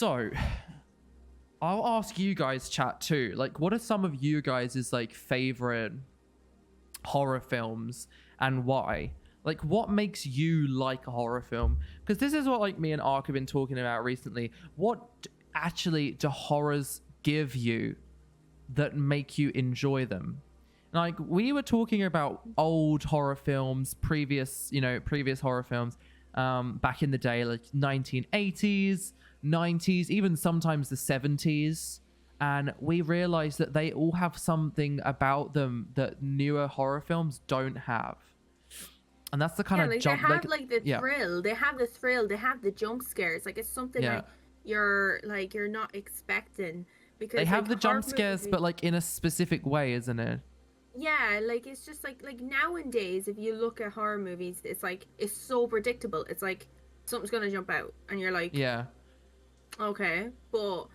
So, I'll ask you guys, chat too. Like, what are some of you guys' like favorite horror films and why? Like, what makes you like a horror film? Because this is what like me and Ark have been talking about recently. What actually do horrors give you that make you enjoy them? Like, we were talking about old horror films, previous horror films, back in the day, like 1980s, 90s, even sometimes the 70s. And we realized that they all have something about them that newer horror films don't have. And that's the kind of like jump. they have like the thrill. They have the thrill. They have the jump scares. Like it's something that you're not expecting, because they have like, the jump horror scares, movies, but like in a specific way, isn't it? yeah, like it's just like nowadays, if you look at horror movies, it's like it's so predictable. It's like something's gonna jump out, and you're like, Yeah. okay, but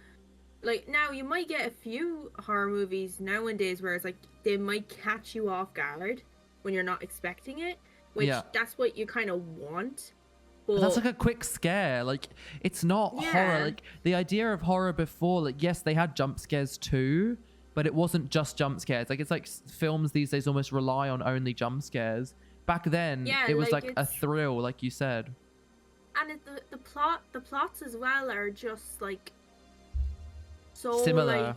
like now you might get a few horror movies nowadays where it's like they might catch you off guard when you're not expecting it, which that's what you kind of want. But that's like a quick scare. Like, it's not horror. Like, the idea of horror before, like, yes, they had jump scares too, but it wasn't just jump scares. Like, it's like films these days almost rely on only jump scares. Back then, it was like a thrill, like you said. And the plots as well are just like so similar. Like,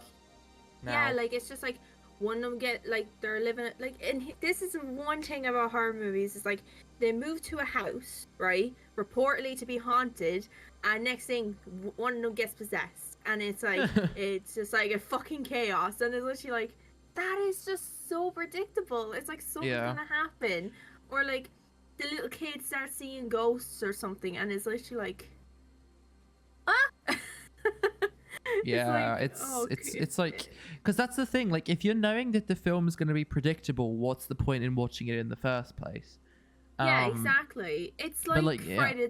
yeah, like it's just like one of them get like they're living like, and this is one thing about horror movies is like they move to a house, right, reportedly to be haunted, and next thing one of them gets possessed, and it's like it's just like a fucking chaos, and it's literally like that is just so predictable. It's like something's gonna happen, or like the little kid starts seeing ghosts or something, and it's literally like Yeah, it's like, because that's the thing, like if you're knowing that the film is going to be predictable, what's the point in watching it in the first place? Yeah, exactly. It's like Friday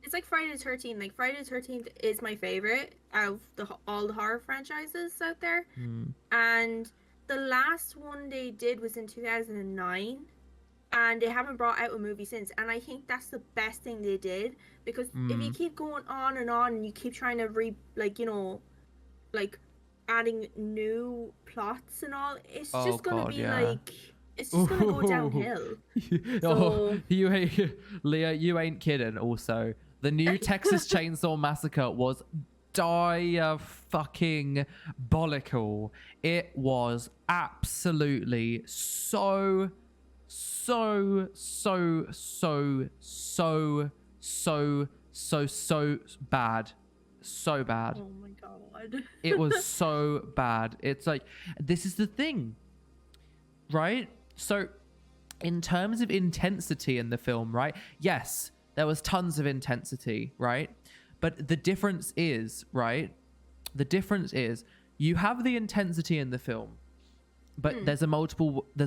it's like Friday the 13th. Like Friday the 13th is my favorite out of all the horror franchises out there. And the last one they did was in 2009, and they haven't brought out a movie since, and I think that's the best thing they did, because if you keep going on and you keep trying to like adding new plots and all, it's just gonna be like it's just gonna go downhill. You ain't Leah, you ain't kidding. Also, the new Texas Chainsaw Massacre was fucking bollical. It was absolutely so bad. So bad. Oh my god. It was so bad. It's like, this is the thing, right? So in terms of intensity in the film, right? Yes, there was tons of intensity, right? But the difference is, right? The difference is you have the intensity in the film, but there's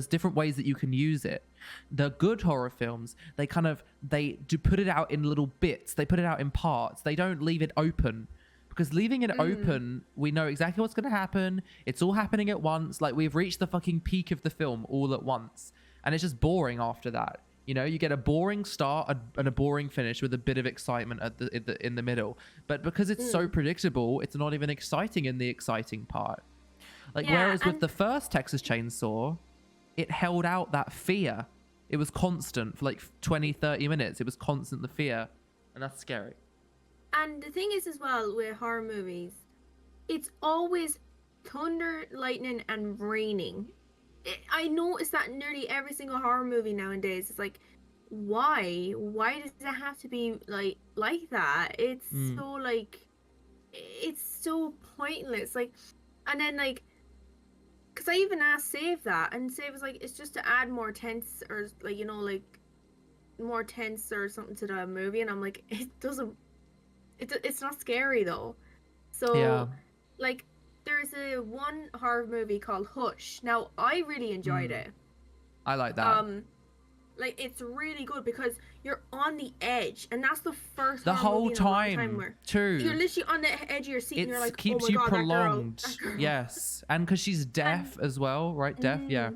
different ways that you can use it. The good horror films, they do put it out in little bits. They put it out in parts. They don't leave it open, because leaving it open, we know exactly what's going to happen. It's all happening at once. Like, we've reached the fucking peak of the film all at once, and it's just boring after that. You know, you get a boring start and a boring finish with a bit of excitement in the middle. But because it's so predictable, it's not even exciting in the exciting part. Like, whereas with the first Texas Chainsaw, it held out that fear. It was constant for like 20, 30 minutes. It was constant, the fear. And that's scary. And the thing is as well with horror movies, it's always thunder, lightning, and raining. I noticed that nearly every single horror movie nowadays. It's like, why? Why does it have to be like that? It's so like, it's so pointless. Like, and then like, because I even asked Save that, and Save was like, it's just to add more tense, or like, you know, like more tense or something to the movie, and I'm like, it doesn't. It's not scary though. So like, there's one horror movie called Hush. Now I really enjoyed it. I like that. Like, it's really good because you're on the edge, and that's the first the whole movie time where too. You're literally on the edge of your seat, and you're like, keeps oh my you God, prolonged. that girl. Yes, and because she's deaf as well, right? Deaf, yeah.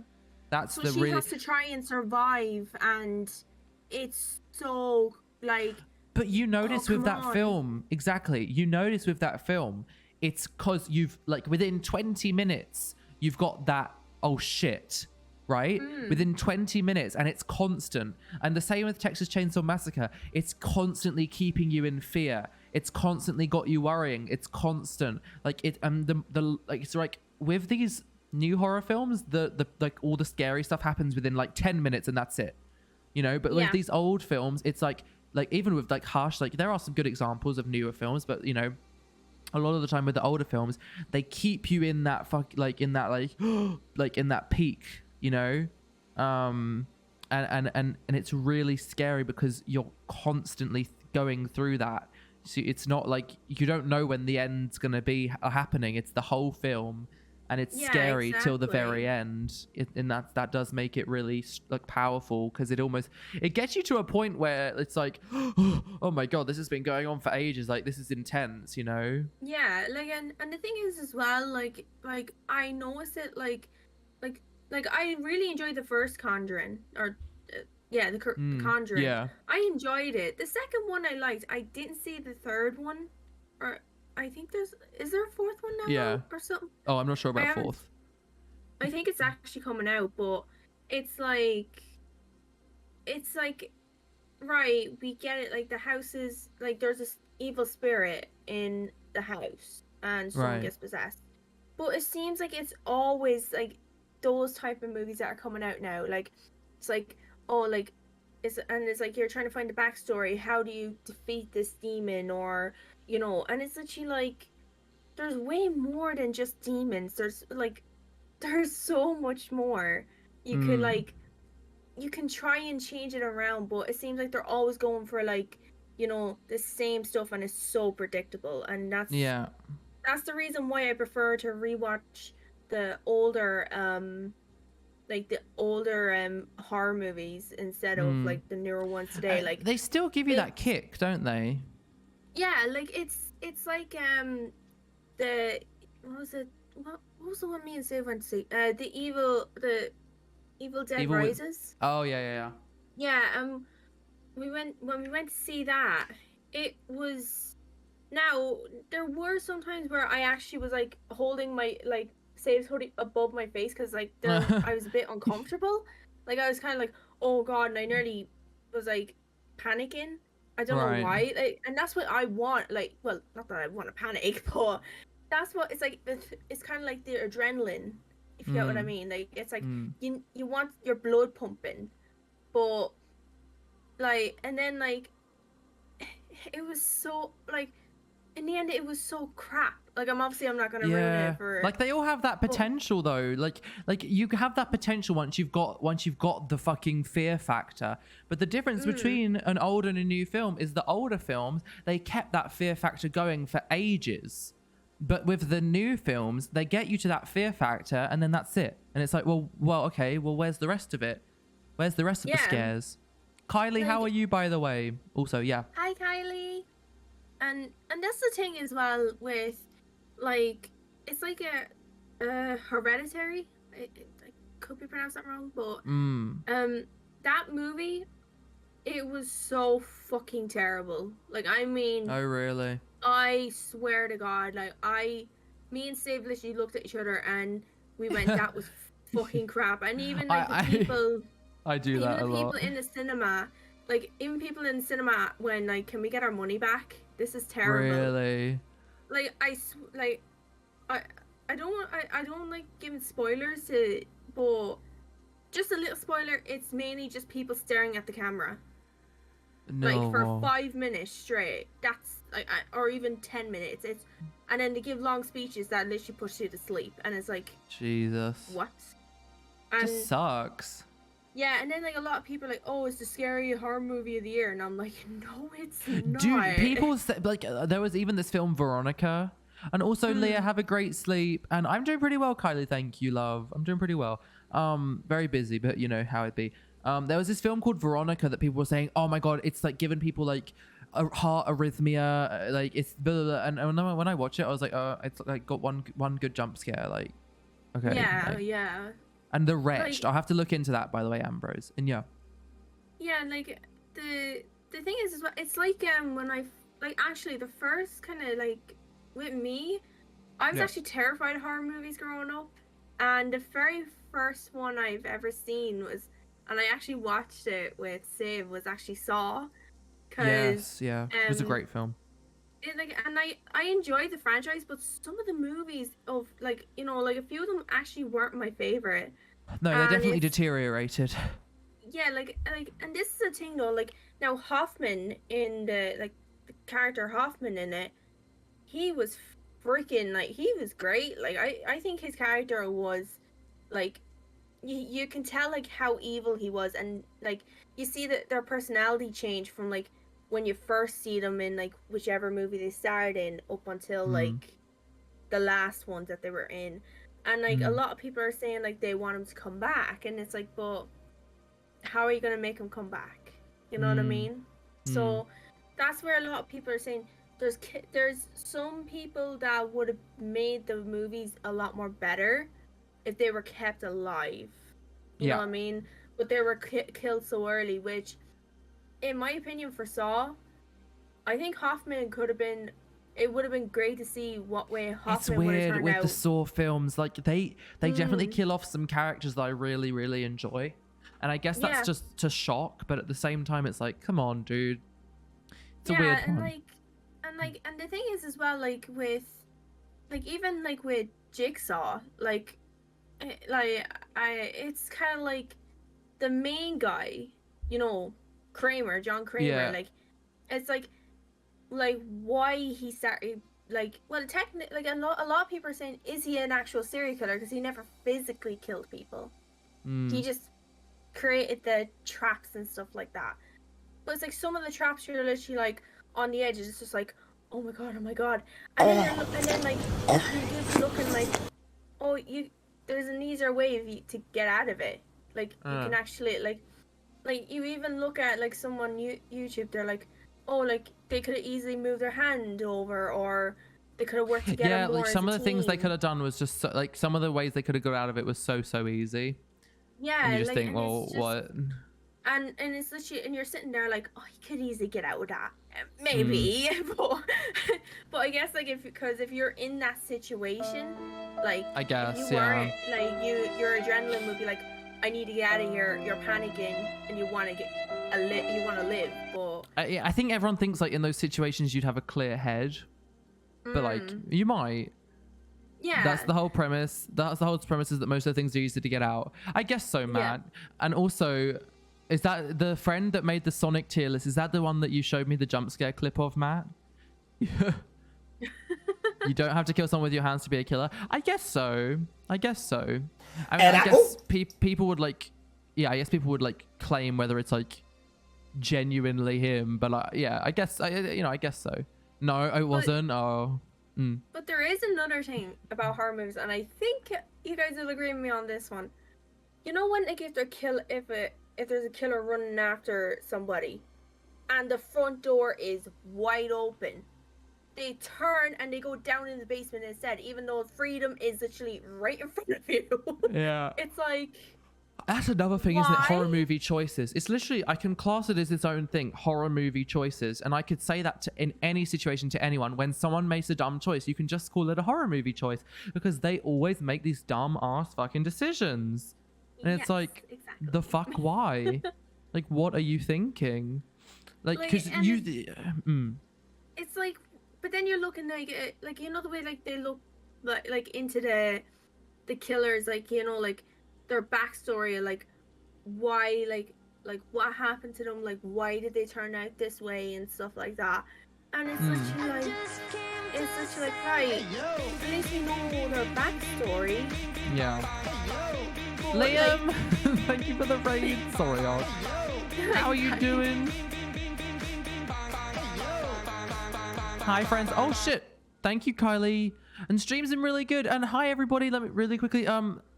That's so the she really. has to try and survive, and it's so like. But you Oh, notice with come that on. film, exactly. You notice with that film, it's because you've like within 20 minutes, you've got that, oh shit, right? Mm. Within 20 minutes, and it's constant. And the same with Texas Chainsaw Massacre. It's constantly keeping you in fear. It's constantly got you worrying. It's constant. Like it and the like it's like with these new horror films, the like all the scary stuff happens within like 10 minutes and that's it. You know, but with Yeah. these old films, it's like even with like Hush, like there are some good examples of newer films, but you know, a lot of the time with the older films, they keep you in that like in that like like in that peak, you know, and it's really scary because you're constantly going through that. So it's not like you don't know when the end's gonna be happening. It's the whole film, and it's Yeah, scary till the very exactly. end. And that does make it really like powerful because it gets you to a point where it's like, oh my god, this has been going on for ages. Like this is intense, you know? Yeah, like and the thing is as well, like I noticed it like like I really enjoyed the first Conjuring or yeah, the Conjuring. Yeah, I enjoyed it. The second one I liked. I didn't see the third one, or I think is there a fourth one now yeah. out or something? Oh, I'm not sure I about haven't. fourth. I think it's actually coming out, but it's it's like right. We get it. Like the house is like there's this evil spirit in the house, and someone Right. gets possessed. But it seems like it's always like those type of movies that are coming out now. Like it's like oh like it's like you're trying to find the backstory. How do you defeat this demon or you know? And it's literally like there's way more than just demons. There's so much more. You could Mm. like you can try and change it around, but it seems like they're always going for like you know the same stuff and it's so predictable and Yeah. that's the reason why I prefer to rewatch the older like the older horror movies instead of Mm. like the newer ones today. Like They still give you that it's kick, don't they? yeah, like it's like the what was it what was the one me and Save went to see? The Evil Dead Even with. Rises. Oh yeah, yeah, Yeah, when we went to see that, it was now there were some times where I actually was like holding my like saves hoodie above my face because like there yeah. I was a bit uncomfortable. Like I was kind of like, oh god, and I nearly was like panicking. I don't know Right. why. Like, and that's what I want. Like, well, not that I want to panic, but that's what it's like. It's kind of like the adrenaline, if you get what I Mm. mean. Like, it's like Mm. you want your blood pumping, but like, and then like it was so like in the end it was so crap. Like I'm not gonna ruin Yeah. it for Like they all have that but potential though. Like you have that potential once you've got the fucking fear factor. But the difference mm, between an old and a new film is the older films, they kept that fear factor going for ages. But with the new films, they get you to that fear factor and then that's it. And it's like, okay, well, where's the rest of it? Where's the rest of the yeah. scares? Kylie, how are Like you, by the way? Also, yeah. hi Kylie. And that's the thing as well with like it's like a hereditary. I could be pronounced that wrong, but Mm. that movie it was so fucking terrible. Like I mean Oh, really? I swear to God, me and Steve literally looked at each other and we went, that was fucking crap. And even like I do even that a the people lot. in the cinema, like even people in the cinema when like, can we get our money back? This is terrible. Really? Like like I I don't like giving spoilers to, but just a little spoiler. It's mainly just people staring at the camera like for No. 5 minutes straight. That's like, or even 10 minutes. It's and then they give long speeches that literally push you to sleep, and it's like, Jesus. what? Just And sucks. yeah, and then like a lot of people are like, oh, it's the scary horror movie of the year, and I'm like, no, it's Dude, not. people say, like, there was even this film, Veronica. And also, Leah, Mm, have a great sleep. And I'm doing pretty well, Kylie. Thank you, love. I'm doing pretty well. Very busy, but you know how it be. There was this film called Veronica that people were saying, oh my God, it's like giving people like a heart arrhythmia. Like it's blah, blah, blah. And when I watch it, I was like, it's like got one good jump scare. Like, okay. yeah, Like, yeah, and The Wretched. like I'll have to look into that, by the way, Ambrose. And yeah. yeah, like the the thing is well, it's like when I like actually the first kind of like with me, I was Yeah. actually terrified of horror movies growing up, and the very first one I've ever seen was, and I actually watched it with Save, was actually Saw, because Yes, yeah. It was a great film. it, like, and I enjoyed the franchise, but some of the movies of like like a few of them actually weren't my favorite, No, they and definitely it's deteriorated. yeah like and this is a thing though, like now Hoffman in the character Hoffman in it, he was freaking like he was great. Like I think his character was like you can tell like how evil he was, and like you see that their personality change from like when you first see them in like whichever movie they starred in up until Mm, like the last ones that they were in. And like a mm, lot of people are saying like they want him to come back, and it's like, but how are you gonna make him come back? You know what I mm, mean? mm. So that's where a lot of people are saying there's some people that would have made the movies a lot more better if they were kept alive. You know Yeah. what I mean? But they were killed so early, which, in my opinion, for Saw, I think Hoffman could have been. It would have been great to see what way It's Hoffman would have weird turned with the out. Saw films. Like they definitely Mm, kill off some characters that I really, really enjoy. And I guess that's yeah, just to shock, but at the same time it's like, come on, dude. It's a yeah, weird one. and the thing is as well, like with, like even like with Jigsaw, it's kind of like the main guy, Kramer, John Kramer, Yeah. it's like why he started, like, well, technically, like a lot of people are saying, is he an actual serial killer because he never physically killed people, he Mm. just created the traps and stuff like that. But it's like some of the traps you're literally like on the edges, it's just like, oh my god, oh my god, and then and then like you just looking like, oh, there's an easier way to get out of it, like you can actually like you even look at like someone YouTube, they're like, oh, like they could have easily moved their hand over, or they could have worked together Yeah, more like as some a of the things they could team. have done was just so, like some of the ways they could have got out of it was so easy. And you Yeah, just like, think, and well, it's just, what? and it's literally, and you're sitting there like, oh, he could easily get out of that. Mm. Maybe, but I guess like if you're in that situation, like I if you guess, yeah. weren't, like your adrenaline would be like, I need to get out of here. You're panicking and you want to you want to live, but I think everyone thinks like in those situations you'd have a clear head, but like mm, you might. That's yeah, the whole premise. That's the whole premise, is that most of the things are easy to get out. I guess so, yeah. Matt. And also, is that the friend that made the Sonic tier list? Is that the one that you showed me the jump scare clip of, Matt? You don't have to kill someone with your hands to be a killer. I guess so. I guess so. I mean, I guess people would like, yeah, I guess people would like claim whether it's like genuinely him, but like, yeah, I guess, I guess so. No, it wasn't. Oh. Mm. But there is another thing about horror movies, and I think you guys will agree with me on this one. You know when like if there's a killer running after somebody, and the front door is wide open, they turn and they go down in the basement instead, even though freedom is literally right in front of you. Yeah. It's like, That's another thing, isn't it? Horror why? movie choices. It's literally, I can class it as its own thing, horror movie choices. And I could say that in any situation to anyone. When someone makes a dumb choice, you can just call it a horror movie choice, because they always make these dumb ass fucking decisions. And it's Yes, like, exactly. the fuck, why? Like, what are you thinking? Like, Like, because and you... it's like, but then you're looking like the way like they look like into the killers, like like their backstory, like why, like what happened to them, like why did they turn out this way and stuff like that. And it's literally like, right, at least we know their backstory. Yeah. But, Liam! Thank you for the raid. Sorry, Oz. How are you doing? Hi, friends. Oh, shit. Thank you, Kylie. And stream's been really good. And hi, everybody. Let me really quickly,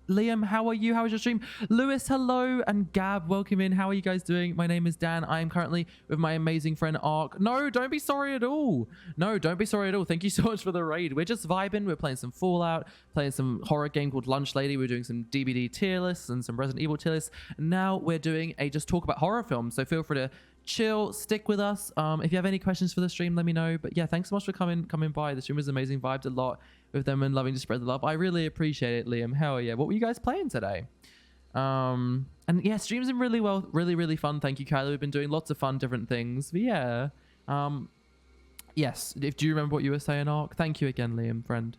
Liam, how are you? How was your stream? Lewis, hello. And Gab, welcome in. How are you guys doing? My name is Dan. I am currently with my amazing friend Ark. No, don't be sorry at all. No, don't be sorry at all. Thank you so much for the raid. We're just vibing. We're playing some Fallout, playing some horror game called Lunch Lady. We're doing some DBD tier lists and some Resident Evil tier lists. And now we're doing a just talk about horror films. So feel free to chill, stick with us. If you have any questions for the stream, let me know. But yeah, thanks so much for coming by. The stream was amazing. Vibed a lot with them and loving to spread the love. I really appreciate it, Liam. Hell yeah. What were you guys playing today? And yeah, streams been really fun. Thank you, Kylie. We've been doing lots of fun different things. But yeah. Yes. Do you remember what you were saying, Ark? Thank you again, Liam, friend.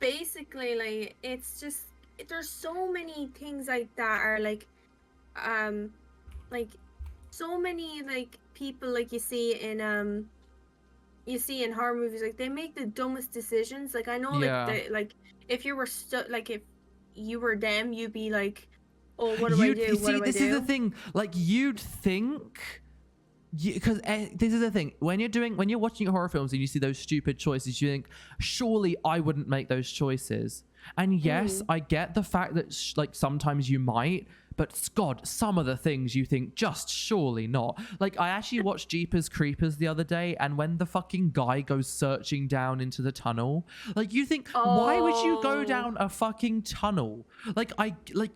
Basically, like, it's just, there's so many things like that are like so many like people like you see in horror movies, like they make the dumbest decisions. Like I know like if you were like if you were them, you'd be like, oh, what do I do? See, this is the thing. Like you'd think, because this is the thing. When you're watching horror films and you see those stupid choices, you think, surely I wouldn't make those choices. And yes, I get the fact that like sometimes you might, but God, some of the things you think just surely not. Like I actually watched Jeepers Creepers the other day, and when the fucking guy goes searching down into the tunnel, like you think, why would you go down a fucking tunnel? Like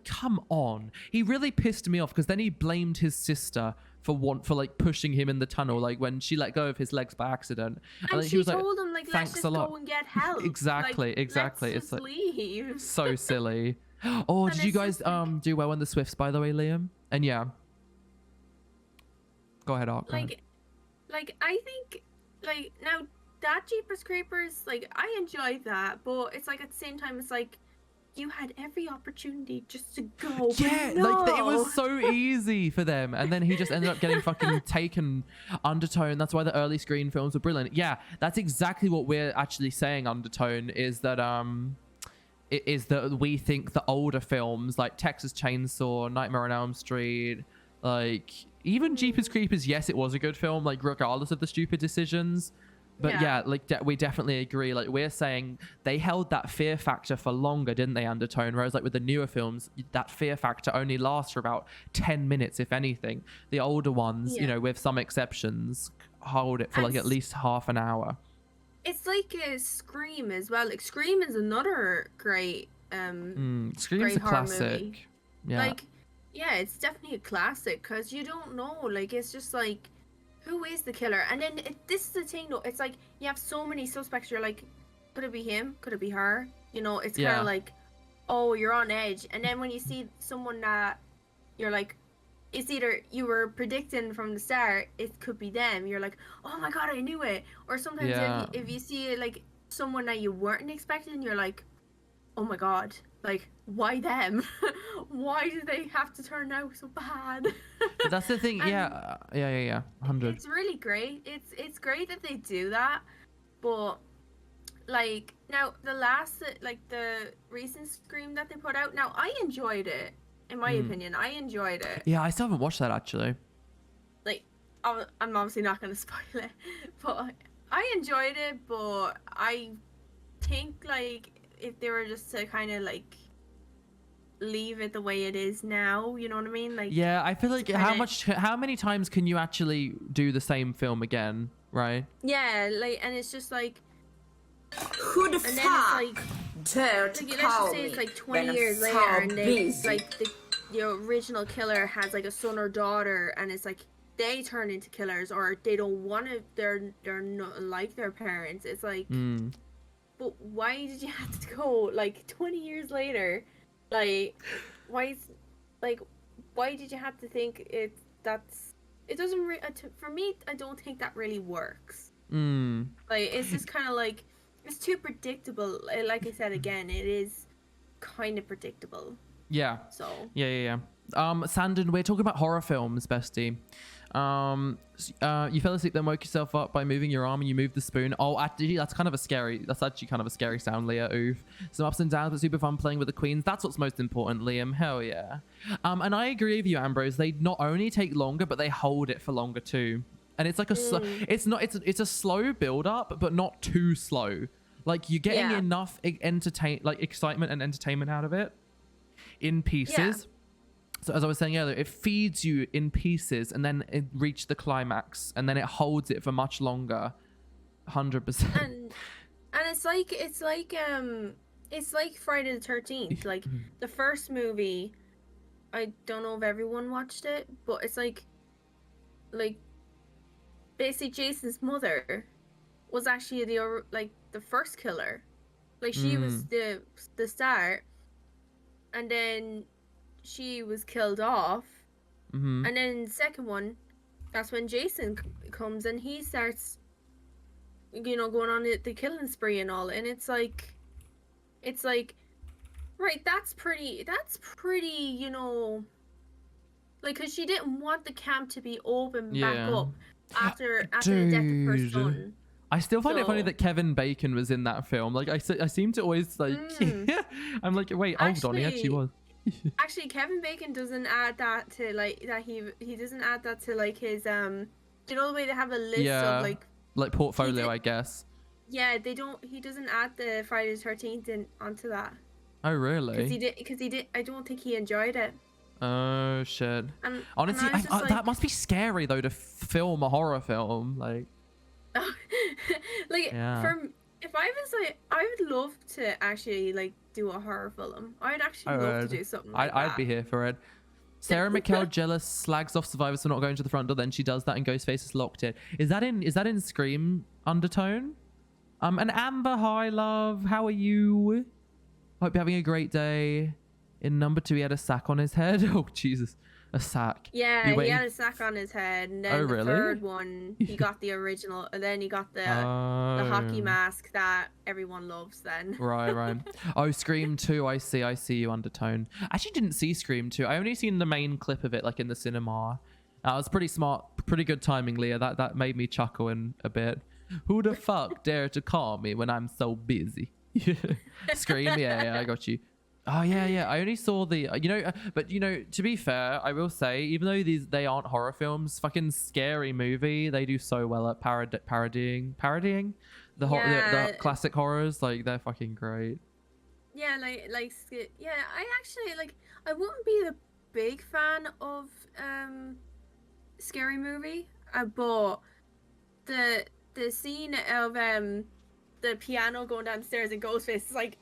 come on. He really pissed me off because then he blamed his sister for like pushing him in the tunnel, like when she let go of his legs by accident, and she told him like, let's just go and get help. Exactly. Let's it's like leave. So silly. Oh, did you guys do well in the Swifts, by the way, Liam? And yeah, go ahead, Ark. Like I think like now that Jeepers Creepers, like I enjoyed that, but it's like at the same time it's like you had every opportunity just to go. Yeah, no. like it was so easy for them, and then he just ended up getting fucking taken. Undertone. That's why the early Screen films were brilliant. Yeah, that's exactly what we're actually saying. Undertone is that we think the older films like Texas Chainsaw, Nightmare on Elm Street, like even Jeepers Creepers. Yes, it was a good film, like regardless of the stupid decisions. But yeah, like we definitely agree. Like we're saying they held that fear factor for longer, didn't they, Undertone? Whereas like with the newer films, that fear factor only lasts for about 10 minutes, if anything. The older ones, you know, with some exceptions, hold it for like at least half an hour. It's like a Scream as well. Like Scream is another great Scream's great a classic. Movie. Yeah. Like yeah, it's definitely a classic because you don't know. Like it's just like, who is the killer? And then this is the thing though, it's like you have so many suspects, you're like, could it be him, could it be her? You know, it's kind of like, oh, you're on edge. And then when you see someone that you're like, it's either you were predicting from the start it could be them, you're like, oh my god, I knew it. Or sometimes if you see like someone that you weren't expecting, you're like, oh my god, like why them? Why do they have to turn out so bad? But that's the thing. Yeah 100. It's really great. It's great that they do that, but like now the recent Scream that they put out, now I enjoyed it. In my opinion, I enjoyed it. Yeah, I still haven't watched that actually. Like I'm obviously not going to spoil it, but I enjoyed it. But I think like if they were just to kind of like leave it the way it is now, you know what I mean? Like yeah, I feel like how many times can you actually do the same film again, right? Yeah, like, and it's just like, who the fuck dared to let's call just say me it's like 20 when years I'm later, so and they busy? like the original killer has like a son or daughter, and it's like they turn into killers, or they don't want to. They're not like their parents. It's like, but why did you have to go like 20 years later? Like, why did you have to think it? It doesn't for me. I don't think that really works. Like, it's just kind of like, it's too predictable. Like I said again, it is kind of predictable. Yeah. So. Yeah. Sandon, we're talking about horror films, bestie. You fell asleep, then woke yourself up by moving your arm, and you moved the spoon. Oh, actually, that's actually kind of a scary sound, Leah. Oof. Some ups and downs, but super fun playing with the queens. That's what's most important, Liam. Hell yeah. And I agree with you, Ambrose. They not only take longer, but they hold it for longer too. And it's like it's a slow build up, but not too slow. Like you're getting enough excitement and entertainment out of it in pieces. Yeah. So as I was saying earlier, it feeds you in pieces, and then it reaches the climax, and then it holds it for much longer. 100%. And it's like Friday the 13th. Like the first movie, I don't know if everyone watched it, but it's like like basically Jason's mother was actually the first killer. Like she was the start, and then she was killed off, and then the second one, that's when Jason comes and he starts, going on the killing spree and all, and it's like, right, that's pretty, like, because she didn't want the camp to be open back up after the death of her son. I still find it funny that Kevin Bacon was in that film. Like, I seem to always, like, I'm like, wait, hold on, he actually was. Actually, Kevin Bacon doesn't add that to, like, that he doesn't add that to, like, his, do you know the way they have a list of, like portfolio, I guess. Yeah, he doesn't add the Friday the 13th onto that. Oh, really? Because he did, I don't think he enjoyed it. Oh, shit. Honestly, and that must be scary, though, to film a horror film, like. Like, if I was like, I would love to actually, like, do a horror film. I'd actually love to do something like that. I'd be here for it. Sarah Michael jealous slags off survivors for not going to the front door. Then she does that and Ghostface is locked in. Is that in Scream undertone? And Amber, hi love, how are you? Hope you're having a great day. In number 2, he had a sack on his head. Oh Jesus, a sack. Yeah, he had a sack on his head, and then the third one, he got the original, and then he got the hockey mask that everyone loves. Then right. Oh, Scream 2. I see you, undertone. I actually didn't see Scream 2. I only seen the main clip of it, like in the cinema. That was pretty smart, pretty good timing, Leah. That made me chuckle in a bit. Who the fuck dare to call me when I'm so busy? Scream, yeah, I got you. Oh yeah. I only saw the, but to be fair, I will say, even though they aren't horror films, fucking Scary Movie, they do so well at parodying the classic horrors. Like, they're fucking great. Yeah, I actually, like, I wouldn't be a big fan of Scary Movie, but the scene of the piano going downstairs and Ghostface is like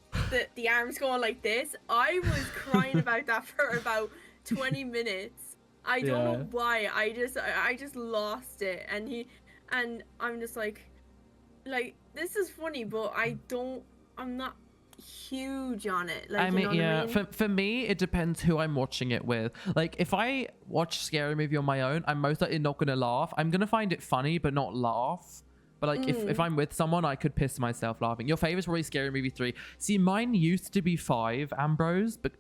the arms going like this. I was crying about that for about 20 minutes. I don't know why. I just lost it, and I'm just like this is funny, but I'm not huge on it. Like, I mean, for me, it depends who I'm watching it with. Like, if I watch Scary Movie on my own, I'm most likely not gonna laugh. I'm gonna find it funny, but not laugh. But like, if I'm with someone, I could piss myself laughing. Your favorite's probably Scary Movie 3. See, mine used to be 5, Ambrose, but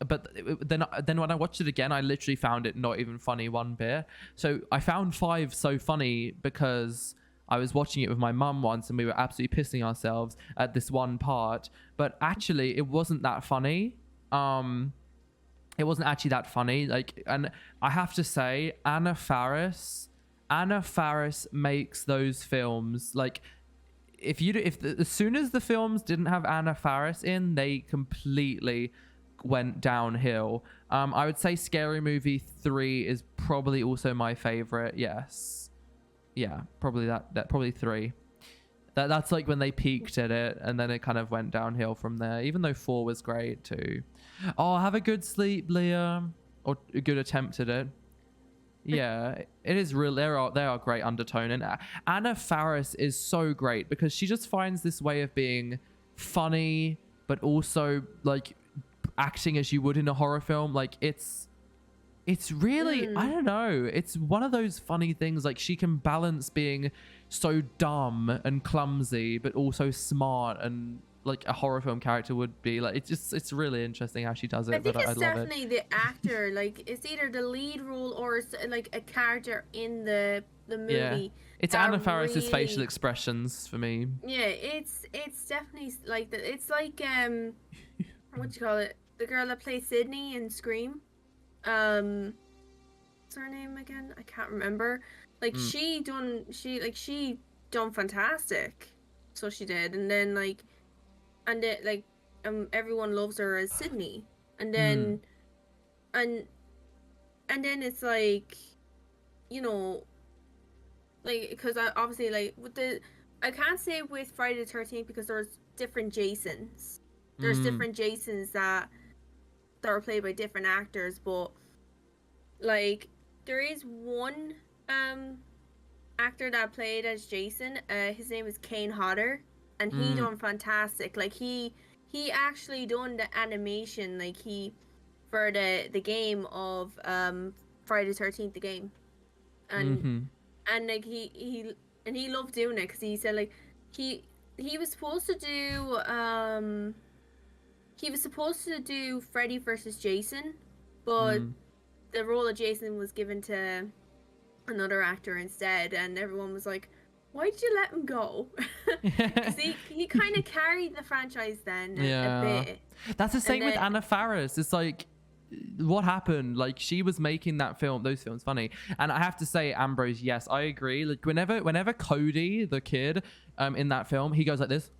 then when I watched it again, I literally found it not even funny one bit. So I found 5 so funny because I was watching it with my mum once and we were absolutely pissing ourselves at this one part. But actually, it wasn't that funny. It wasn't actually that funny. Like, and I have to say, Anna Faris makes those films, like, as soon as the films didn't have Anna Faris in, they completely went downhill. I would say Scary Movie 3 is probably also my favorite. Yes, yeah, probably probably 3. That's like when they peaked at it, and then it kind of went downhill from there, even though 4 was great too. Oh, have a good sleep, Leah, or a good attempt at it. Yeah, it is real. There are great undertone, and Anna Faris is so great because she just finds this way of being funny, but also like acting as you would in a horror film. Like, it's really, I don't know, it's one of those funny things. Like, she can balance being so dumb and clumsy, but also smart and like a horror film character would be. Like, it's really interesting how she does it. I think it's definitely the actor. Like, it's either the lead role or it's like a character in the movie. Yeah. It's Anna Faris's facial expressions for me. Yeah, it's definitely like that. It's like what do you call it? The girl that plays Sydney in Scream. What's her name again? I can't remember. Like, she done fantastic. So she did, and then like. And it, like, everyone loves her as Sydney, and then, and then it's like, like, because obviously, like, I can't say with Friday the 13th because there's different Jasons. There's different Jasons that are played by different actors, but like, there is one actor that played as Jason, his name is Kane Hodder, and he done fantastic. Like he actually done the animation, like he for the game of Friday the 13th, the game, and like he loved doing it because he said like he was supposed to do Freddy versus Jason, but the role of Jason was given to another actor instead, and everyone was like, why did you let him go? Because he kind of carried the franchise then a bit. That's the same with Anna Faris. It's like, what happened? Like, she was making those films funny. And I have to say, Ambrose, yes, I agree. Like, whenever Cody, the kid, in that film, he goes like this.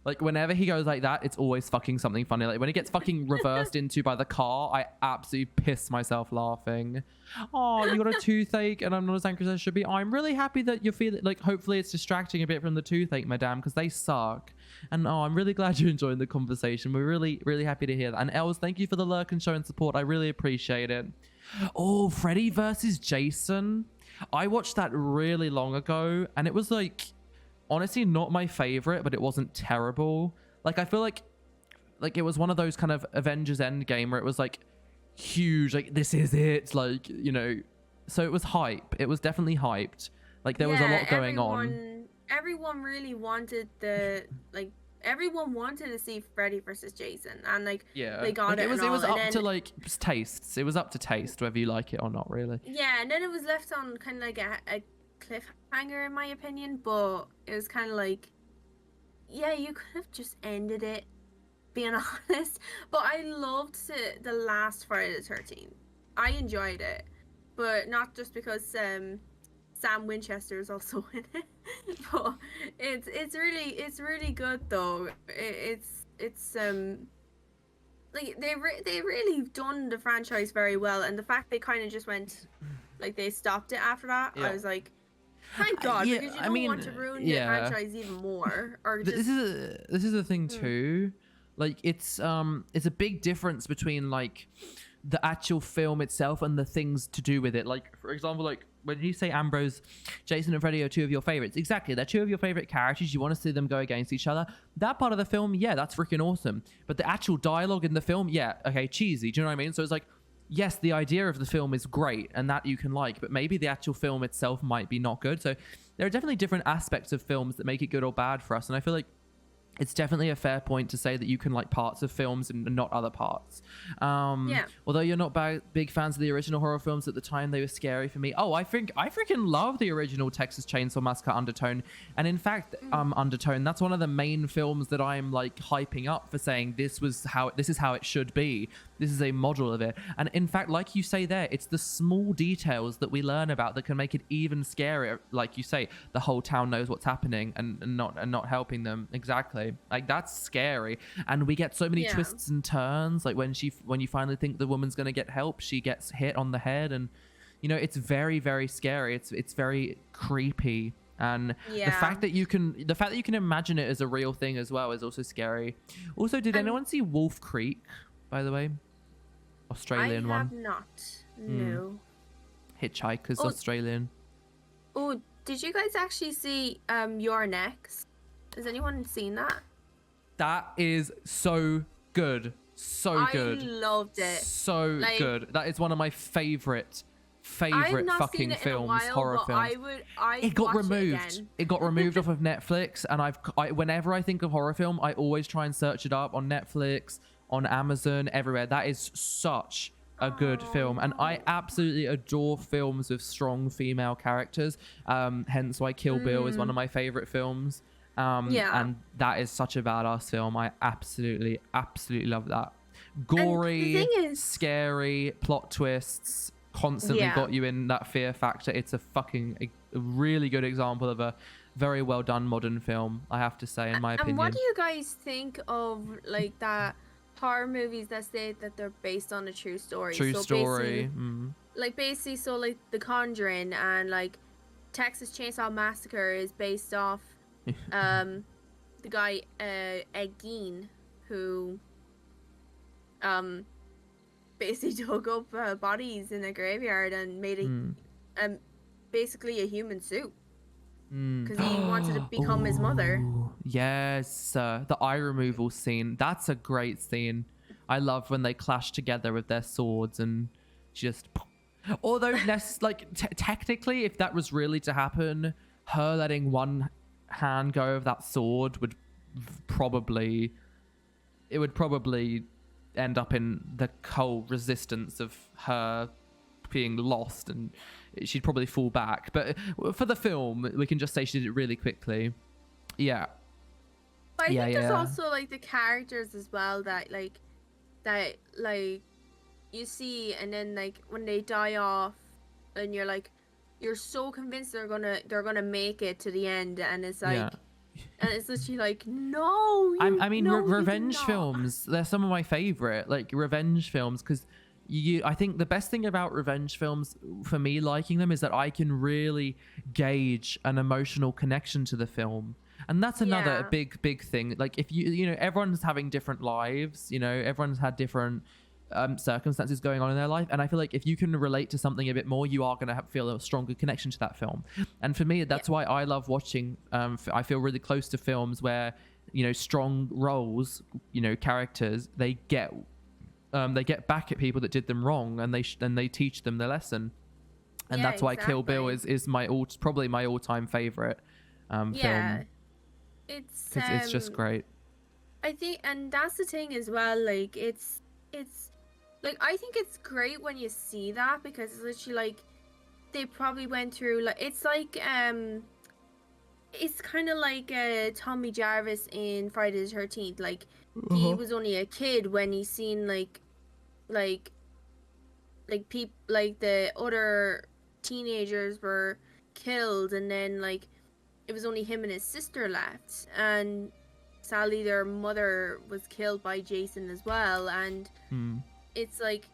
Like, whenever he goes like that, it's always fucking something funny. Like, when he gets fucking reversed into by the car, I absolutely piss myself laughing. Oh, you got a toothache and I'm not as angry as I should be. Oh, I'm really happy that you feel it. Like, hopefully it's distracting a bit from the toothache, madame, because they suck. And I'm really glad you're enjoying the conversation. We're really, really happy to hear that. And Els, thank you for the lurk and show and support. I really appreciate it. Oh, Freddy versus Jason. I watched that really long ago, and it was like, honestly, not my favorite, but it wasn't terrible. Like, I feel like it was one of those kind of Avengers Endgame where it was like huge, like this is it, like, you know. So it was hype. It was definitely hyped. Like, there was a lot going on. Everyone really wanted everyone wanted to see Freddy versus Jason, and like they got like, it. It was up to like tastes. It was up to taste whether you like it or not, really. Yeah, and then it was left on kind of like a cliffhanger in my opinion, but it was kind of like, yeah, you could have just ended it, being honest. But I loved the last Friday the 13th. I enjoyed it, but not just because Sam Winchester is also in it, but it's really good though. It's like they really done the franchise very well, and the fact they kind of just went like they stopped it after that, I was like, thank God, because you don't want to ruin the franchise even more. Or just... this is the thing too. Like, it's a big difference between like the actual film itself and the things to do with it. Like, for example, like when you say, Ambrose, Jason and Freddy are two of your favorites. Exactly, they're two of your favorite characters. You want to see them go against each other. That part of the film, yeah, that's freaking awesome. But the actual dialogue in the film, yeah, okay, cheesy. Do you know what I mean? So it's like, yes, the idea of the film is great and that you can like, but maybe the actual film itself might be not good. So there are definitely different aspects of films that make it good or bad for us. And I feel like it's definitely a fair point to say that you can like parts of films and not other parts. Although you're not big fans of the original horror films, at the time they were scary for me. Oh, I freaking love the original Texas Chainsaw Massacre Undertone. And in fact, Undertone, that's one of the main films that I'm like hyping up for, saying this is how it should be. This is a model of it. And in fact, like you say there, it's the small details that we learn about that can make it even scarier. Like you say, the whole town knows what's happening and not helping them. Exactly. Like, that's scary. And we get so many twists and turns. Like when you finally think the woman's gonna get help, she gets hit on the head, and you know, it's very, very scary. It's very creepy. And the fact that you can imagine it as a real thing as well is also scary. Also, did anyone see Wolf Creek, by the way? Australian one. I have not. No. Hitchhiker's Australian. Oh, did you guys actually see Your Next? Has anyone seen that? That is so good. So good. I loved it. So good. That is one of my favorite fucking films, horror films. It got removed. It got removed off of Netflix, and whenever I think of horror film, I always try and search it up on Netflix, on Amazon, everywhere. That is such a good film, and I absolutely adore films with strong female characters. Hence why Kill Bill is one of my favorite films. And that is such a badass film. I absolutely love that. Gory, scary, plot twists, constantly got you in that fear factor. It's a really good example of a very well done modern film, I have to say, in my opinion. And what do you guys think of like that horror movies that say that they're based on a true story? True story. Like basically, so like The Conjuring and like Texas Chainsaw Massacre is based off the guy Ed Gein, who basically dug up bodies in a graveyard and made basically a human suit. Because he wanted to become his mother. Yes, the eye removal scene. That's a great scene. I love when they clash together with their swords and just. Although, like, technically, if that was really to happen, her letting one hand go of that sword would probably end up in the cold resistance of her being lost, and she'd probably fall back. But for the film, we can just say she did it really quickly. Yeah. But I think there's also like the characters as well that you see, and then like when they die off, and you're so convinced they're gonna make it to the end, and it's like, and it's literally like, no. Revenge films, they're some of my favorite, like, revenge films, because I think the best thing about revenge films for me liking them is that I can really gauge an emotional connection to the film. And that's another big thing. Like, if you know, everyone's having different lives, you know, everyone's had different circumstances going on in their life, and I feel like if you can relate to something a bit more, you are going to feel a stronger connection to that film. And for me, that's why I love watching. I feel really close to films where, you know, strong roles, you know, characters, they get back at people that did them wrong, and they teach them the lesson. And that's why Kill Bill is probably my all-time favorite film. It's just great. I think, and that's the thing as well. Like, it's like, I think it's great when you see that, because it's literally like they probably went through, like, it's kind of like Tommy Jarvis in Friday the 13th. Like, he was only a kid when he seen like people, like the other teenagers were killed, and then like it was only him and his sister left, and sadly their mother was killed by Jason as well. And it's like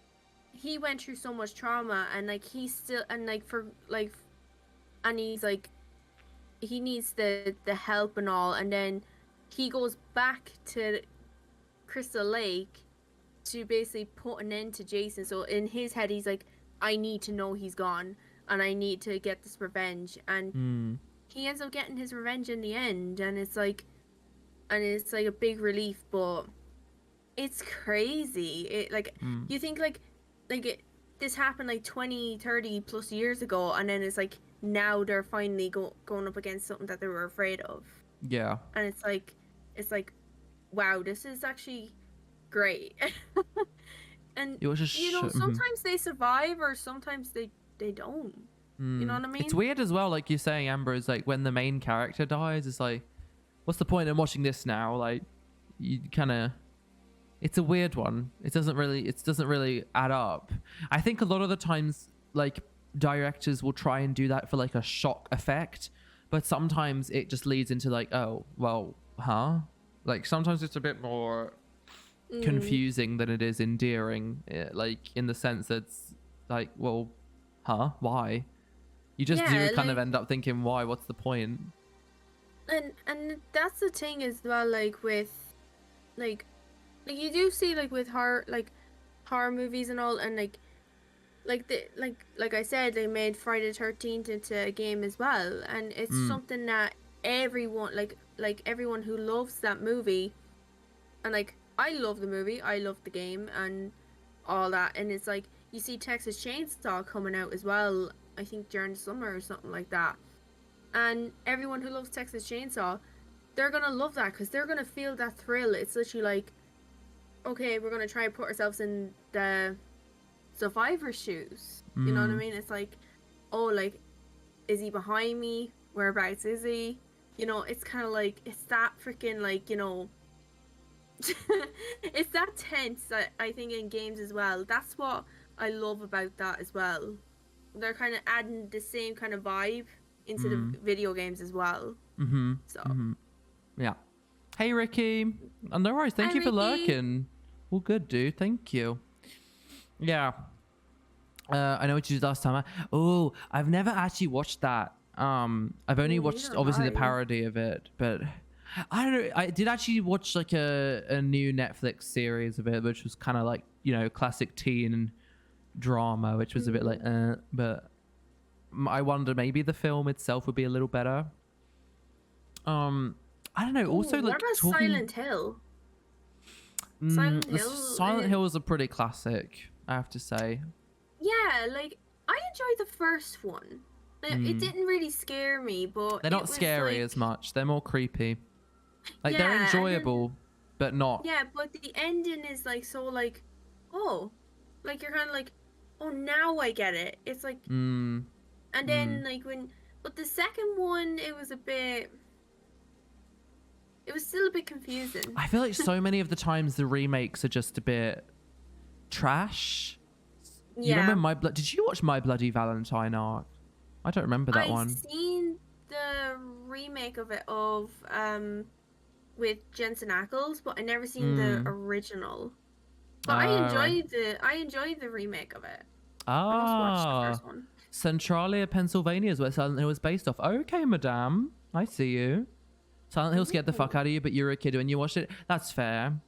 he went through so much trauma, and like he's still, and like for like, and he's like, he needs the help and all, and then he goes back to Crystal Lake to basically put an end to Jason. So in his head, he's like, I need to know he's gone, and I need to get this revenge. And he ends up getting his revenge in the end, and it's like a big relief. But it's crazy. It like you think this happened like 20, 30 plus years ago, and then it's like now they're finally going up against something that they were afraid of. Yeah. And it's like wow, this is actually great. And you know, sometimes they survive, or sometimes they don't. You know what I mean? It's weird as well, like you're saying, Amber, is like when the main character dies, it's like, what's the point in watching this now? Like, you kind of, it's a weird one. It doesn't really add up. I think a lot of the times, like, directors will try and do that for like a shock effect, but sometimes it just leads into like, oh well, huh? Like, sometimes it's a bit more confusing than it is endearing, like in the sense that it's like, well, huh, why? You just do kind of end up thinking, why? What's the point? And that's the thing as well, like with like you do see like with horror movies and all, and like I said, they made Friday the 13th into a game as well, and it's something that everyone like everyone who loves that movie, and like I love the movie, I love the game and all that, and it's like you see Texas Chainsaw coming out as well, I think during the summer or something like that, and everyone who loves Texas Chainsaw, they're gonna love that because they're gonna feel that thrill. It's literally like, okay, we're gonna try and put ourselves in the survivor's shoes. You know what I mean? It's like, oh, like, is he behind me? Whereabouts is he? You know, it's kind of like, it's that freaking, like, you know, it's that tense that I think in games as well. That's what I love about that as well. They're kind of adding the same kind of vibe into the video games as well. Yeah. Hey, Ricky. Oh, no worries. Thank you for lurking. Well, good, dude. Thank you. Yeah. I know what you did last time. Oh, I've never actually watched that. I've only watched obviously the parody of it, but I don't know. I did actually watch like a new Netflix series of it, which was kind of like, you know, classic teen drama, which was a bit like, but I wonder maybe the film itself would be a little better. I don't know. Also, Ooh, like what about talking. Silent Hill? Silent Hill is a pretty classic, I have to say. Yeah, like I enjoyed the first one. Like, it didn't really scare me, but They're not scary as much. They're more creepy. Like they're Yeah, enjoyable, but not. yeah, but the ending is like so like, oh, like you're kind of like, oh, now I get it. It's like, and then like but the second one, it was still a bit confusing. I feel like so many of the times the remakes are just a bit trash. You remember Did you watch My Bloody Valentine arc? I don't remember that one. I've seen the remake of it with Jensen Ackles, but I never seen the original. But I enjoyed the remake of it. I must watch the first one. Centralia, Pennsylvania is where Silent Hill was based off. Okay, madame. I see you. Silent Hill scared the fuck out of you, but you were a kid when you watched it. That's fair.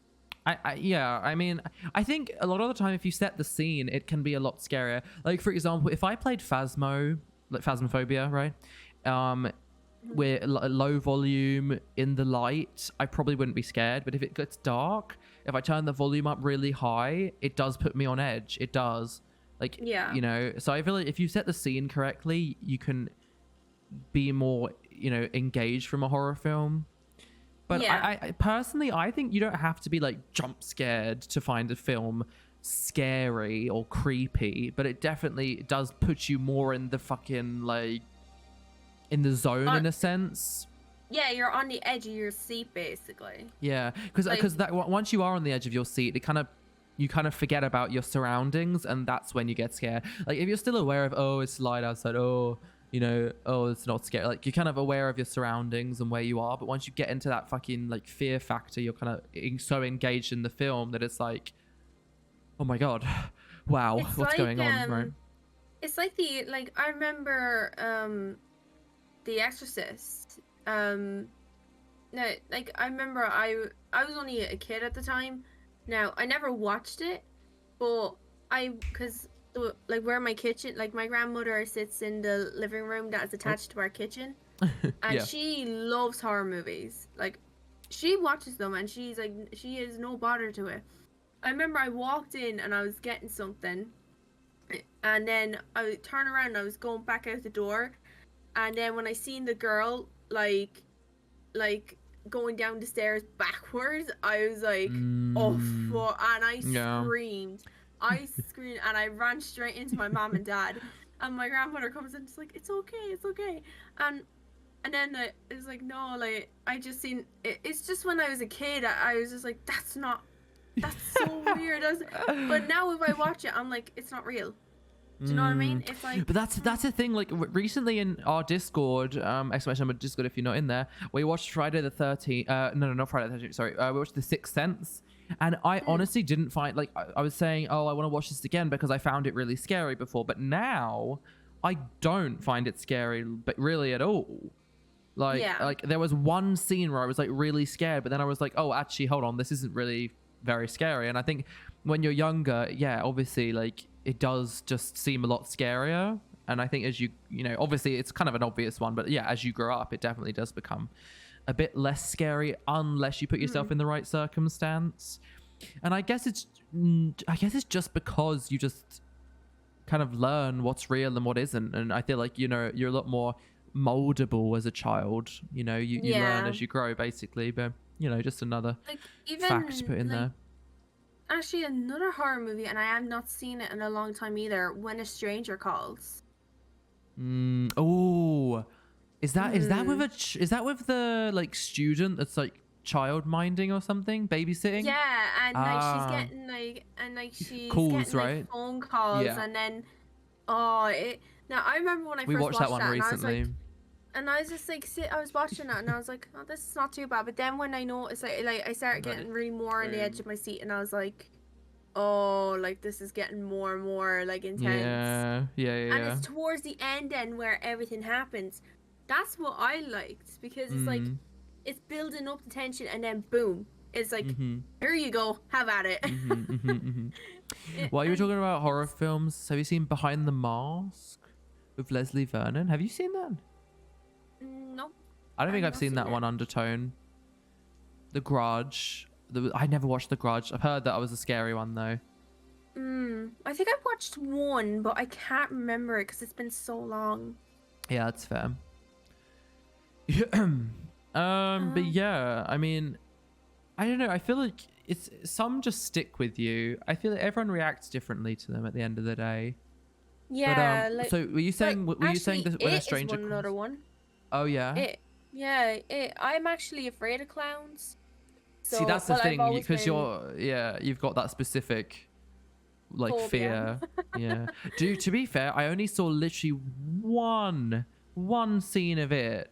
I mean, I think a lot of the time if you set the scene, it can be a lot scarier. Like, for example, if I played Phasmophobia, right? With low volume in the light, I probably wouldn't be scared. But if it gets dark, if I turn the volume up really high, it does put me on edge. It does. Like, you know, so I feel like if you set the scene correctly, you can be more, you know, engaged from a horror film. But I personally, I think you don't have to be like jump scared to find a film scary or creepy, but it definitely does put you more in the fucking like in the zone in a sense. Yeah, you're on the edge of your seat basically. Yeah, because that once you are on the edge of your seat, you kind of forget about your surroundings, and that's when you get scared. Like if you're still aware of, oh, it's light outside, oh, you know, oh, it's not scary. Like you're kind of aware of your surroundings and where you are, but once you get into that fucking like fear factor, you're kind of so engaged in the film that it's like, oh my god, wow, what's going on, right? It's like I remember The Exorcist. No, like I remember I was only a kid at the time. Now I never watched it, but because like where my kitchen, like my grandmother sits in the living room that is attached to our kitchen, and she loves horror movies. Like she watches them and she's like, she is no bother to it. I remember I walked in and I was getting something, and then I would turn around and I was going back out the door, and then when I seen the girl like going down the stairs backwards, I was like, oh fuck, and I screamed. I screamed and I ran straight into my mom and dad, and my grandmother comes in and is like, it's okay, and then it was like, no, like I just seen it, it's just when I was a kid, I was just like, that's so weird. But now if I watch it, I'm like, it's not real. Do you know what I mean? It's like, but that's a thing. Like recently in our Discord, exclamation number Discord if you're not in there, we watched Friday the 13th. No, not Friday the 13th. Sorry, we watched The Sixth Sense, and I honestly didn't find, like I was saying, oh, I want to watch this again because I found it really scary before, but now I don't find it scary, but really at all. Like there was one scene where I was like really scared, but then I was like, oh, actually, hold on, this isn't really very scary. And I think when you're younger, obviously, like it does just seem a lot scarier. And I think as you know, obviously it's kind of an obvious one, but yeah, as you grow up, it definitely does become a bit less scary unless you put yourself in the right circumstance. And I guess it's just because you just kind of learn what's real and what isn't. And I feel like, you know, you're a lot more moldable as a child. You know, you learn as you grow, basically. But you know, just another fact to put in there. Actually, another horror movie, and I have not seen it in a long time either. When a Stranger Calls. Oh, is that with the like student that's like child minding or something, babysitting? Yeah, and like she's getting she's calls, getting, right? Like, phone calls, and then now I remember when we watched that one recently. And I was just like, I was watching it and I was like, oh, this is not too bad. But then when I noticed, like I started getting really more on the edge of my seat, and I was like, oh, like this is getting more and more like intense. Yeah. And it's towards the end then where everything happens. That's what I liked, because it's like it's building up the tension, and then boom, it's like, here you go, have at it. While you were talking about horror films, have you seen Behind the Mask with Leslie Vernon. Have you seen that? No. I don't think I've I've seen not that seen one. it. Undertone. The Grudge. I never watched The Grudge. I've heard that it was a scary one though. I think I've watched one, but I can't remember it because it's been so long. Yeah, that's fair. But yeah, I mean, I don't know. I feel like it's some just stick with you. I feel like everyone reacts differently to them at the end of the day. Yeah. But, like, so were you saying? Were you saying actually, that when a It is stranger one another comes? one. Oh yeah. I'm actually afraid of clowns. So, See, that's the well, I've thing always because been you've got that specific like phobia. fear. Yeah. To be fair, I only saw literally one scene of it,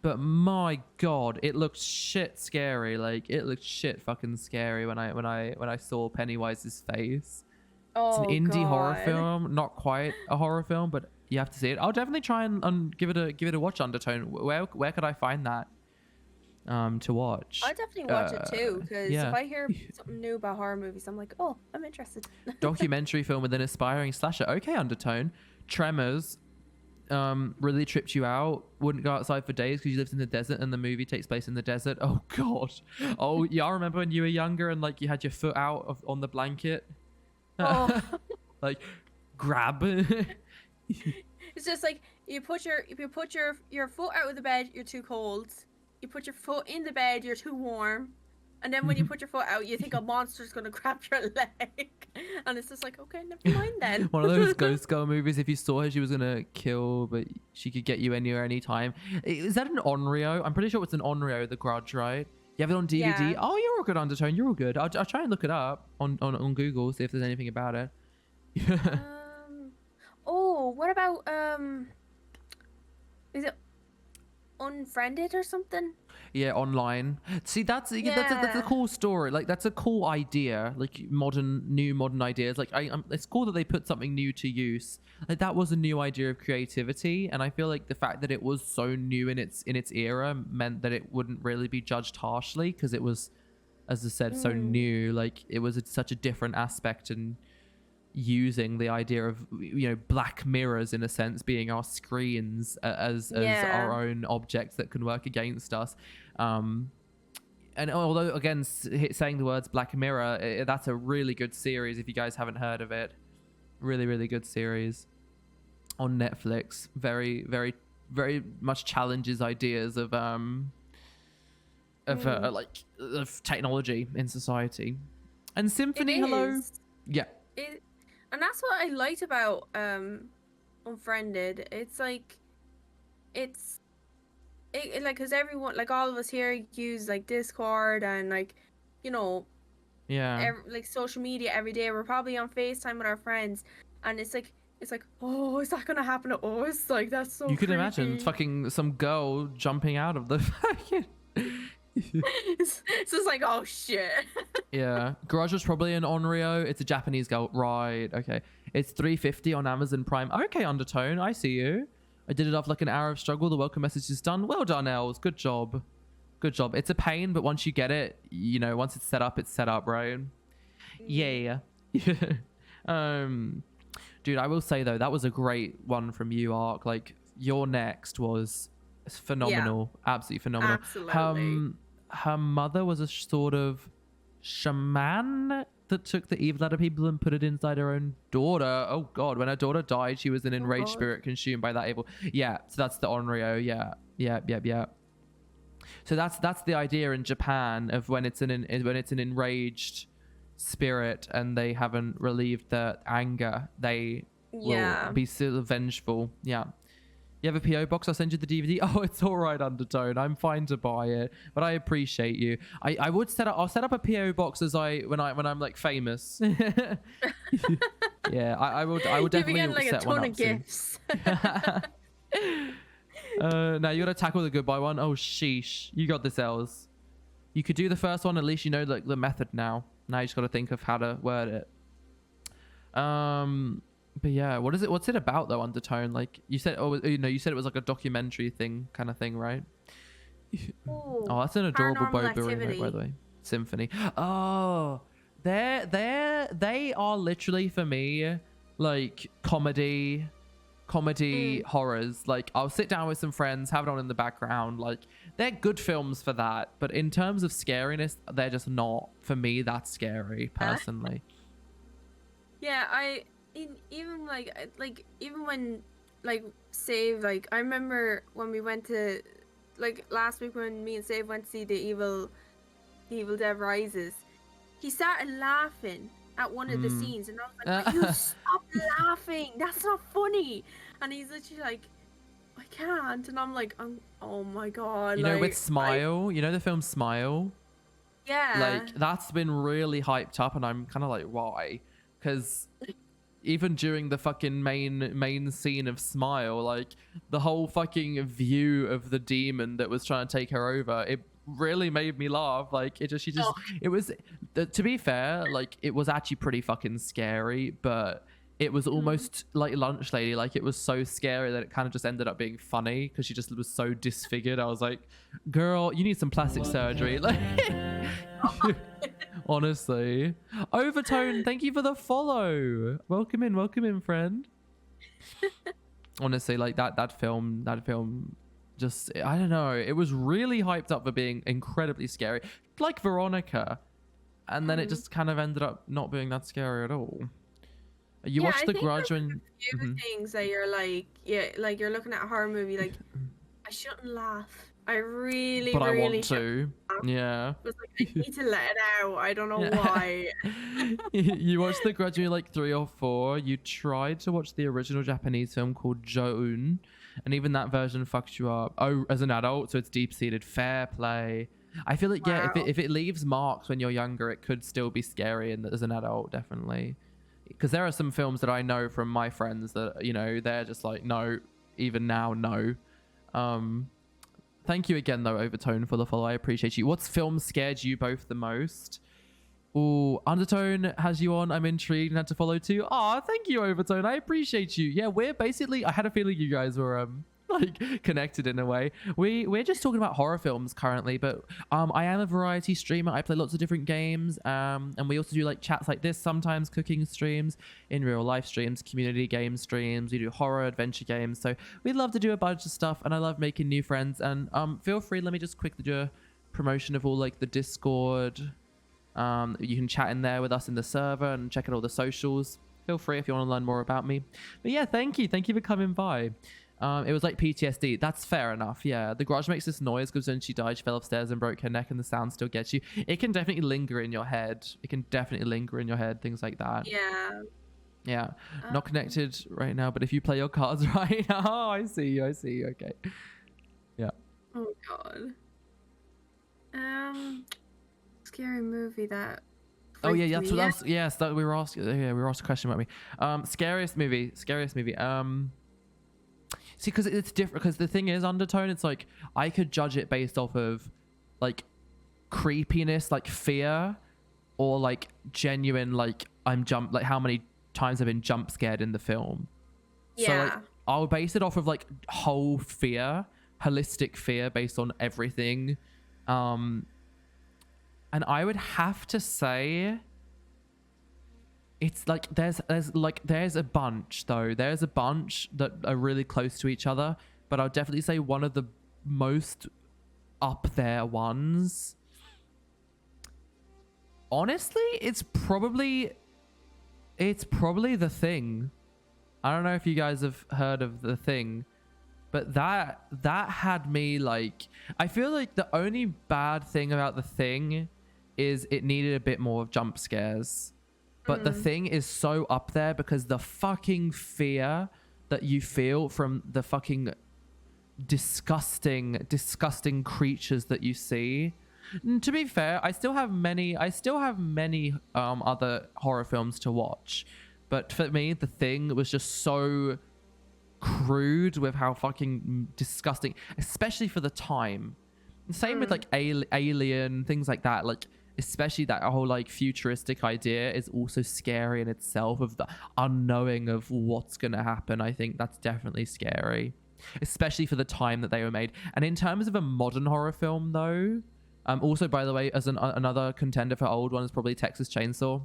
but my god, it looked shit scary. Like it looked shit fucking scary when I saw Pennywise's face. It's an Oh indie horror God. film, not quite a horror film, but you have to see it. I'll definitely try and give it a watch. Undertone. Where could I find that to watch? I'll definitely watch it too, because yeah. if I hear something new about horror movies, I'm like, oh, I'm interested. Documentary film with an aspiring slasher. Okay, Undertone. Tremors really tripped you out. Wouldn't go outside for days because you lived in the desert and the movie takes place in the desert. Oh god. Oh yeah, I remember when you were younger and like you had your foot out on the blanket. Oh. Like grab. It's just like you put your foot out of the bed, you're too cold. You put your foot in the bed, you're too warm. And then when you put your foot out, you think a monster's gonna grab your leg. And it's just like, okay, never mind then. One of those Ghost Girl movies. If you saw her, she was gonna kill, but she could get you anywhere, anytime. Is that an Onryo? I'm pretty sure it's an Onryo, The Grudge, right? You have it on DVD. Yeah. Oh, you're all good, Undertone. You're all good. I'll try and look it up on Google, see if there's anything about it. Oh, what about is it Unfriended or something? Yeah, online. See, that's a Yeah. cool story. Like that's a cool idea. Like new modern ideas. Like it's cool that they put something new to use. Like that was a new idea of creativity, and I feel like the fact that it was so new in its era meant that it wouldn't really be judged harshly because it was, as I said, so new. Like it was such a different aspect and using the idea of black mirrors in a sense being our screens as our own objects that can work against us, and although again saying the words Black Mirror, that's a really good series if you guys haven't heard of it. Really good series on Netflix. Very very very much challenges ideas of technology in society. And Symphony, hello. Yeah. And that's what I liked about Unfriended. It's like because everyone, like all of us here, use like Discord and like Yeah. like social media every day. We're probably on FaceTime with our friends, and it's like, oh, is that gonna happen to us? Like that's so. You could creepy. imagine fucking some girl jumping out of the fucking. It's just like, oh shit. Yeah, Garage was probably an Onryo. It's a Japanese girl, right? Okay, it's $3.50 on Amazon Prime. Okay, Undertone, I see you. I did it off like an hour of struggle. The welcome message is done. Well done, Els. Good job. Good job. It's a pain, but once you get it, once it's set up, right? Yeah. Dude, I will say though, that was a great one from you, Ark. Like your next was phenomenal. Yeah. Absolutely phenomenal. Absolutely. Her mother was a sort of shaman that took the evil out of people and put it inside her own daughter. Oh god, when her daughter died, she was an enraged spirit consumed by that evil. Yeah, so that's the Onryo. Yeah. So that's the idea in Japan of when it's an enraged spirit and they haven't relieved their anger, they will be still vengeful. Yeah. You have a PO box? I'll send you the DVD. Oh, it's all right, Undertone. I'm fine to buy it, but I appreciate you. I would I'll set up a PO box when I'm like famous. Yeah, I would definitely like set a ton one up of gifts. Now you gotta tackle the goodbye one. Oh sheesh, you got this, Els. You could do the first one. At least you know like the method now. Now you just gotta think of how to word it. But yeah, what's it about though, Undertone? Like you said, you said it was like a documentary thing kind of thing, right? Ooh, oh, that's an adorable Paranormal Boba remake, by the way. Symphony. Oh, they are literally for me like comedy, comedy horrors, like I'll sit down with some friends, have it on in the background. Like they're good films for that, but in terms of scariness, they're just not for me that scary personally. Yeah, even even when like Save, like I remember when we went to like last week when me and Save went to see the Evil Dead Rises, he started laughing at one of the scenes, and I was like, "You stop laughing! That's not funny!" And he's literally like, "I can't," and I'm like, "Oh my god!" You know, with Smile, you know the film Smile? Yeah. Like that's been really hyped up, and I'm kind of like, why? Because even during the fucking main scene of Smile, like the whole fucking view of the demon that was trying to take her over, it really made me laugh. Like it was, to be fair, like it was actually pretty fucking scary, but it was almost like Lunch Lady. Like it was so scary that it kind of just ended up being funny because she just was so disfigured. I was like, girl, you need some plastic surgery. Like honestly. Overtone, thank you for the follow. Welcome in, friend. Honestly, like that film just, I don't know, it was really hyped up for being incredibly scary, like Veronica, and then it just kind of ended up not being that scary at all. You watched The Grudge when a few things that you're like, like you're looking at a horror movie, like I shouldn't laugh. I really want to. Yeah. I was like, I need to let it out. I don't know why. You watched The Grudge when you were like 3 or 4. You tried to watch the original Japanese film called Jo-un, and even that version fucked you up. Oh, as an adult, so it's deep-seated. Fair play. I feel like, yeah, if it leaves marks when you're younger, it could still be scary as an adult, definitely. Because there are some films that I know from my friends that, you know, they're just like, no, even now, no. Thank you again, though, Overtone, for the follow. I appreciate you. What's film scared you both the most? Oh, Undertone has you on. I'm intrigued and had to follow too. Oh, thank you, Overtone. I appreciate you. Yeah, we're basically, I had a feeling you guys were like connected in a way. We're just talking about horror films currently, but I am a variety streamer. I play lots of different games, and we also do like chats like this sometimes, cooking streams, in real life streams, community game streams. We do horror adventure games, so we'd love to do a bunch of stuff, and I love making new friends. And feel free, let me just quickly do a promotion of all like the Discord. You can chat in there with us in the server and check out all the socials. Feel free if you want to learn more about me. But yeah, thank you for coming by. It was like PTSD. That's fair enough. Yeah, The Grudge makes this noise because when she died, she fell upstairs and broke her neck, and the sound still gets you. It can definitely linger in your head. Things like that. Yeah. Not connected right now, but if you play your cards right, oh, I see you. Okay. Yeah. Oh god. Scary movie that. Oh yeah, that's what else. Yes, that we were asking. Yeah, we were asked a question about me. Scariest movie. See, because it's different. Because the thing is, Undertone, it's like I could judge it based off of like creepiness, like fear, or like genuine, like like how many times I've been jump scared in the film. Yeah. So like, I'll base it off of like whole fear, holistic fear based on everything. And I would have to say it's like there's a bunch though. There's a bunch that are really close to each other, but I'll definitely say one of the most up there ones. Honestly, it's probably The Thing. I don't know if you guys have heard of The Thing, but that had me like, I feel like the only bad thing about The Thing is it needed a bit more of jump scares. But The Thing is so up there because the fucking fear that you feel from the fucking disgusting creatures that you see. And to be fair, I still have many other horror films to watch. But for me, The Thing was just so crude with how fucking disgusting, especially for the time. Same with like Alien, things like that. Like, especially that whole like futuristic idea is also scary in itself, of the unknowing of what's gonna happen. I think that's definitely scary, especially for the time that they were made. And in terms of a modern horror film though, also by the way, as another contender for old one is probably Texas Chainsaw.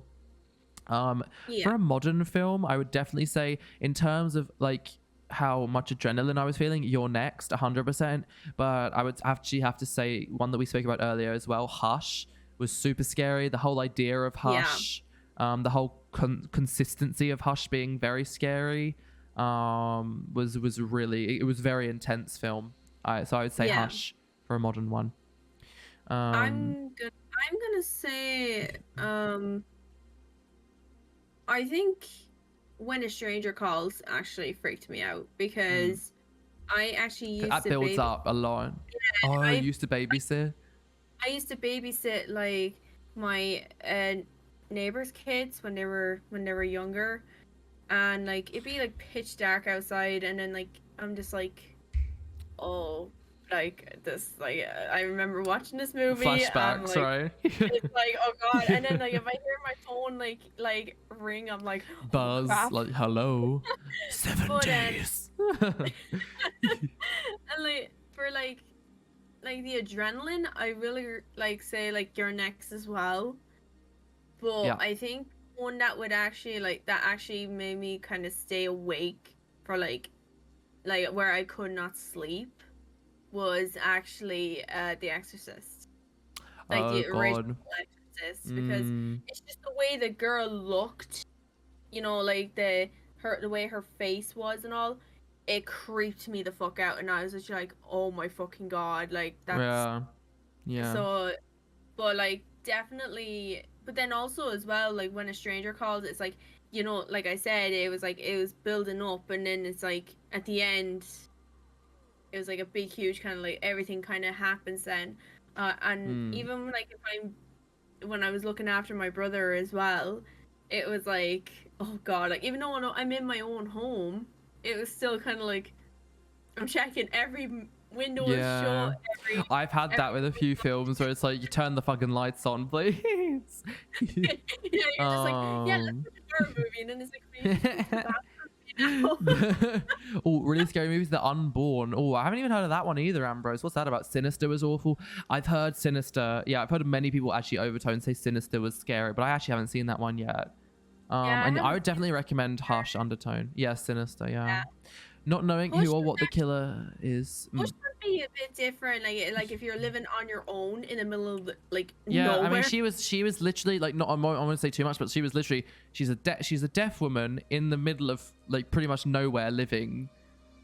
For a modern film, I would definitely say in terms of like how much adrenaline I was feeling, you're next, 100%. But I would actually have to say one that we spoke about earlier as well. Hush was super scary. The whole idea of Hush, the whole consistency of Hush being very scary, was really, it was very intense film. So I would say Hush for a modern one. I'm gonna say I think When a Stranger Calls actually freaked me out because I actually used that to builds up a lot. Yeah, I used to babysit. I used to babysit like my neighbors' kids when they were younger, and like it'd be like pitch dark outside, and then like I'm just like, oh, like this, like I remember watching this movie. Flashbacks, like, right? It's like, oh god, and then like if I hear my phone like ring, I'm like, buzz, like hello, 7 But, days. and like for like the adrenaline, I really like say like You're Next as well. But I think one that would actually that actually made me kind of stay awake for like where I could not sleep was actually The Exorcist. Like the original Exorcist, because it's just the way the girl looked, you know, like the way her face was and all. It creeped me the fuck out, and I was just like, oh my fucking god, like that's yeah. So, but like definitely, but then also as well, like When a Stranger Calls, it's like, you know, like I said, it was building up, and then it's like at the end, it was like a big huge kind of like everything kind of happens then, and even like when I was looking after my brother as well, it was like, oh god, like even though I'm in my own home, it was still kind of like I'm checking every window is shut. I've had that with a few films where it's like, you turn the fucking lights on, please. Yeah, you're just like, yeah, let's watch a horror movie, and then it's like, oh, really scary movies, The Unborn. Oh, I haven't even heard of that one either, Ambrose. What's that about? Sinister was awful. I've heard Sinister. Yeah, I've heard many people actually overtone say Sinister was scary, but I actually haven't seen that one yet. And I would definitely recommend Hush, Undertone. Yeah, Sinister. Yeah. Not knowing who or what the killer is. Hush would be a bit different, like if you're living on your own in the middle of nowhere. I mean, she was literally like, not, I won't say too much, but she was literally, she's a deaf woman in the middle of like pretty much nowhere, living,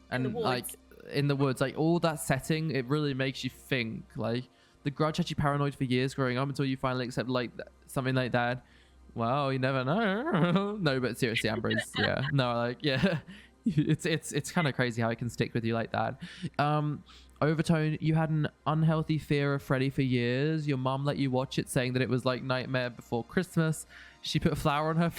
and like in the woods, like all that setting, it really makes you think. Like The Grudge had you paranoid for years growing up until you finally accept like something like that. Well, you never know. No, but seriously, Ambrose, it's kind of crazy how it can stick with you like that. Overtone, you had an unhealthy fear of Freddy for years. Your mom let you watch it, saying that it was like Nightmare Before Christmas. She put flour on her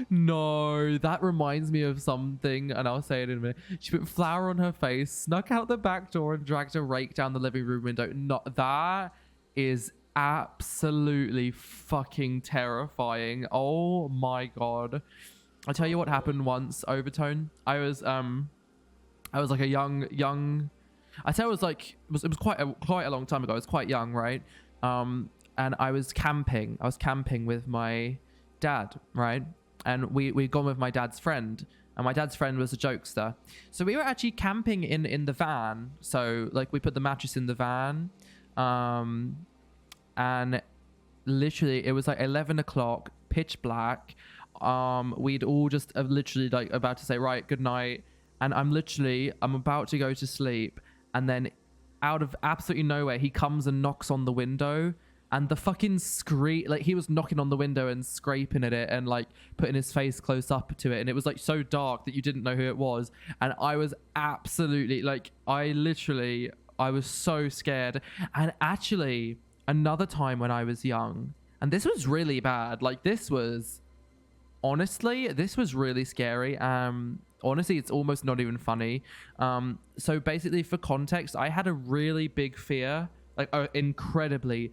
No, that reminds me of something, and I'll say it in a minute. She put flour on her face, snuck out the back door, and dragged a rake down the living room window. That is absolutely fucking terrifying. Oh my god. I'll tell you what happened once, Overtone. I was like a young I tell it was like it was quite a long time ago. I was quite young, right? And I was camping with my dad, right? And we'd gone with my dad's friend, and my dad's friend was a jokester. So we were actually camping in the van. So like we put the mattress in the van, and literally it was like 11 o'clock, pitch black. We'd all just literally like about to say, right, good night. And I'm about to go to sleep. And then out of absolutely nowhere, he comes and knocks on the window, and the fucking scream, like he was knocking on the window and scraping at it and like putting his face close up to it. And it was like so dark that you didn't know who it was. And I was absolutely like, I was so scared. And actually, another time when I was young, and this was really bad, like this was really scary. Honestly, it's almost not even funny. So basically, for context, I had a really big fear, like an incredibly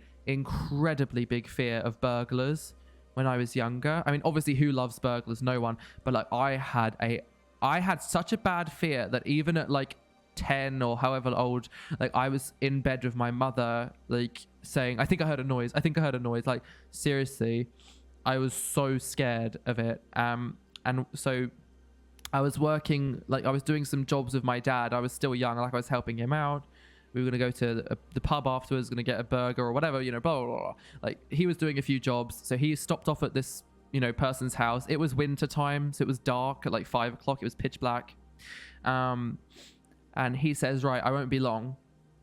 big fear of burglars when I was younger. I mean, obviously, who loves burglars? No one. But like, I had such a bad fear that even at like 10 or however old, like I was in bed with my mother, like saying, I think I heard a noise. Like seriously, I was so scared of it. and so I was working, like I was doing some jobs with my dad. I was still young, like I was helping him out. We were gonna go to the pub afterwards, gonna get a burger or whatever, you know, blah, blah, blah. Like he was doing a few jobs, so he stopped off at this, you know, person's house. It was winter time, so it was dark at like 5 o'clock. It was pitch black, and he says, right, I won't be long.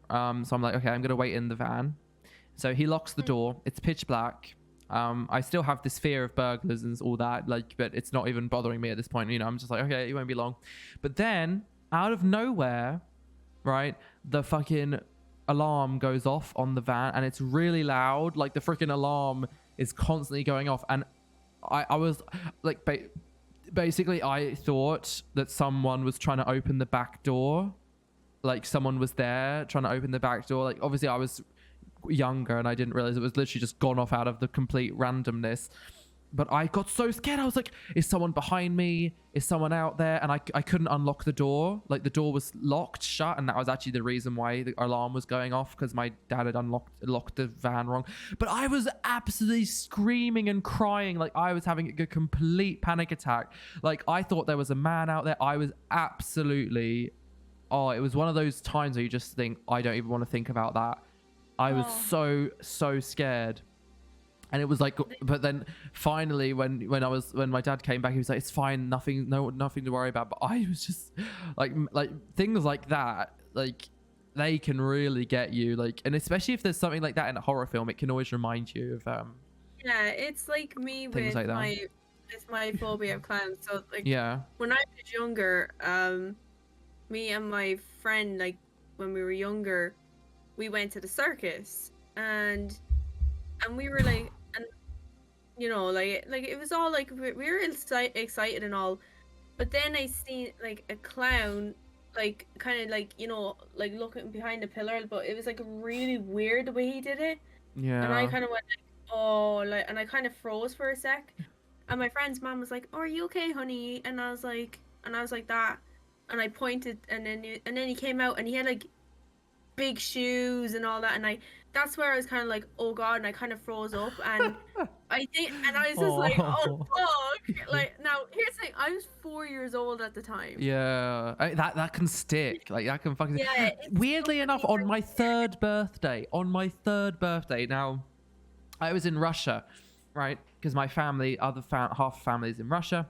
So I'm like, okay, I'm gonna wait in the van. So he locks the door. It's pitch black. I still have this fear of burglars and all that, like, but it's not even bothering me at this point. You know, I'm just like, okay, it won't be long. But then, out of nowhere, right, the fucking alarm goes off on the van, and it's really loud. Like the freaking alarm is constantly going off, and I was like, basically, I thought that someone was trying to open the back door. Like someone was there trying to open the back door. Like obviously, I was younger and I didn't realize it was literally just gone off out of the complete randomness. But I got so scared. I was like, is someone behind me? Is someone out there? And I couldn't unlock the door. Like the door was locked shut, and that was actually the reason why the alarm was going off, because my dad had locked the van wrong. But I was absolutely screaming and crying, like I was having a complete panic attack. Like I thought there was a man out there. I was absolutely, it was one of those times where you just think, I don't even want to think about that. I was so scared. And it was like, but then finally when my dad came back, he was like, it's fine, nothing to worry about. But I was just like things like that, like they can really get you, like, and especially if there's something like that in a horror film, it can always remind you of yeah, it's like me with like my phobia of clowns. So like, yeah, when I was younger, me and my friend, like when we were younger, we went to the circus, and we were like, and you know, like it was all like we were excited and all, but then I seen like a clown, like kind of like, you know, like looking behind a pillar, but it was like really weird the way he did it. yeah, And I kind of went like, oh, like, and I kind of froze for a sec, and my friend's mom was like, oh, are you okay, honey? And I was like that, and I pointed, and then he came out, and he had like big shoes and all that, and that's where I was kind of like, oh god, and I kind of froze up, and I was just like, oh fuck. Like, now here's the thing, I was 4 years old at the time. yeah, that can stick, like that can fucking, yeah, weirdly enough, on my third birthday, now I was in Russia, right, because my family, half family is in Russia.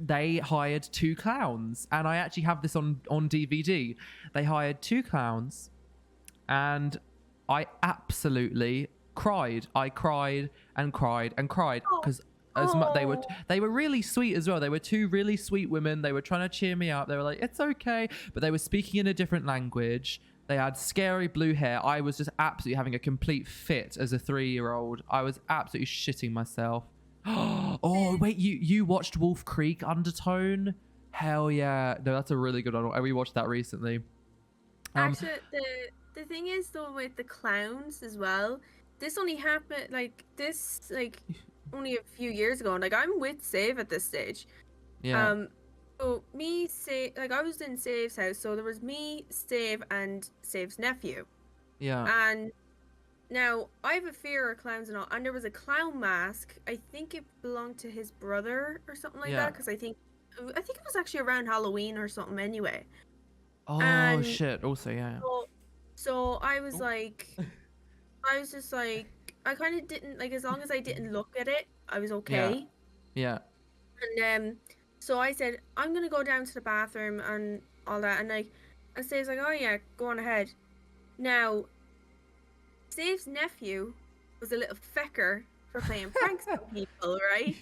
They hired 2 clowns, and I actually have this on DVD. They hired 2 clowns, and I absolutely cried. I cried and cried and cried, because they were really sweet as well. They were 2 really sweet women. They were trying to cheer me up. They were like, it's okay, but they were speaking in a different language. They had scary blue hair. I was just absolutely having a complete fit as a 3-year-old. I was absolutely shitting myself. Oh wait, you watched Wolf Creek Undertone? Hell yeah. No, that's a really good one. I rewatched that recently. Actually, the thing is though, with the clowns as well, this only happened like only a few years ago. Like I'm with Save at this stage. Yeah. So I was in Save's house, so there was me, Save, and Save's nephew. Yeah. And now, I have a fear of clowns and all, and there was a clown mask. I think it belonged to his brother or something like that, because I think it was actually around Halloween or something anyway. Oh, shit. Also, yeah. So I was like, I was just like, I kind of didn't, like, as long as I didn't look at it, I was okay. Yeah. And so I said, I'm going to go down to the bathroom and all that, and like, and Save's like, oh yeah, go on ahead. Now, Save's nephew was a little fecker for playing pranks on people, right?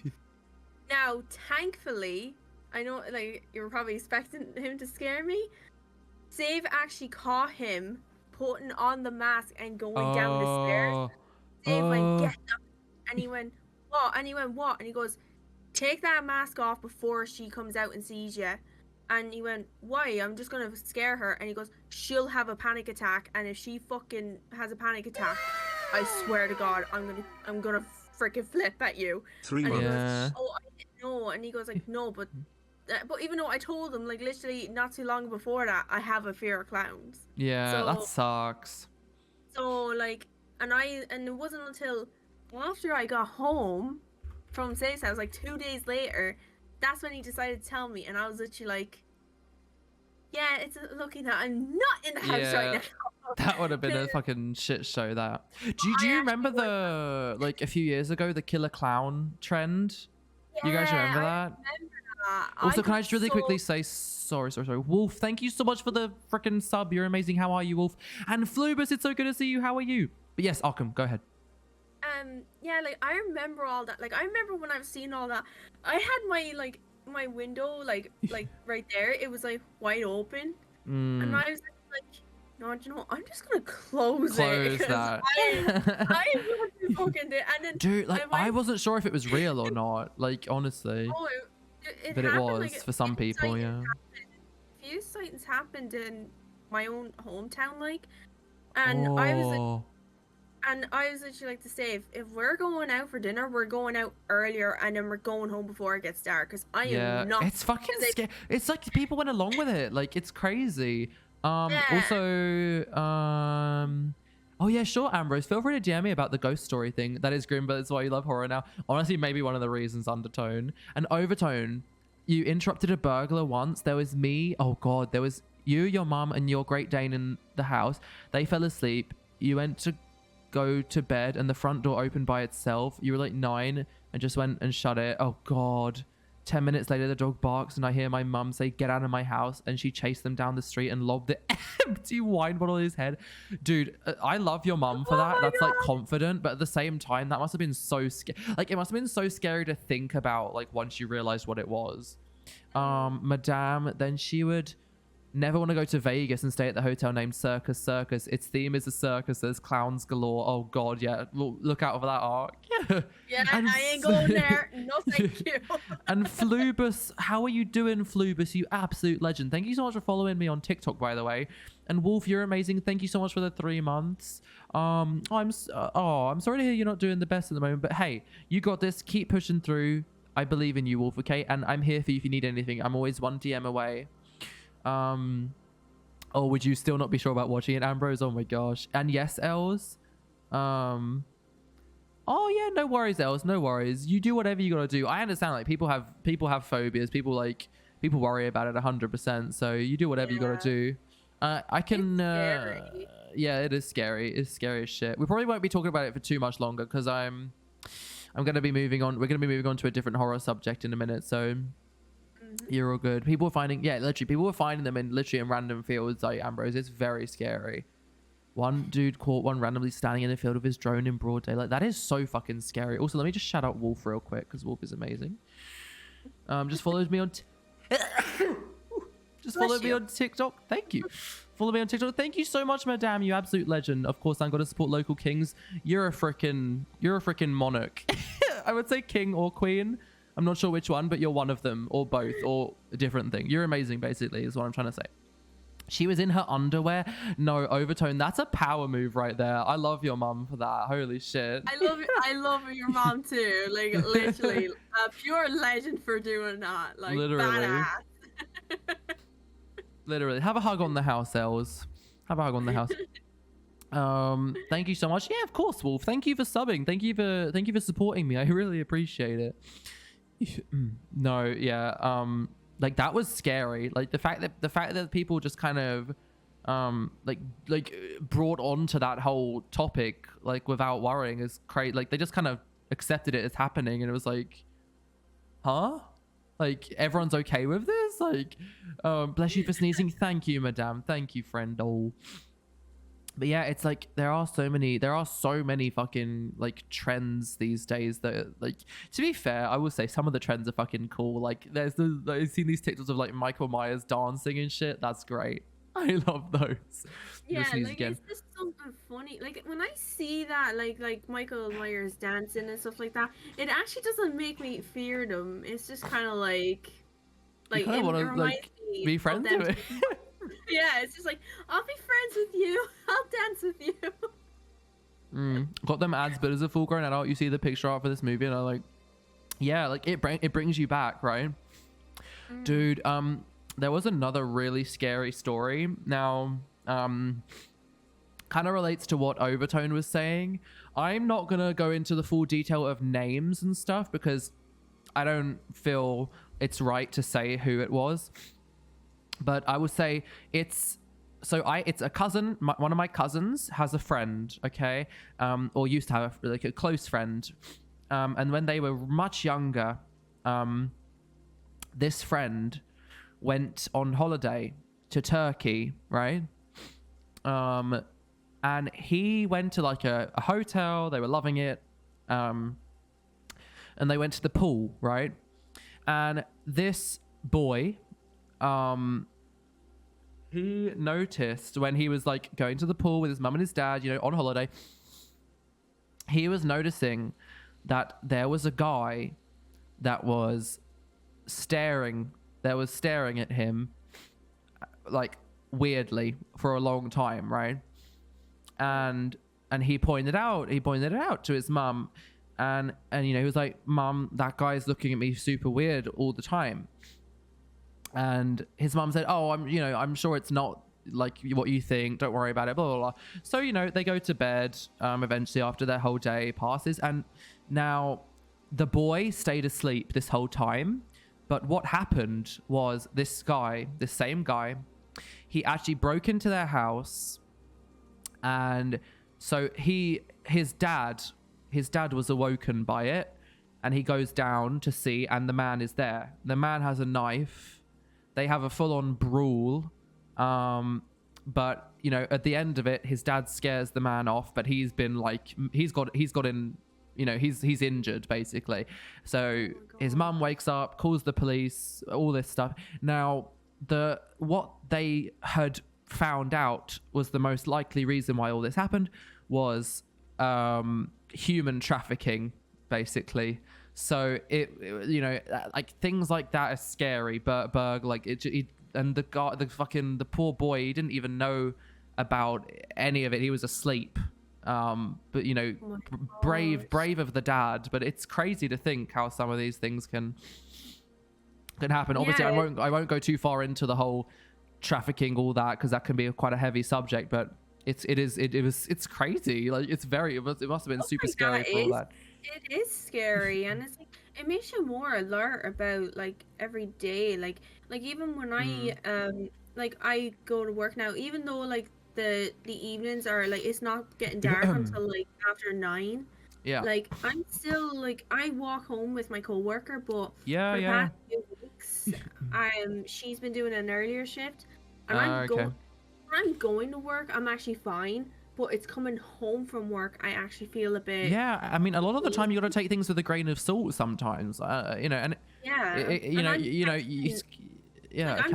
Now, thankfully, I know, like, you were probably expecting him to scare me. Save actually caught him putting on the mask and going down the stairs. Save went, get up. And he went, what? And he went, what? And he goes, take that mask off before she comes out and sees you. And he went, why? I'm just going to scare her. And he goes, she'll have a panic attack. And if she fucking has a panic attack, I swear to God, I'm gonna freaking flip at you. 3 and he months. goes, oh, I didn't know. And he goes like, no, but even though I told him, like, literally not too long before that, I have a fear of clowns. Yeah, so, that sucks. So, like, and it wasn't until after I got home from Say's house, like 2 days later, that's when he decided to tell me, and I was literally like, yeah, it's looking that I'm not in the house right now. That would have been a fucking shit show. That. Do you remember the like a few years ago the killer clown trend? You guys remember that? I remember that. Also, can I just really quickly say sorry. Wolf, thank you so much for the freaking sub. You're amazing. How are you, Wolf? And Flubus, it's so good to see you. How are you? But yes, Arkham, go ahead. Yeah, like I remember all that. Like I remember when I've seen all that. I had my window like right there. It was like wide open, and I was like, no, you know, I'm just gonna close it. That. I would fucking do. And then dude, like I wasn't sure if it was real or not. Like honestly, but it was like, for some people. Yeah. A few sightings happened in my own hometown, like, and I was literally like to say, if we're going out for dinner, we're going out earlier, and then we're going home before it gets dark, because I am not. It's fucking scary. It's like people went along with it. Like it's crazy. Also, oh yeah, sure, Ambrose. Feel free to DM me about the ghost story thing. That is grim, but it's why you love horror now. Honestly, maybe one of the reasons. Undertone and overtone. You interrupted a burglar once. There was me. Oh god, there was you, your mum, and your Great Dane in the house. They fell asleep. You went to go to bed and the front door opened by itself. You were like 9 and just went and shut it. Oh god. 10 minutes later the dog barks and I hear my mum say, get out of my house, and she chased them down the street and lobbed the empty wine bottle in his head. Dude, I love your mum for that. That's like confident, but at the same time that must have been so scary. Like it must have been so scary to think about, like once you realized what it was. Madame, then she would never want to go to Vegas and stay at the hotel named Circus. Its theme is a circus. There's clowns galore. Oh god, yeah. Look out for that arc. Yeah, I ain't going there. No, thank you. And Flubus, how are you doing, Flubus? You absolute legend. Thank you so much for following me on TikTok, by the way. And Wolf, you're amazing. Thank you so much for the 3 months. I'm sorry to hear you're not doing the best at the moment, but hey, you got this. Keep pushing through. I believe in you, Wolf. Okay, and I'm here for you if you need anything. I'm always one DM away. Oh, would you still not be sure about watching it, Ambrose? Oh my gosh. And yes, Els. Oh yeah, no worries, Els. No worries. You do whatever you gotta do. I understand. Like people have phobias. People worry about it 100%. So you do whatever you gotta do. I can. Yeah, it is scary. It's scary as shit. We probably won't be talking about it for too much longer because I'm gonna be moving on. We're gonna be moving on to a different horror subject in a minute. So. You're all good. People were finding, people were finding them in random fields like Ambrose. It's very scary. One dude caught one randomly standing in the field with his drone in broad daylight. That is so fucking scary. Also, let me just shout out Wolf real quick because Wolf is amazing. Just follows me on me on TikTok. Thank you. Follow me on TikTok. Thank you so much, Madame. You absolute legend. Of course, I'm gonna support local kings. You're a freaking monarch. I would say king or queen. I'm not sure which one, but you're one of them, or both, or a different thing. You're amazing, basically, is what I'm trying to say. She was in her underwear. No, overtone. That's a power move right there. I love your mum for that. Holy shit. I love your mom too. Like literally, a pure legend for doing that. Like literally. Badass. Literally. Have a hug on the house, Els. Have a hug on the house. Thank you so much. Yeah, of course, Wolf. Thank you for subbing. Thank you for supporting me. I really appreciate it. No, yeah, like that was scary. Like the fact that people just kind of like brought on to that whole topic like without worrying is crazy. Like they just kind of accepted it as happening, and it was like, huh? Like everyone's okay with this? Like, bless you for sneezing. Thank you, Madame. Thank you, friend. Oh. But yeah, it's like there are so many fucking like trends these days that, like, to be fair, I will say some of the trends are fucking cool. Like I've seen these TikToks of like Michael Myers dancing and shit. That's great. I love those. Yeah, like it's just something funny. Like when I see that, like Michael Myers dancing and stuff like that, it actually doesn't make me fear them. It's just kind of like you kind of want to like be friends with it. Yeah, it's just like, I'll be friends with you. I'll dance with you. Got them ads, but as a full-grown adult, you see the picture art for this movie, and I'm like, yeah, like it brings you back, right? Dude, there was another really scary story. Now, kind of relates to what Overtone was saying. I'm not going to go into the full detail of names and stuff because I don't feel it's right to say who it was. But I would say it's a cousin. One of my cousins has a friend, okay, or used to have like a close friend, and when they were much younger, this friend went on holiday to Turkey, right? And he went to like a hotel. They were loving it, and they went to the pool, right? And this boy, he noticed when he was like going to the pool with his mum and his dad, you know, on holiday, he was noticing that there was a guy that was staring at him like weirdly for a long time, right? And he pointed it out to his mum, and you know, he was like, "Mum, that guy's looking at me super weird all the time." And his mum said, "Oh, I'm sure it's not like what you think. Don't worry about it." Blah blah blah. So you know, they go to bed. Eventually, after their whole day passes, and now the boy stayed asleep this whole time. But what happened was this same guy, he actually broke into their house, and so his dad was awoken by it, and he goes down to see, and the man is there. The man has a knife. They have a full-on brawl, but you know, at the end of it, his dad scares the man off, but he's been like, he's got in, you know, he's injured basically. So his mum wakes up, calls the police, all this stuff. Now, what they had found out was the most likely reason why all this happened was human trafficking, basically. So it you know, like things like that are scary. But like and the poor boy, he didn't even know about any of it. He was asleep. But you know, brave of the dad. But it's crazy to think how some of these things can happen. Obviously, I won't go too far into the whole trafficking, all that, because that can be quite a heavy subject. But it's crazy. Like it must have been super scary for all that. It is scary, and it's like it makes you more alert about like every day, like even when I go to work now, even though like the evenings are like, it's not getting dark until like after 9. Yeah. Like I'm still like, I walk home with my coworker, but for the past few weeks, she's been doing an earlier shift, and I'm going to work. I'm actually fine. But it's coming home from work, I actually feel a bit... Yeah, I mean, a lot of the time you got to take things with a grain of salt sometimes, you know, and it can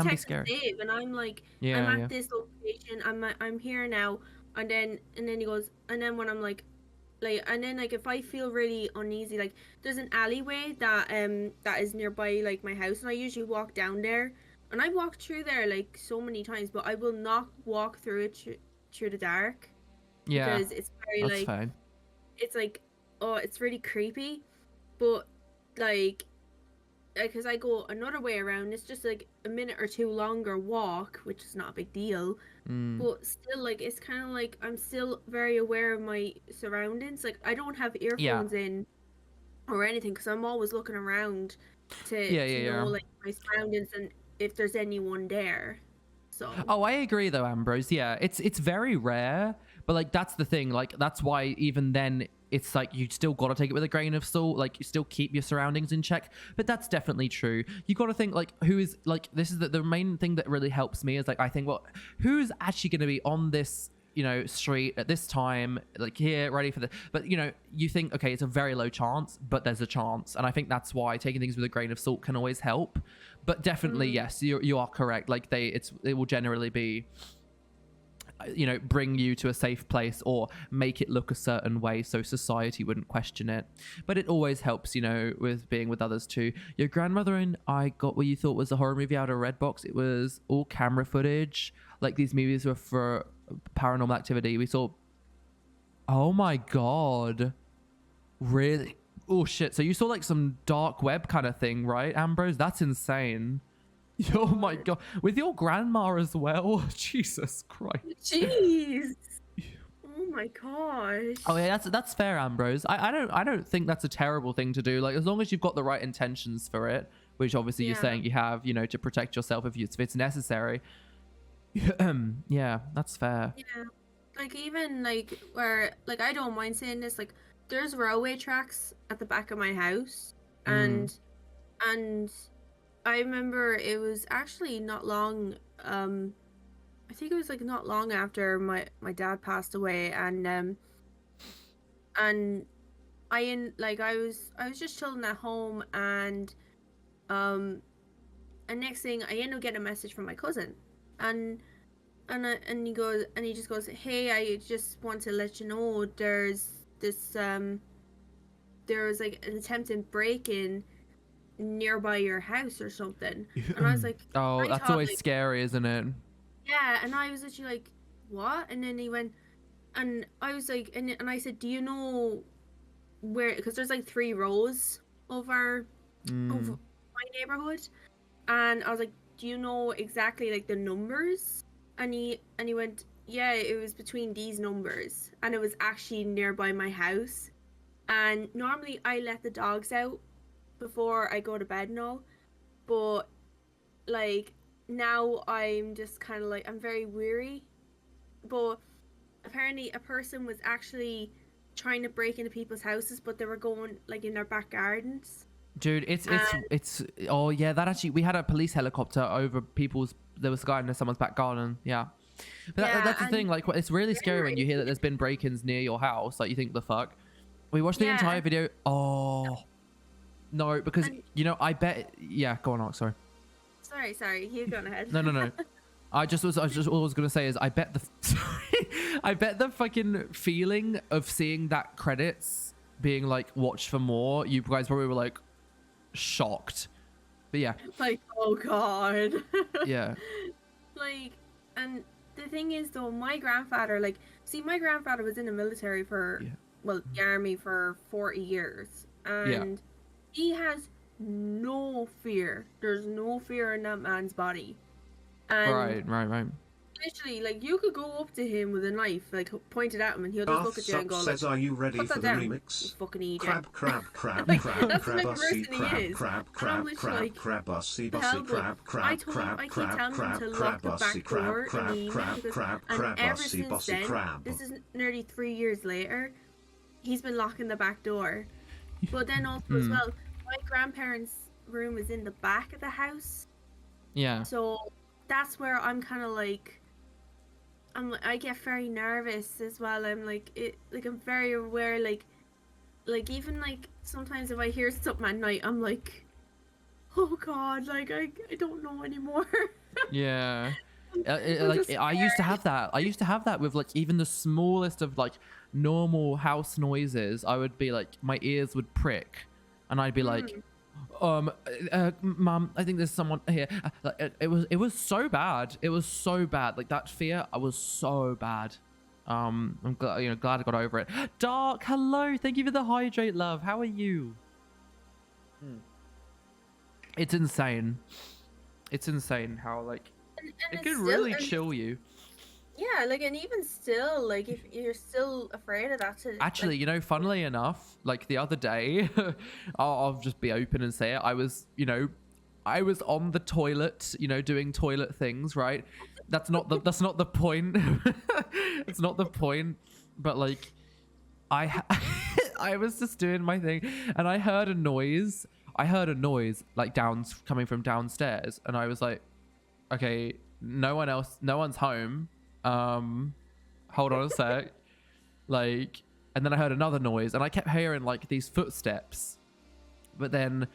be scary. Dave, and I'm like, I'm at this location, I'm here now, and then he goes, and then when I'm like, and then like if I feel really uneasy, like there's an alleyway that is nearby like my house, and I usually walk down there, and I walk through there like so many times, but I will not walk through it through the dark. Yeah, because it's very fine. It's like, oh, it's really creepy, but like because I go another way around, it's just like a minute or two longer walk, which is not a big deal. But still, like, it's kind of like I'm still very aware of my surroundings. Like, I don't have earphones in or anything because I'm always looking around to know like my surroundings and if there's anyone there. So I agree though, Ambrose. Yeah, it's very rare, but like that's the thing. Like that's why even then it's like you still got to take it with a grain of salt. Like you still keep your surroundings in check. But that's definitely true. You got to think like who is like, this is the main thing that really helps me is like I think, well, who's actually going to be on this, you know, street at this time, like here, ready for the, but you know, you think, okay, it's a very low chance, but there's a chance. And I think that's why taking things with a grain of salt can always help. But definitely, yes, you are correct. Like it will generally be, you know, bring you to a safe place or make it look a certain way so society wouldn't question it. But it always helps, you know, with being with others too. Your grandmother and I got what you thought was a horror movie out of Redbox. It was all camera footage. Like these movies were for Paranormal Activity. We saw, oh my god, really? Oh shit, so you saw like some dark web kind of thing, right, Ambrose? That's insane. Oh my god, with your grandma as well. Jesus Christ. Jeez. my gosh. Oh yeah, that's fair, Ambrose. I don't think that's a terrible thing to do. Like, as long as you've got the right intentions for it, which obviously you're saying you have, you know, to protect yourself if it's necessary. Yeah, that's fair. Yeah, like even like where like I don't mind saying this, like there's railway tracks at the back of my house, and I remember it was actually not long. I think it was like not long after my dad passed away, and I was just chilling at home, and next thing I end up getting a message from my cousin, and he just goes, hey, I just want to let you know there's this there was like an attempted break-in nearby your house or something. And I was like, oh, that's always like, scary, isn't it? Yeah, and I was literally like, what? And then he went, and I was like, and I said, do you know where, because there's like 3 rows over my neighborhood, and I was like, do you know exactly like the numbers? And he went, yeah, it was between these numbers, and it was actually nearby my house. And normally I let the dogs out before I go to bed now, but like now I'm just kind of like, I'm very weary. But apparently a person was actually trying to break into people's houses, but they were going like in their back gardens. Dude, it's oh yeah, that actually, we had a police helicopter over there was a guy in someone's back garden. Yeah, but that's the thing, like it's really scary when you hear that there's been break-ins near your house. Like, you think, the fuck. We watched the entire video. Oh no, because you know, I bet. Yeah, go on, Alex, sorry. Sorry, you go ahead. No. I just all I was gonna say is, I bet the fucking feeling of seeing that credits being like, watch for more, you guys probably were like shocked. But yeah, like, oh god. Yeah. Like, and the thing is though, my grandfather was in the military for the army for 40 years, and he has no fear. There's no fear in that man's body. And right. Literally, like, you could go up to him with a knife, like, point it at him, and he'll just look at you and go, like, says, are you ready for the remix? You fucking idiot. Crab, like, crab, that's crab, the bussy, person he is. crab, bussy, I crab, keep telling him to lock the back door in the evening, and ever since then, this is nearly 3 years later, he's been locking the back door. But then also as well, my grandparents' room is in the back of the house. Yeah. So that's where I'm kind of like, I get very nervous as well. I'm like, I'm very aware, like even like sometimes if I hear something at night, I'm like, oh god, like I don't know anymore. Yeah. I used to have that with like even the smallest of like normal house noises. I would be like, my ears would prick, and I'd be like, Mum, I think there's someone here. It was so bad. It was so bad. Like, that fear, I was so bad. I'm glad, glad I got over it. Dark, hello. Thank you for the hydrate, love. How are you? It's insane. It's insane how, like, it can really chill you. Yeah, like, and even still, like, if you're still afraid of that, actually, like, funnily enough, like the other day, I'll just be open and say it. I was on the toilet, doing toilet things, right? That's not the point. It's not the point. But like, I was just doing my thing, and I heard a noise. Like coming from downstairs, and I was like, okay, no one's home. Hold on a sec. Like, and then I heard another noise, and I kept hearing like these footsteps, but then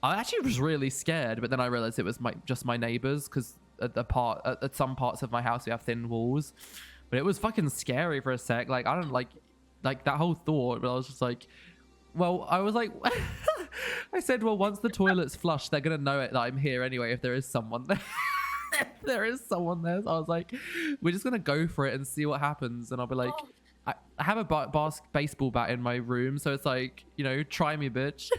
I actually was really scared. But then I realized it was just my neighbors, because at some parts of my house we have thin walls. But it was fucking scary for a sec. Like, I don't like that whole thought, but I was just like, well, I was like, I said, well, once the toilet's flushed, they're gonna know that I'm here anyway if there is someone there. There is someone there. So I was like, we're just gonna go for it and see what happens. And I'll be like, I have a baseball bat in my room, so it's like, try me, bitch.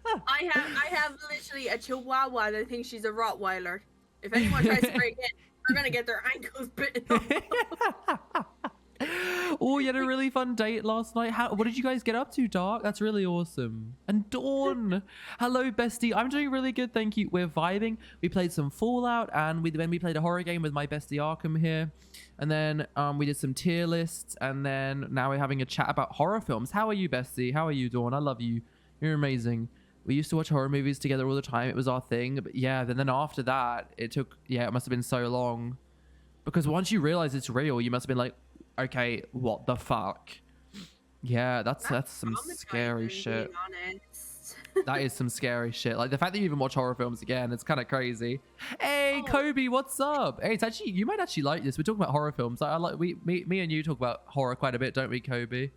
I have literally a Chihuahua that thinks she's a Rottweiler. If anyone tries to break in, they're gonna get their ankles bitten off. Oh, you had a really fun date last night. What did you guys get up to, Dark? That's really awesome. And Dawn, hello, bestie. I'm doing really good, thank you. We're vibing. We played some Fallout, and then we played a horror game with my bestie Arkham here. And then we did some tier lists, and then now we're having a chat about horror films. How are you, bestie? How are you, Dawn? I love you. You're amazing. We used to watch horror movies together all the time. It was our thing. But yeah, then after that, it must have been so long. Because once you realize it's real, you must have been like, okay, what the fuck? Yeah, that's some scary shit. That is some scary shit. Like the fact that you even watch horror films again, it's kind of crazy. Hey, Kobe, what's up? Hey, you might actually like this. We're talking about horror films. Me and you talk about horror quite a bit, don't we, Kobe?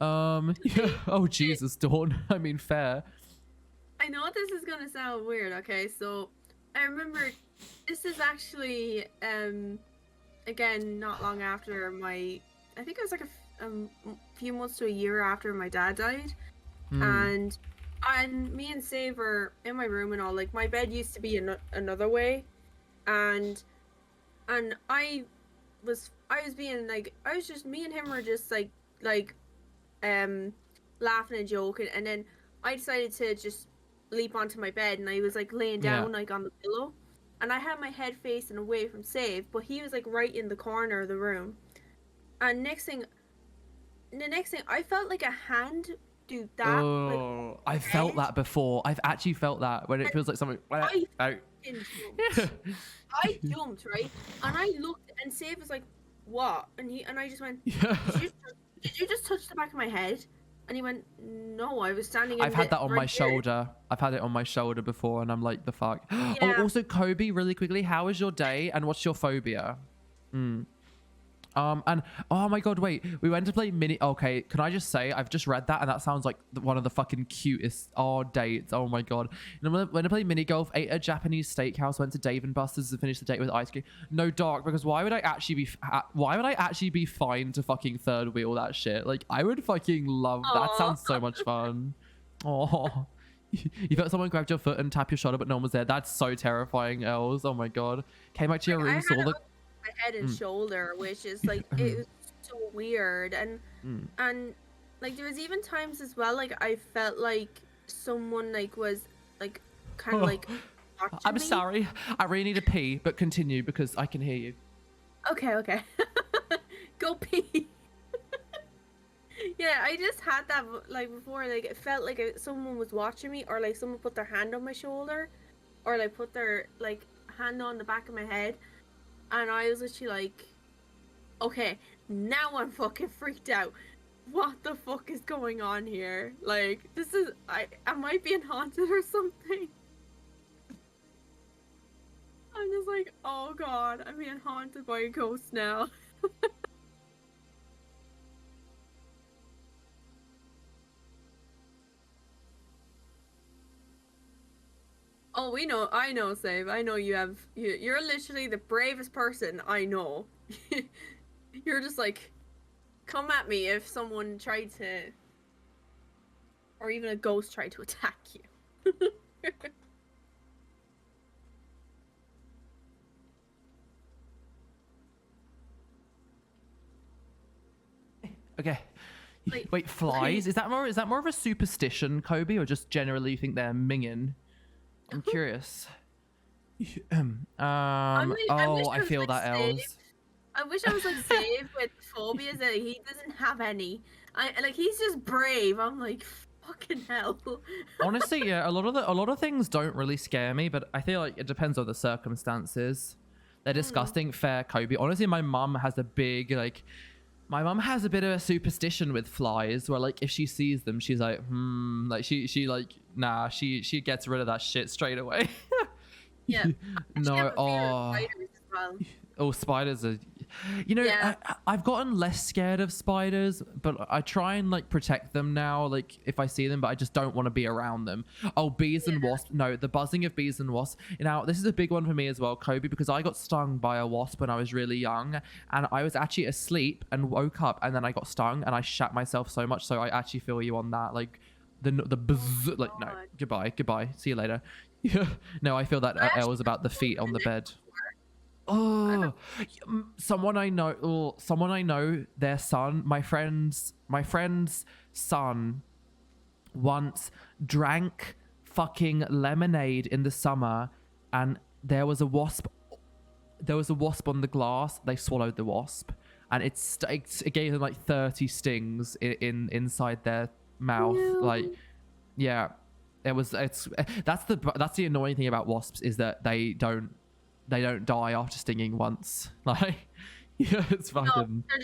Yeah. Oh Jesus, Dawn. I mean, fair. I know this is gonna sound weird. Okay, so I remember this is actually again not long after I think it was like a few months to a year after my dad died. And me and Save were in my room and all. Like my bed used to be another way, and I was being like, me and him were just like laughing and joking, and then I decided to just leap onto my bed, and I was like laying down like on the pillow, and I had my head facing away from Save, but he was like right in the corner of the room. And the next thing I felt like a hand do that. Oh, like, I've felt that before. I've actually felt that when it feels like something. I jumped, right, and I looked, and Save was like, "What?" And I just went, Did you just touch the back of my head? And he went, no, I was standing I've had that on my shoulder. I've had it on my shoulder before, and I'm like, the fuck. Yeah. Oh, also, Kobe, really quickly, how was your day, and what's your phobia? And oh my god, wait, we went to play okay, can I just say, I've just read that, and that sounds like one of the fucking cutest dates. Oh my god. And I went to play mini golf, ate at a Japanese steakhouse, went to Dave and Buster's to finish the date with ice cream. No, Dark, because why would I actually be fine to fucking third wheel that shit? Like, I would fucking love that. Sounds so much fun. Oh, you felt someone grabbed your foot and tap your shoulder, but no one was there. That's so terrifying, Els. Oh my god. Came back to your room, saw the my head and shoulder, which is like, it was so weird. And like there was even times as well, like I felt like someone like was like kind of like watching I'm me. sorry, I really need to pee, but continue because I can hear you. Okay. Go pee. Yeah, I just had that like before, like it felt like someone was watching me, or like someone put their hand on my shoulder, or like put their like hand on the back of my head. And I was literally like, okay, now I'm fucking freaked out. What the fuck is going on here? Like, am I being haunted or something? I'm just like, oh god, I'm being haunted by a ghost now. Oh, I know, Save. I know you're literally the bravest person I know. You're just like, come at me if someone tried to, or even a ghost tried to attack you. Okay. Wait, flies? Is that more of a superstition, Kobe, or just generally you think they're minging? I'm curious. I feel that, Els. I wish I was like Save with phobias that he doesn't have any. He's just brave. I'm like, fucking hell. Honestly, yeah, a lot of things don't really scare me, but I feel like it depends on the circumstances. They're disgusting. Fair, Kobe. Honestly, my mum has a bit of a superstition with flies, where like if she sees them, she's like, like she gets rid of that shit straight away. Yeah. No, spiders are, yeah. I've gotten less scared of spiders, but I try and like protect them now, like if I see them, but I just don't want to be around them. Oh, bees and wasps. No, the buzzing of bees and wasps. Now, this is a big one for me as well, Kobe, because I got stung by a wasp when I was really young, and I was actually asleep and woke up, and then I got stung, and I shat myself so much, so I actually feel you on that. Like the buzz, like, no, goodbye, see you later. No, I feel that Els about the feet on the bed. Oh, someone I know. Oh, someone I know. Their son, my friend's son, once drank fucking lemonade in the summer, and there was a wasp. There was a wasp on the glass. They swallowed the wasp, and it gave them like 30 stings inside their mouth. No. Like, yeah, that's the annoying thing about wasps, is that they don't die after stinging once. Like, yeah, it's fucking. No,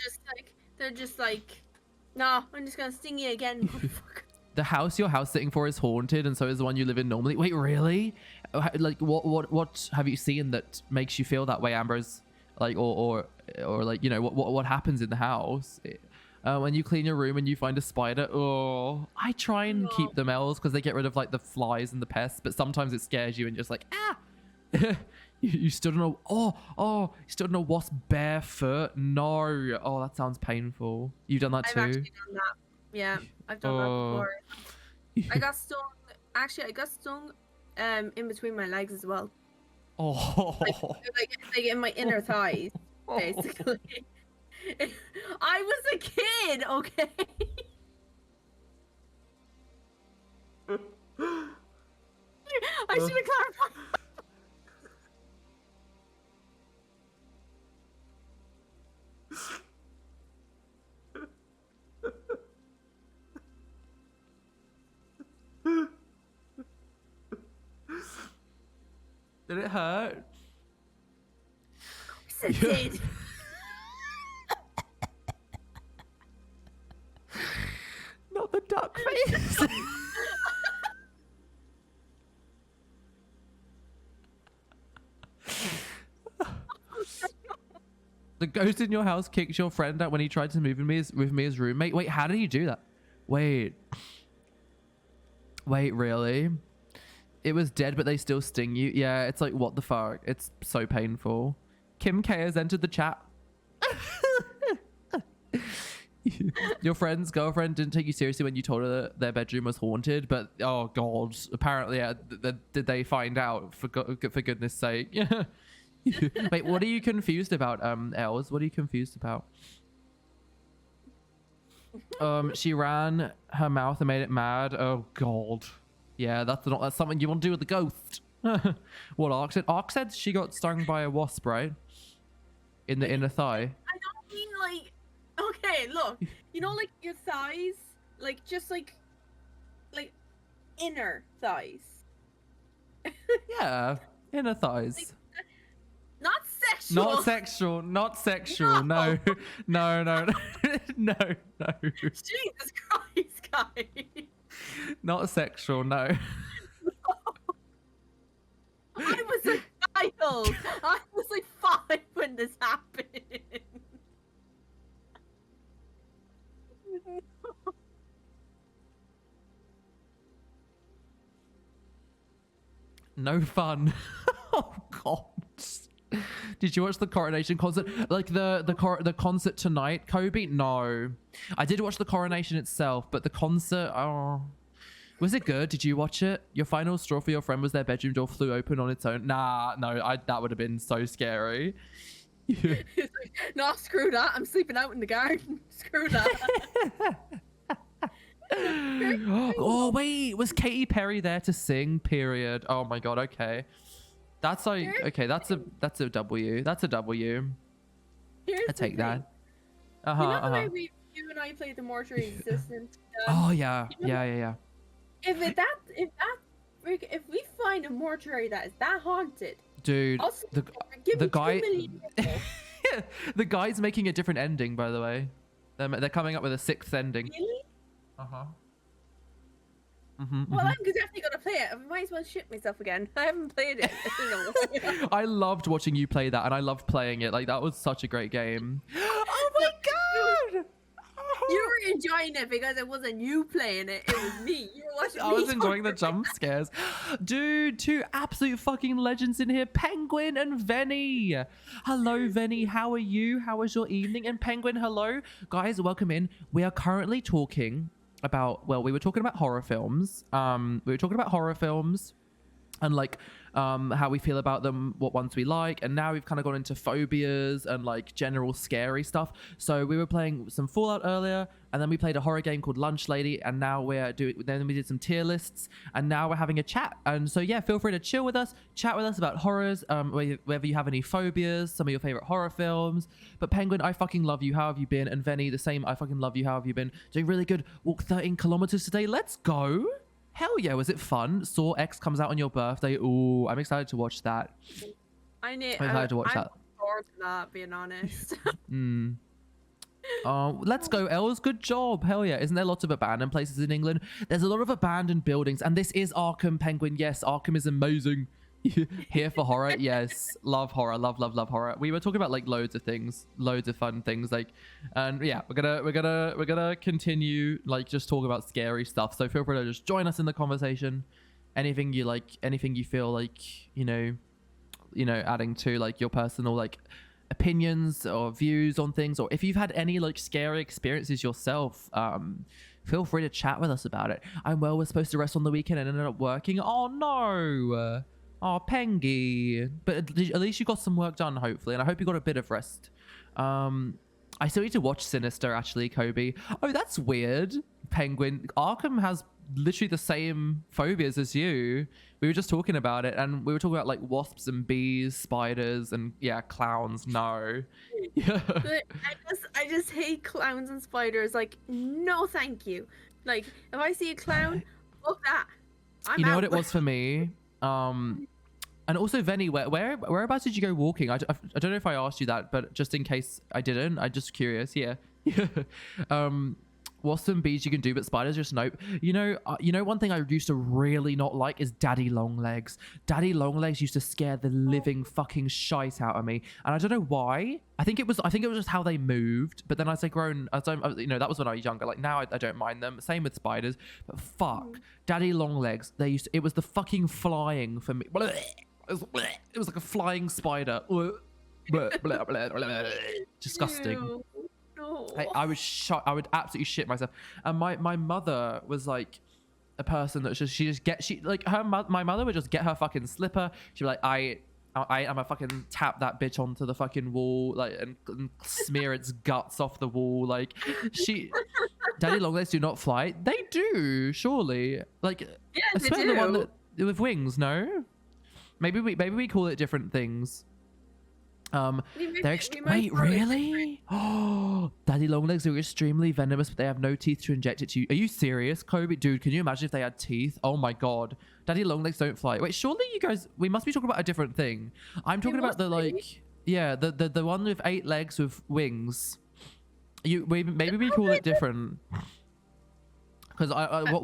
they're just like, nah, I'm just gonna sting you again, motherfucker. The house you're house sitting for is haunted, and so is the one you live in normally. Wait, really? Like, what have you seen that makes you feel that way, Ambrose? Like, or like, you know, what happens in the house? When you clean your room and you find a spider, oh, I try and keep them else because they get rid of like the flies and the pests, but sometimes it scares you and just like, ah. You stood on a you stood on a wasp barefoot. No, oh, that sounds painful. You've done that too. I've actually done that. Yeah, I've done that before. I got stung. Actually, I got stung in between my legs as well. Oh, like in my inner thighs, basically. I was a kid, okay. I should have clarified. did it hurt? Yes, it did. Not the duck face. The ghost in your house kicks your friend out when he tried to move with me as roommate. Wait, how did he do that? Wait, really? It was dead, but they still sting you. Yeah, it's like, what the fuck? It's so painful. Kim K has entered the chat. Your friend's girlfriend didn't take you seriously when you told her that their bedroom was haunted, but oh god, apparently, yeah, did they find out? For goodness sake. Wait, what are you confused about, Els? What are you confused about? She ran her mouth and made it mad. Oh god. Yeah, that's something you want to do with the ghost. What Ark said? Ark said she got stung by a wasp, right? In the inner thigh. I don't mean like. Okay, look. You know, like your thighs, like just like inner thighs. Yeah, inner thighs. Like, not sexual. Not sexual. Not sexual. No. No. No. Jesus Christ, guys. Not sexual. No. I was a child. I was like 5 when this happened. No fun. Oh god. Did you watch the coronation concert? Like the concert tonight, Kobe? No. I did watch the coronation itself, but the concert, oh. Was it good? Did you watch it? Your final straw for your friend was their bedroom door flew open on its own. Nah, no, that would have been so scary. It's like, no, screw that. I'm sleeping out in the garden. Screw that. Oh wait, was Katy Perry there to sing? Period. Oh my god. Okay, that's like, okay. That's a W. That's a W. I take that. You know the way you and I played the mortuary assistant. Oh yeah, you know, yeah. If we find a mortuary that is that haunted, dude, the guy, the guy's making a different ending, by the way. They're coming up with a 6th ending. Really? Uh-huh. Well, I'm definitely gonna play it. I might as well shit myself again. I haven't played it. I loved watching you play that, and I loved playing it. Like, that was such a great game. Oh my god! You were enjoying it because it wasn't you playing it. It was me. You were watching I was enjoying the jump scares. Dude, 2 absolute fucking legends in here. Penguin and Venny. Hello, Venny. How are you? How was your evening? And Penguin, hello. Guys, welcome in. We are currently talking about, well, we were talking about horror films. and like how we feel about them, what ones we like, and now we've kind of gone into phobias and like general scary stuff. So we were playing some Fallout earlier, and then we played a horror game called Lunch Lady, and now then we did some tier lists, and now we're having a chat. And so yeah, feel free to chill with us, chat with us about horrors, whether you have any phobias, some of your favorite horror films. But Penguin, I fucking love you. How have you been? And Venny, the same. I fucking love you. How have you been? Doing really good. Walk 13 kilometers today. Let's go. Hell yeah, was it fun? Saw X comes out on your birthday. Ooh, I'm excited to watch that. I'm excited to watch that. looking forward to that, being honest. Let's go, Els. Good job. Hell yeah. Isn't there lots of abandoned places in England? There's a lot of abandoned buildings, and this is Arkham, Penguin. Yes, Arkham is amazing. Here for horror. Yes, love horror. Love horror. We were talking about like loads of things, loads of fun things, like, and yeah, we're gonna continue like just talk about scary stuff. So feel free to just join us in the conversation. Anything you like, anything you feel like, you know, adding to like your personal like opinions or views on things, or if you've had any like scary experiences yourself, feel free to chat with us about it. Was supposed to rest on the weekend and ended up working. Oh no. Oh, Pengy. But at least you got some work done, hopefully. And I hope you got a bit of rest. I still need to watch Sinister, actually, Kobe. Oh, that's weird. Penguin. Arkham has literally the same phobias as you. We were just talking about it. And we were talking about, like, wasps and bees, spiders, and, yeah, clowns. No. Yeah. I just hate clowns and spiders. Like, no thank you. Like, if I see a clown, fuck that. You know what it was for me? And also Venny, whereabouts did you go walking? I don't know if I asked you that, but just in case I didn't, I'm just curious. Yeah. What's some bees you can do, but spiders just nope. You know one thing I used to really not like is daddy long legs. Daddy long legs used to scare the living fucking shite out of me, and I don't know why. I think it was just how they moved. But then as I grown, that was when I was younger. Like now I don't mind them. Same with spiders. But fuck, daddy long legs. It was the fucking flying for me. It was like a flying spider. Disgusting. Ew. No. I was shocked. I would absolutely shit myself. And my mother was like a person that my mother would just get her fucking slipper. She'd be like, I'm a fucking tap that bitch onto the fucking wall, like, and smear its guts off the wall. Like, daddy long legs do not fly. They do, surely. Like, Yeah, I they swear do. the one that with wings. No, maybe we call it different things. Wait, really? Oh, daddy long legs are extremely venomous, but they have no teeth to inject it to you. Are you serious, Kobe? Dude, can you imagine if they had teeth? Oh my god. Daddy long legs don't fly. Wait, surely you guys, we must be talking about a different thing. I'm talking about the like, yeah, the one with 8 legs with wings. Maybe we call it different. Because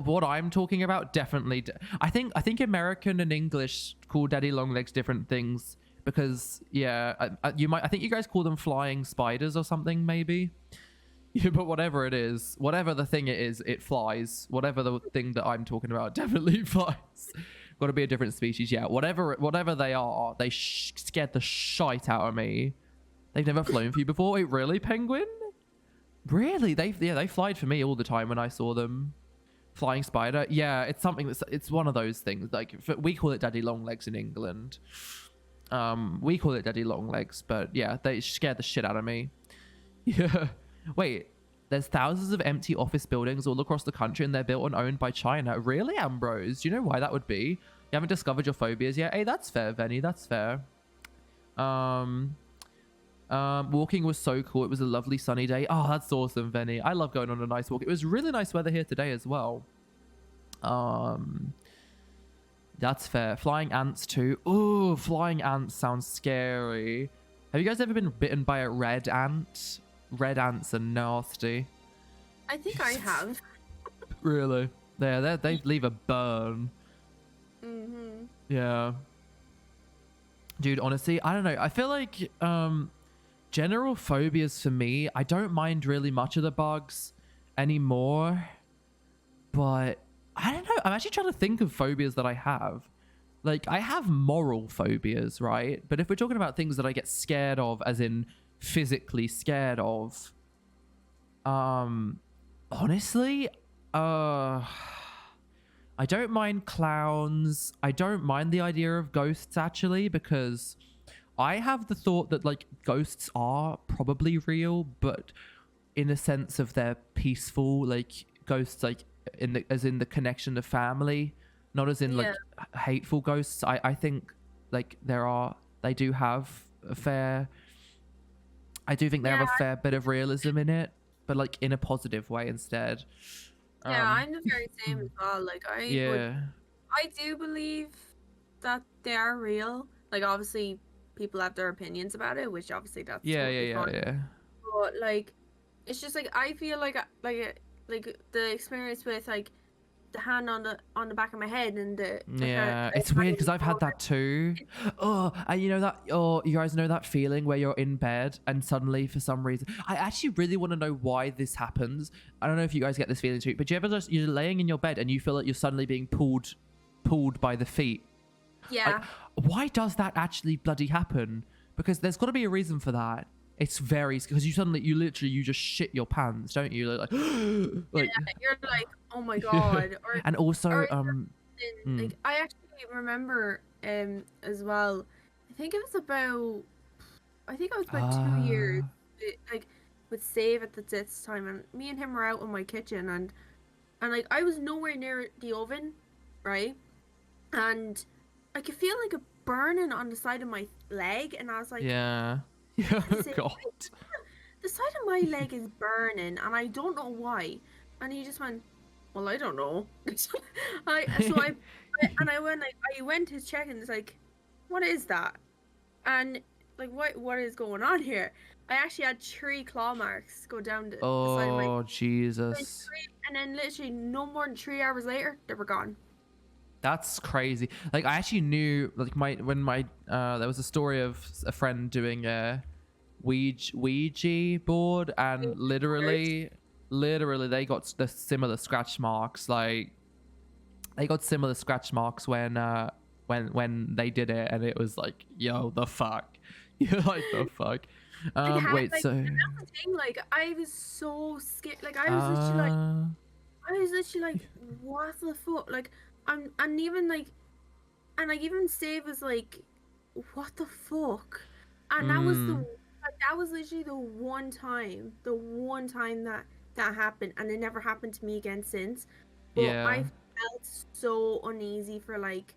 what I'm talking about definitely, I think American and English call daddy long legs different things. Because yeah, I think you guys call them flying spiders or something, maybe. Yeah, but whatever it is, whatever the thing it is, it flies. Whatever the thing that I'm talking about definitely flies. Got to be a different species, yeah. Whatever they are, they scared the shite out of me. They've never flown for you before. Wait, really, Penguin? Really? They flied for me all the time when I saw them. Flying spider, yeah. It's something it's one of those things. Like we call it daddy long legs in England. We call it daddy long legs, but yeah, they scared the shit out of me. Yeah. Wait, there's thousands of empty office buildings all across the country, and they're built and owned by China. Really, Ambrose? Do you know why that would be? You haven't discovered your phobias yet? Hey, that's fair, Venny. That's fair. Walking was so cool. It was a lovely sunny day. Oh, that's awesome, Venny. I love going on a nice walk. It was really nice weather here today as well. That's fair. Flying ants too. Ooh, flying ants sounds scary. Have you guys ever been bitten by a red ant? Red ants are nasty. I think I have. Really? They leave a burn. Mm-hmm. Yeah. Dude, honestly, I don't know. I feel like general phobias for me, I don't mind really much of the bugs anymore. But I don't know. I'm actually trying to think of phobias that I have. Like, I have moral phobias, right? But if we're talking about things that I get scared of, as in physically scared of, honestly, I don't mind clowns. I don't mind the idea of ghosts actually, because I have the thought that like ghosts are probably real, but in a sense of they're peaceful, like ghosts, like as in the connection to family, not as in like hateful ghosts. I think like they do have a fair. I do think they have a fair bit of realism in it, but like in a positive way instead. Yeah, I'm the very same as well. Like I do believe that they are real. Like obviously people have their opinions about it, which obviously that's totally fine. But like it's just like I feel like the experience with like the hand on the back of my head and it's weird because I've had that too. And you know that, you guys know that feeling where you're in bed and suddenly for some reason, I actually really want to know why this happens. I don't know if you guys get this feeling too, but you're laying in your bed and you feel like you're suddenly being pulled by the feet. Yeah. Like, why does that actually bloody happen? Because there's got to be a reason for that. It's very, because you literally just shit your pants, don't you? Like yeah, you're like, oh my god. Or, and also like I actually remember as well. I think it was about 2 years. Like with Save at this time, and me and him were out in my kitchen, and like I was nowhere near the oven, right? And I could feel like a burning on the side of my leg, and I was like, yeah. Oh god. The side of my leg is burning and I don't know why. And he just went, well, I don't know. I went to check and it's like, what is that? And like what is going on here? I actually had 3 claw marks go down the side of my leg. Jesus. And then literally no more than 3 hours later, they were gone. That's crazy. Like I actually knew like there was a story of a friend doing a Ouija board, and literally they got the similar scratch marks. Like they got similar scratch marks when they did it, and it was like, yo, the fuck. You're like, the fuck. Wait, like, so and that's the thing, like I was so scared. Like I was literally like what the fuck? Like and even like even Save was like, what the fuck? And that was literally the one time that happened, and it never happened to me again since. But I felt so uneasy for like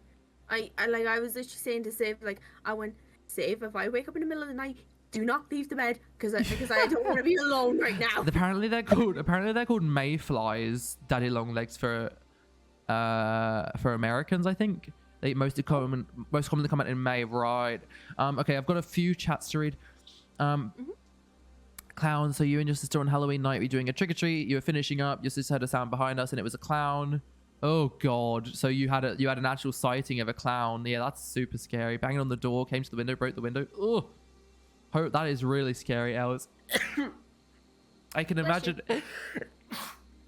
I was literally saying to Save, like I went, Save, if I wake up in the middle of the night, do not leave the bed because I don't want to be alone right now. Apparently they're called mayflies, daddy long legs for Americans, I think. They most commonly come out in May, right? Okay, I've got a few chats to read. Clown, so you and your sister on Halloween night were doing a trick-or-treat, you were finishing up, your sister heard a sound behind us and it was a clown. Oh god. So you had an actual sighting of a clown. Yeah, that's super scary. Banging on the door, came to the window, broke the window. Oh, hope that is really scary, Alice. I can imagine.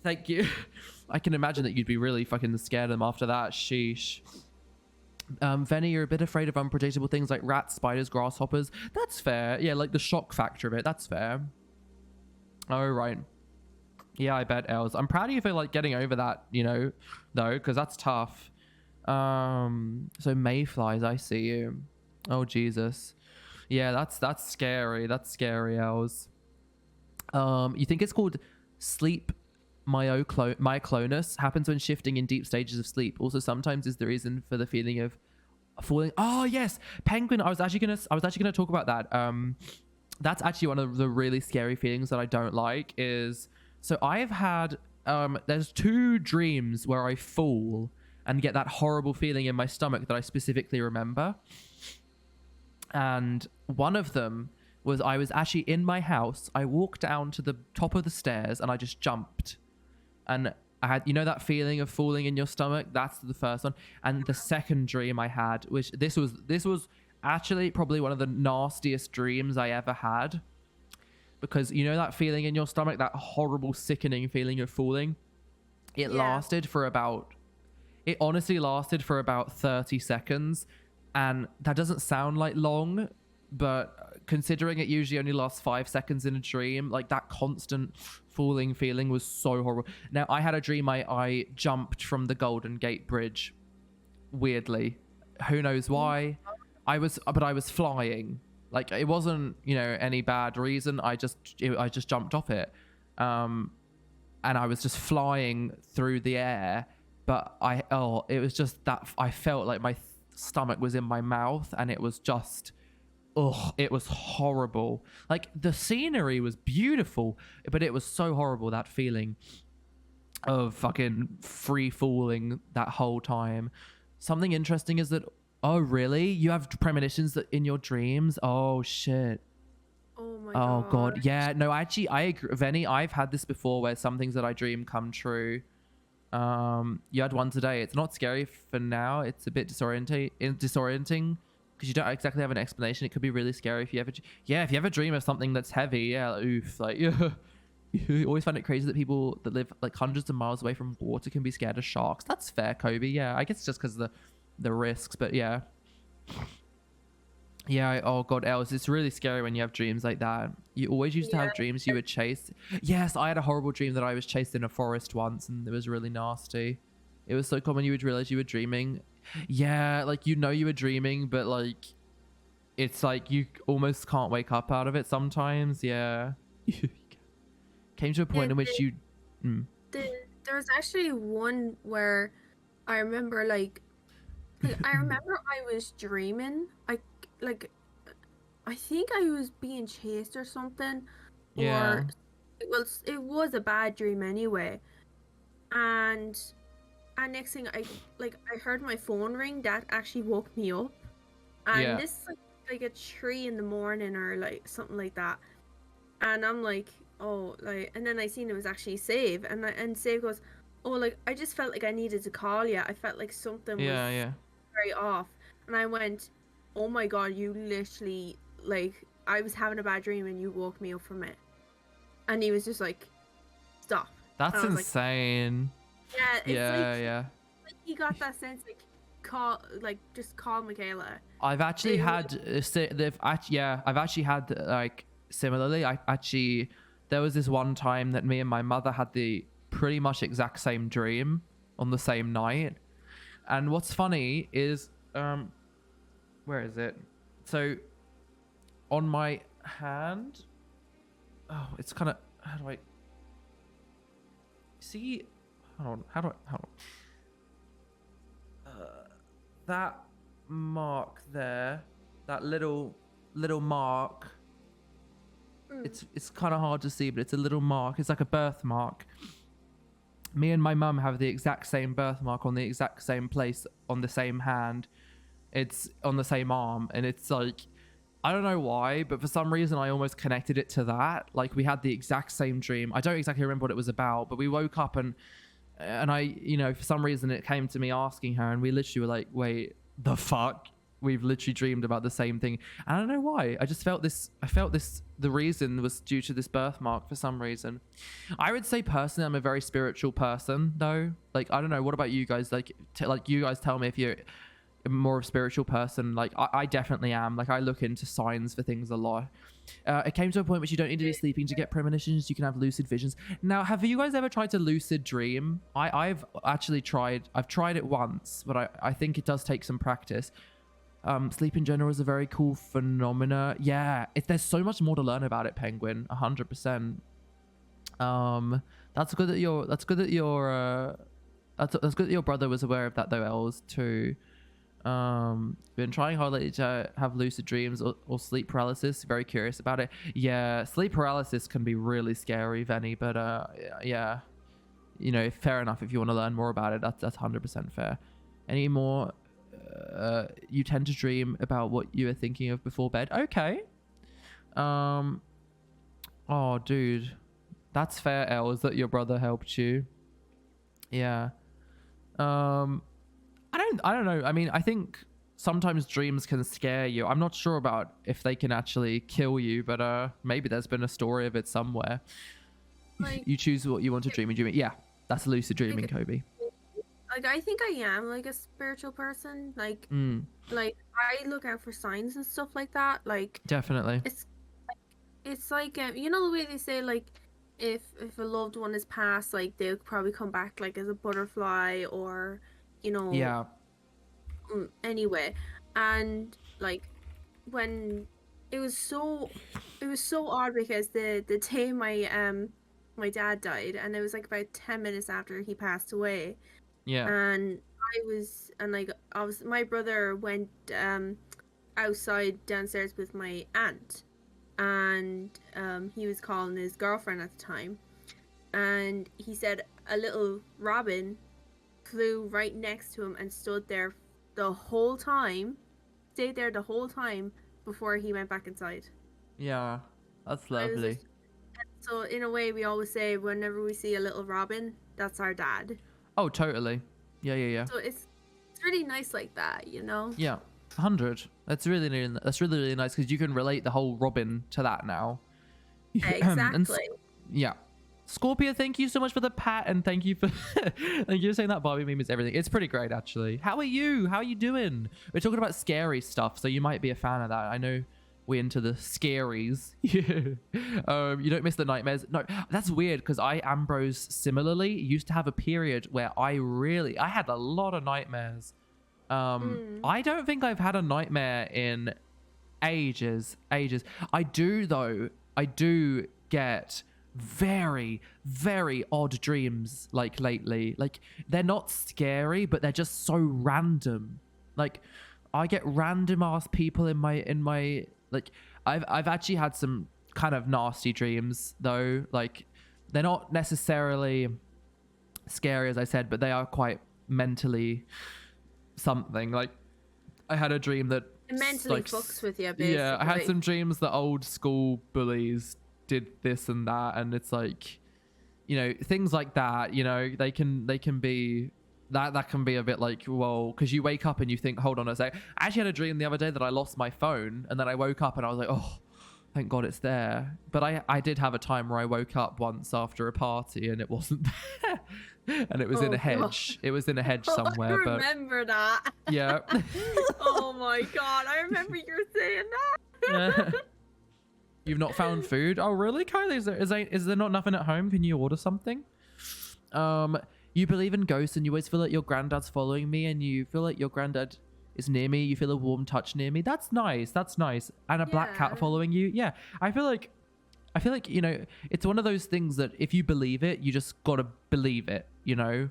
Thank you. I can imagine that you'd be really fucking scared of them after that. Sheesh. Venny, you're a bit afraid of unpredictable things like rats, spiders, grasshoppers. That's fair. Yeah, like the shock factor of it. That's fair. Oh, right. Yeah, I bet, Els. I'm proud of you for like getting over that, you know, though, because that's tough. So mayflies, I see you. Oh, Jesus. Yeah, that's scary. That's scary, Els. You think it's called sleep myoclonus, happens when shifting in deep stages of sleep. Also, sometimes is the reason for the feeling of falling. Oh yes, penguin. I was actually gonna talk about that. That's actually one of the really scary feelings that I don't like. Is so I've had there's 2 dreams where I fall and get that horrible feeling in my stomach that I specifically remember. And one of them was I was actually in my house. I walked down to the top of the stairs and I just jumped. And I had, you know, that feeling of falling in your stomach? That's the first one. And the second dream I had, which this was actually probably one of the nastiest dreams I ever had. Because you know that feeling in your stomach, that horrible, sickening feeling of falling? It honestly lasted for about 30 seconds. And that doesn't sound like long, but considering it usually only lasts 5 seconds in a dream, like that constant falling feeling was so horrible. Now, I had a dream I jumped from the Golden Gate Bridge, weirdly. Who knows why? I was flying. Like, it wasn't, you know, any bad reason. I just jumped off it. And I was just flying through the air, but it was just that I felt like my stomach was in my mouth, and it was just, it was horrible. Like, the scenery was beautiful, but it was so horrible, that feeling of fucking free falling that whole time. Something interesting is that, oh really? You have premonitions that in your dreams? Oh shit. Oh my god. Yeah, no, actually, I agree, Venny. I've had this before where some things that I dream come true. You had one today. It's not scary for now. It's a bit disorienting because you don't exactly have an explanation. It could be really scary if you ever dream of something that's heavy. Yeah, like, oof. Like, yeah. You always find it crazy that people that live like hundreds of miles away from water can be scared of sharks. That's fair, Kobe. Yeah, I guess just because of the risks, but yeah. Yeah, oh god, Els, it's really scary when you have dreams like that. You always used to have dreams you were chased. Yes, I had a horrible dream that I was chased in a forest once, and it was really nasty. It was so common you would realize you were dreaming. Yeah, like, you know you were dreaming, but like, it's like you almost can't wake up out of it sometimes. Yeah. Came to a point in which you... There was actually one where I remember, like I remember I was dreaming. I think I was being chased or something. Yeah. Or it was a bad dream anyway. And next thing I heard my phone ring. That actually woke me up. And this is like a 3 in the morning or like something like that. And I'm like, oh, like, and then I seen it was actually Save, and Save goes, oh, like, I just felt like I needed to call you. I felt like something was very off. And I went, oh my god, you literally, like, I was having a bad dream and you woke me up from it. And he was just like, stop. That's insane. Like, yeah. Like, he got that sense, just call Michaela. I've actually had, I've actually had, like, similarly, there was this one time that me and my mother had the pretty much exact same dream on the same night. And what's funny is, where is it? So on my hand, it's kind of, how do I see? Hold on. That mark there, that little mark. It's kind of hard to see, but it's a little mark. It's like a birthmark. Me and my mum have the exact same birthmark on the exact same place on the same hand. It's on the same arm, and it's like, I don't know why, but for some reason I almost connected it to that. Like, we had the exact same dream. I don't exactly remember what it was about, but we woke up and I, you know, for some reason it came to me asking her, and we literally were like, wait, the fuck? We've literally dreamed about the same thing. I don't know why. I felt this, the reason was due to this birthmark for some reason. I would say personally, I'm a very spiritual person though. Like, I don't know. What about you guys? Like, you guys tell me if you're more of a spiritual person. Like, I definitely am. Like, I look into signs for things a lot. It came to a point which you don't need to be sleeping to get premonitions. You can have lucid visions. Now, have you guys ever tried to lucid dream? I've actually tried. I've tried it once, but I think it does take some practice. Sleep in general is a very cool phenomena. Yeah, there's so much more to learn about it, Penguin. 100%. That's good that your brother was aware of that though, Els, too. Been trying hard lately to have lucid dreams or sleep paralysis. Very curious about it. Yeah, sleep paralysis can be really scary, Venny, but yeah, you know, fair enough. If you want to learn more about it, that's 100% fair. Any more? You tend to dream about what you were thinking of before bed. Okay. Oh, dude, that's fair, Els, that your brother helped you. Yeah. I don't know. I mean, I think sometimes dreams can scare you. I'm not sure about if they can actually kill you, but maybe there's been a story of it somewhere. Like, you choose what you want to dream and dream it. Yeah, that's lucid dreaming, Kobe. like I think I am like a spiritual person. Like I look out for signs and stuff like that. Like definitely. It's like you know the way they say like if a loved one is passed, like they'll probably come back like as a butterfly or you know. Yeah. Anyway, and like when it was so odd because the day my dad died, and it was like about 10 minutes after he passed away. Yeah. And like obviously my brother went outside downstairs with my aunt, and he was calling his girlfriend at the time, and he said a little robin flew right next to him and stood there the whole time, stayed there the whole time before he went back inside. Yeah, that's lovely. So in a way, we always say whenever we see a little robin, that's our dad. Oh, totally. Yeah. So it's really nice like that, you know? Yeah, 100. That's really nice because you can relate the whole Robin to that now. Exactly. Yeah. Scorpio, thank you so much for the pat, and thank you for thank you for saying that Barbie meme is everything. It's pretty great, actually. How are you? How are you doing? We're talking about scary stuff, so you might be a fan of that. I know we're into the scaries. You don't miss the nightmares. No, that's weird because Ambrose similarly used to have a period where I had a lot of nightmares. I don't think I've had a nightmare in ages. I do get very, very odd dreams like lately. Like they're not scary, but they're just so random. Like I get random ass people in my like I've actually had some kind of nasty dreams though. Like they're not necessarily scary as I said, but they are quite mentally something. Like I had a dream that it mentally fucks with you, basically. Yeah, I had some dreams that old school bullies did this and that, and it's like, you know, things like that, you know, they can be that can be a bit like, whoa, because you wake up and you think, hold on a sec. I actually had a dream the other day that I lost my phone, and then I woke up and I was like, oh, thank God it's there. But I did have a time where I woke up once after a party and it wasn't there. And it was in a hedge. God. It was in a hedge somewhere. I remember that. Yeah. Oh my God, I remember you saying that. You've not found food? Oh really, Kylie? Is there not nothing at home? Can you order something? You believe in ghosts and you always feel like your granddad's following me, and you feel like your granddad is near me. You feel a warm touch near me. That's nice. And a black cat following you. Yeah. I feel like, you know, it's one of those things that if you believe it, you just gotta believe it, you know?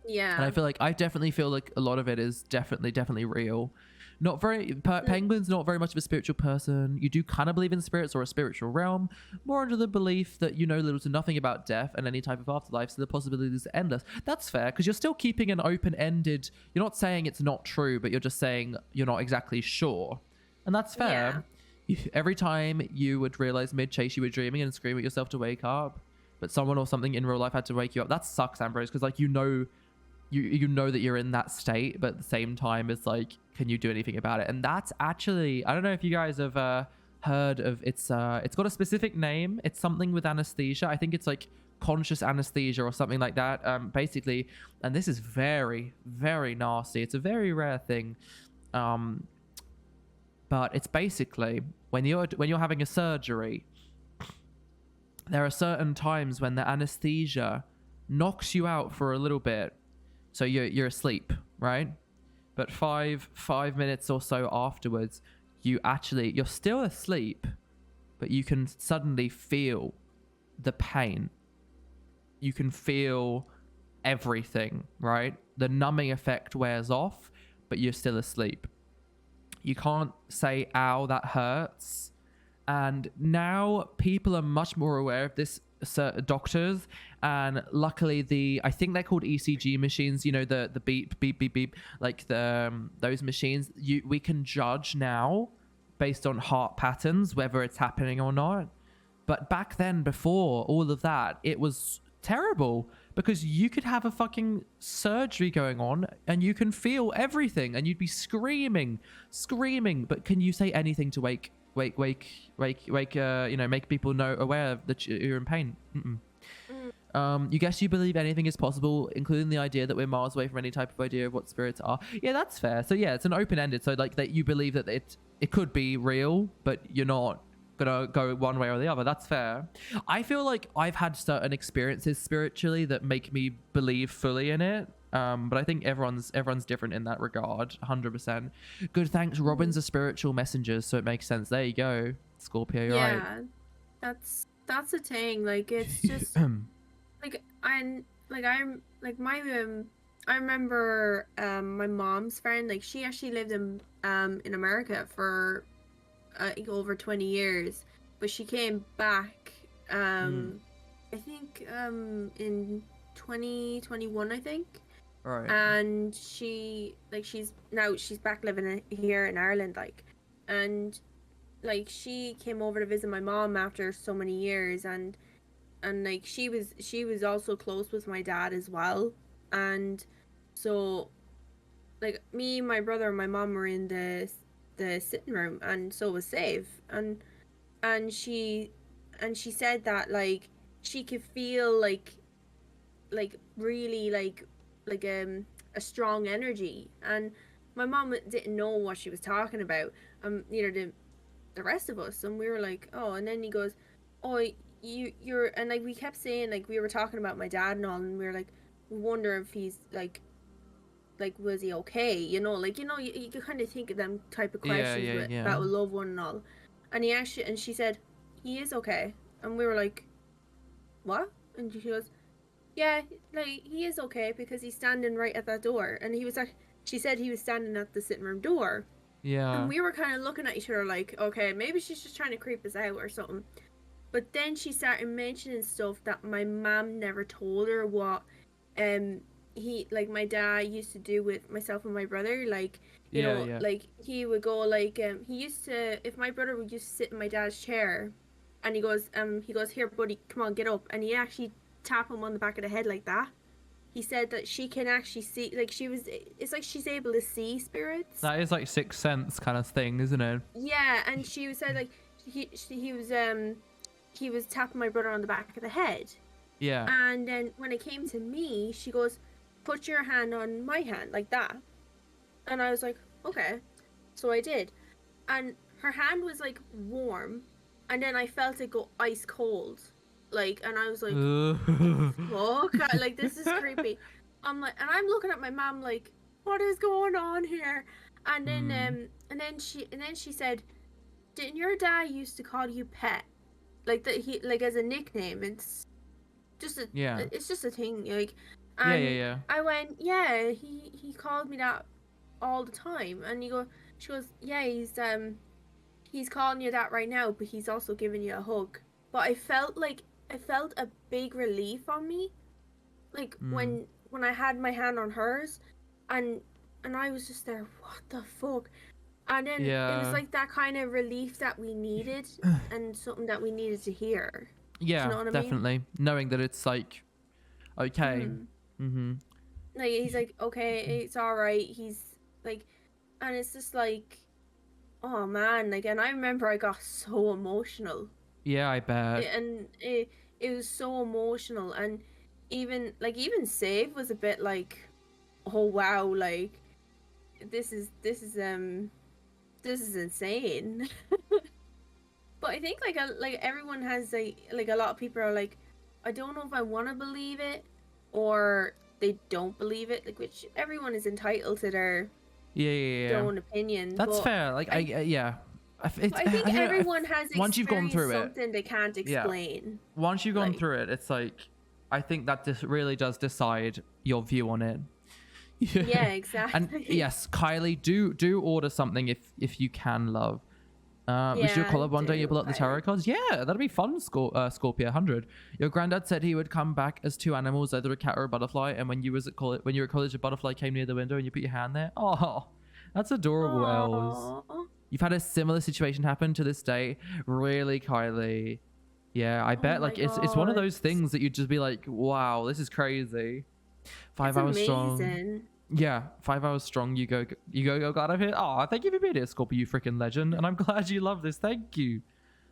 Yeah. And I feel like I definitely feel like a lot of it is definitely real. Not very Penguin's not very much of a spiritual person. You do kind of believe in spirits or a spiritual realm, more under the belief that you know little to nothing about death and any type of afterlife, so the possibilities are endless. That's fair, because you're still keeping an open-ended. You're not saying it's not true, but you're just saying you're not exactly sure, and that's fair. Yeah. Every time you would realize mid-chase you were dreaming and scream at yourself to wake up, but someone or something in real life had to wake you up. That sucks, Ambrose, because like you know that you're in that state, but at the same time it's like, can you do anything about it? And that's actually, I don't know if you guys have heard of it's got a specific name. It's something with anesthesia. I think it's like conscious anesthesia or something like that, basically. And this is very, very nasty. It's a very rare thing, but it's basically when you're having a surgery, there are certain times when the anesthesia knocks you out for a little bit. So you're asleep, right? But five minutes or so afterwards, you're still asleep, but you can suddenly feel the pain. You can feel everything, right? The numbing effect wears off, but you're still asleep. You can't say, ow, that hurts. And now people are much more aware of this, doctors, and luckily I think they're called ECG machines, you know, the beep beep beep beep, like those machines, we can judge now based on heart patterns whether it's happening or not. But back then, before all of that, it was terrible, because you could have a fucking surgery going on and you can feel everything and you'd be screaming, but can you say anything to wake you know, make people aware that you're in pain? You guess you believe anything is possible, including the idea that we're miles away from any type of idea of what spirits are. Yeah, that's fair. So yeah, it's an open-ended. So like that you believe that it could be real, but you're not gonna go one way or the other. That's fair. I feel like I've had certain experiences spiritually that make me believe fully in it. But I think everyone's different in that regard. 100%. Good, thanks. Robin's a spiritual messenger, so it makes sense. There you go, Scorpio. You're right. Yeah, that's the thing. Like, it's just like I remember my mom's friend. Like, she actually lived in America for over 20 years, but she came back I think in 2021, I think. Right. And she's back living here in Ireland, like, and like she came over to visit my mom after so many years, and like she was also close with my dad as well, and so like me, my brother, and my mom were in the sitting room, and so was Save, and she said that like she could feel like really like a strong energy, and my mom didn't know what she was talking about, neither did the rest of us, and we were like, oh, and then he goes, oh, you're, and like we kept saying, like, we were talking about my dad and all, and we were like, we wonder if he's like was he okay, you know, like, you know, you kind of think of them type of questions about a loved one and all, and she said he is okay, and we were like, what? And she goes, yeah, like, he is okay because he's standing right at that door, and she said he was standing at the sitting room door. Yeah. And we were kind of looking at each other like, okay, maybe she's just trying to creep us out or something. But then she started mentioning stuff that my mom never told her what my dad used to do with myself and my brother, like, you know, like he would go like he used to, if my brother would just sit in my dad's chair, and he goes, here buddy, come on, get up, and he actually tap him on the back of the head like that. He said that she can actually see, like, it's like she's able to see spirits. That is like Sixth Sense kind of thing, isn't it? Yeah, and she said like he was tapping my brother on the back of the head. Yeah. And then when it came to me, she goes, put your hand on my hand like that. And I was like, okay. So I did. And her hand was like warm, and then I felt it go ice cold. Like, and I was like, fuck, like, this is creepy. I'm like, and I'm looking at my mom like, what is going on here? And then and then she said, didn't your dad used to call you Pet? Like, that he, like, as a nickname. It's just a thing, like. And I went, yeah, he called me that all the time. And she goes, yeah, he's calling you that right now, but he's also giving you a hug. But I felt a big relief on me, like when I had my hand on hers, and I was just there, what the fuck? And then it was like that kind of relief that we needed, and something that we needed to hear. Yeah, you know what definitely. I mean? Knowing that it's like, okay. Like, he's like, okay, it's all right. He's like, and it's just like, oh man, like, and I remember I got so emotional. Yeah, I bet. And it was so emotional, and even Save was a bit like, oh wow, like, this is insane. But I think like everyone has like a lot of people are like, I don't know if I want to believe it or they don't believe it, like, which everyone is entitled to their own opinion. That's fair. Like, I think everyone has once you've gone through something they can't explain. Once you've gone through it, it's like, I think that this really does decide your view on it. Yeah, exactly. And yes, Kylie, do order something if you can, love. We should collab one day. You pull up the tarot cards. Yeah, that'd be fun. Scorpio 100. Your granddad said he would come back as two animals, either a cat or a butterfly. And when you were at college, a butterfly came near the window, and you put your hand there. Oh, that's adorable, Els. You've had a similar situation happen to this day. Really, Kylie? Yeah, I bet. Like, it's one of those things that you'd just be like, wow, this is crazy. 5 hours strong. Yeah, 5 hours strong. You go out of here. Oh, thank you for being here, Scorpio, you freaking legend. And I'm glad you love this. Thank you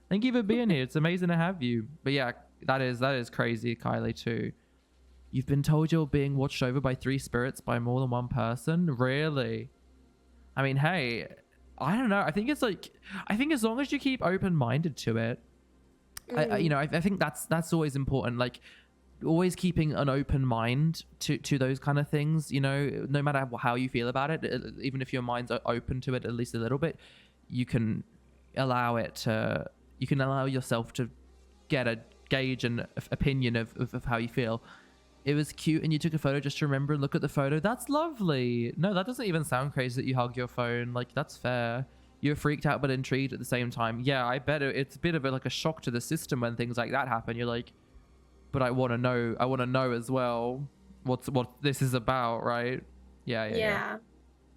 for being here. It's amazing to have you. But yeah, that is crazy, Kylie, too. You've been told you're being watched over by 3 spirits by more than one person? Really? I mean, hey, I don't know. I think it's like, I think as long as you keep open-minded to it, I think that's always important. Like, always keeping an open mind to those kind of things, no matter how you feel about it, even if your mind's open to it at least a little bit, you can allow yourself to get a gauge and opinion of how you feel. It was cute and you took a photo just to remember and look at the photo. That's lovely. No, that doesn't even sound crazy that you hug your phone. Like, that's fair. You're freaked out but intrigued at the same time. Yeah, I bet it's a bit of like a shock to the system when things like that happen. You're like, but I want to know as well what this is about, right? Yeah.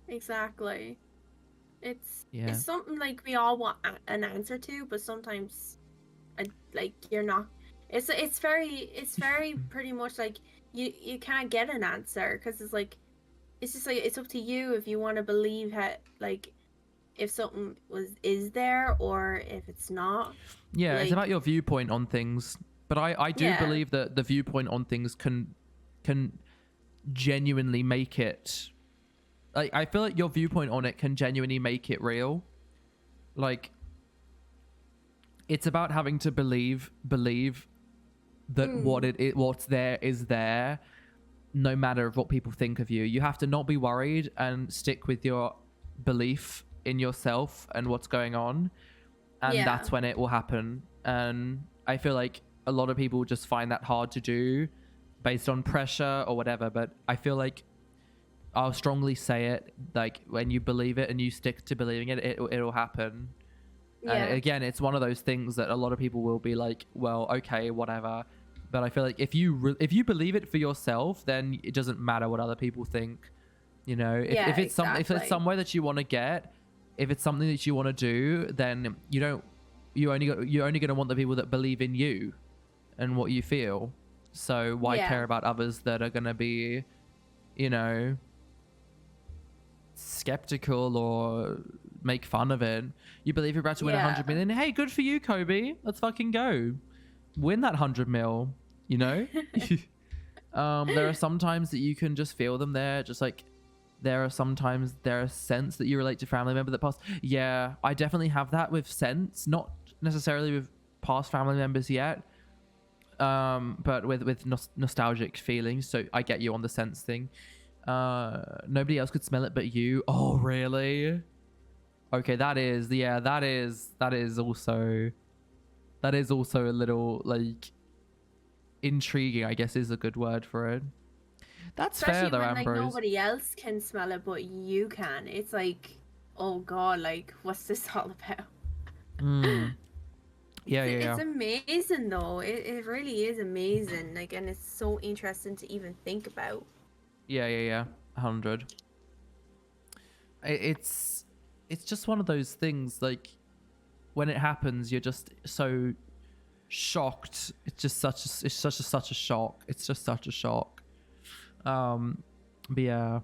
Exactly. It's something like we all want an answer to, but sometimes like you're not. It's very pretty much like you can't get an answer, because it's just like it's up to you if you want to believe like if something is there or if it's not. Yeah, like, it's about your viewpoint on things. But I do believe that the viewpoint on things can genuinely make it. Like, I feel like your viewpoint on it can genuinely make it real. Like, it's about having to believe that what's there is there, no matter what people think of you. You have to not be worried and stick with your belief in yourself and what's going on, and that's when it will happen. And I feel like a lot of people just find that hard to do based on pressure or whatever, but I feel like I'll strongly say it, like, when you believe it and you stick to believing it, it'll happen. And again, it's one of those things that a lot of people will be like, well, okay, whatever. But I feel like if you believe it for yourself, then it doesn't matter what other people think. If it's somewhere that you want to get, if it's something that you want to do, then you're only going to want the people that believe in you and what you feel. So why care about others that are going to be, skeptical or make fun of it? You believe you're about to win 100 million. Hey, good for you, Kobe. Let's fucking go. Win that 100 mil, There are some times that you can just feel them there. Just like there are sometimes there are sense that you relate to family member that passed. Yeah, I definitely have that with sense. Not necessarily with past family members yet. But with nostalgic feelings. So I get you on the sense thing. Nobody else could smell it but you. Oh, really? Okay, that is also a little, like, intriguing, I guess is a good word for it. That's especially fair though, when, Ambrose. Like, nobody else can smell it but you can. It's like, oh god, like, what's this all about? It's amazing though. It really is amazing. Like, and it's so interesting to even think about. Yeah. 100. It's just one of those things, like, when it happens, you're just so shocked. It's just such a shock. It's just such a shock. But yeah,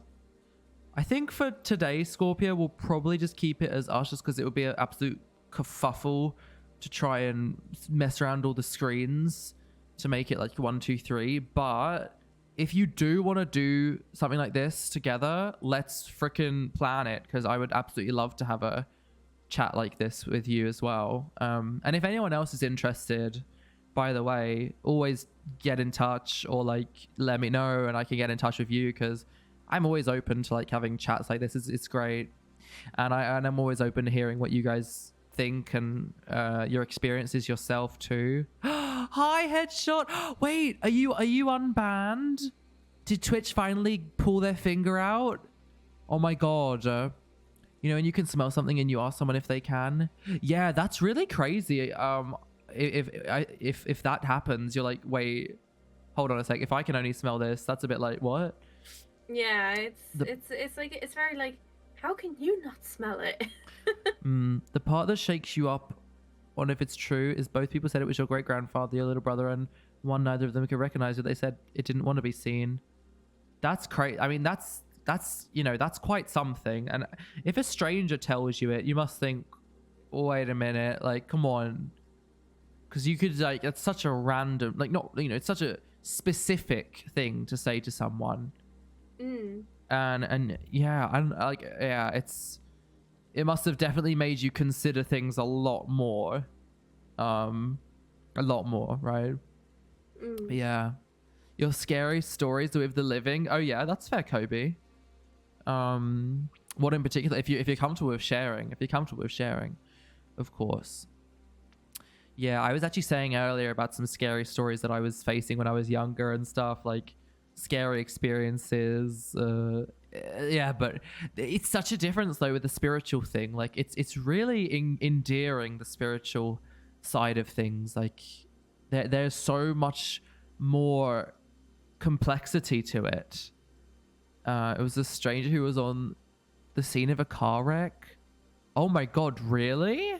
I think for today, Scorpio, we'll probably just keep it as us, just because it would be an absolute kerfuffle to try and mess around all the screens to make it like 1, 2, 3. But if you do want to do something like this together, let's freaking plan it, because I would absolutely love to have a chat like this with you as well. And if anyone else is interested, by the way, always get in touch or like let me know and I can get in touch with you, because I'm always open to like having chats like this. It's great. And I'm always open to hearing what you guys think and your experiences yourself too. Hi, Headshot. Wait, are you unbanned? Did Twitch finally pull their finger out? Oh my god. And you can smell something and you ask someone if they can. Yeah, that's really crazy. If that happens, you're like, wait, hold on a sec. If I can only smell this, that's a bit like, what? Yeah, it's like, it's very like, how can you not smell it? The part that shakes you up on if it's true is both people said it was your great grandfather, your little brother, and one neither of them could recognize it. They said it didn't want to be seen. That's crazy. I mean, that's quite something. And if a stranger tells you it, you must think, wait a minute, like, come on. because you could like, it's such a random, like not, you know, it's such a specific thing to say to someone. And yeah, I'm like, yeah, it must have definitely made you consider things a lot more, right? But yeah, your scary stories with the living. Oh yeah, that's fair, Kobe. What in particular, if you're comfortable with sharing, of course. Yeah, I was actually saying earlier about some scary stories that I was facing when I was younger and stuff, like scary experiences. Yeah, but it's such a difference though with the spiritual thing. Like it's really endearing, the spiritual side of things. Like there's so much more complexity to it. It was a stranger who was on the scene of a car wreck. Oh my god, really?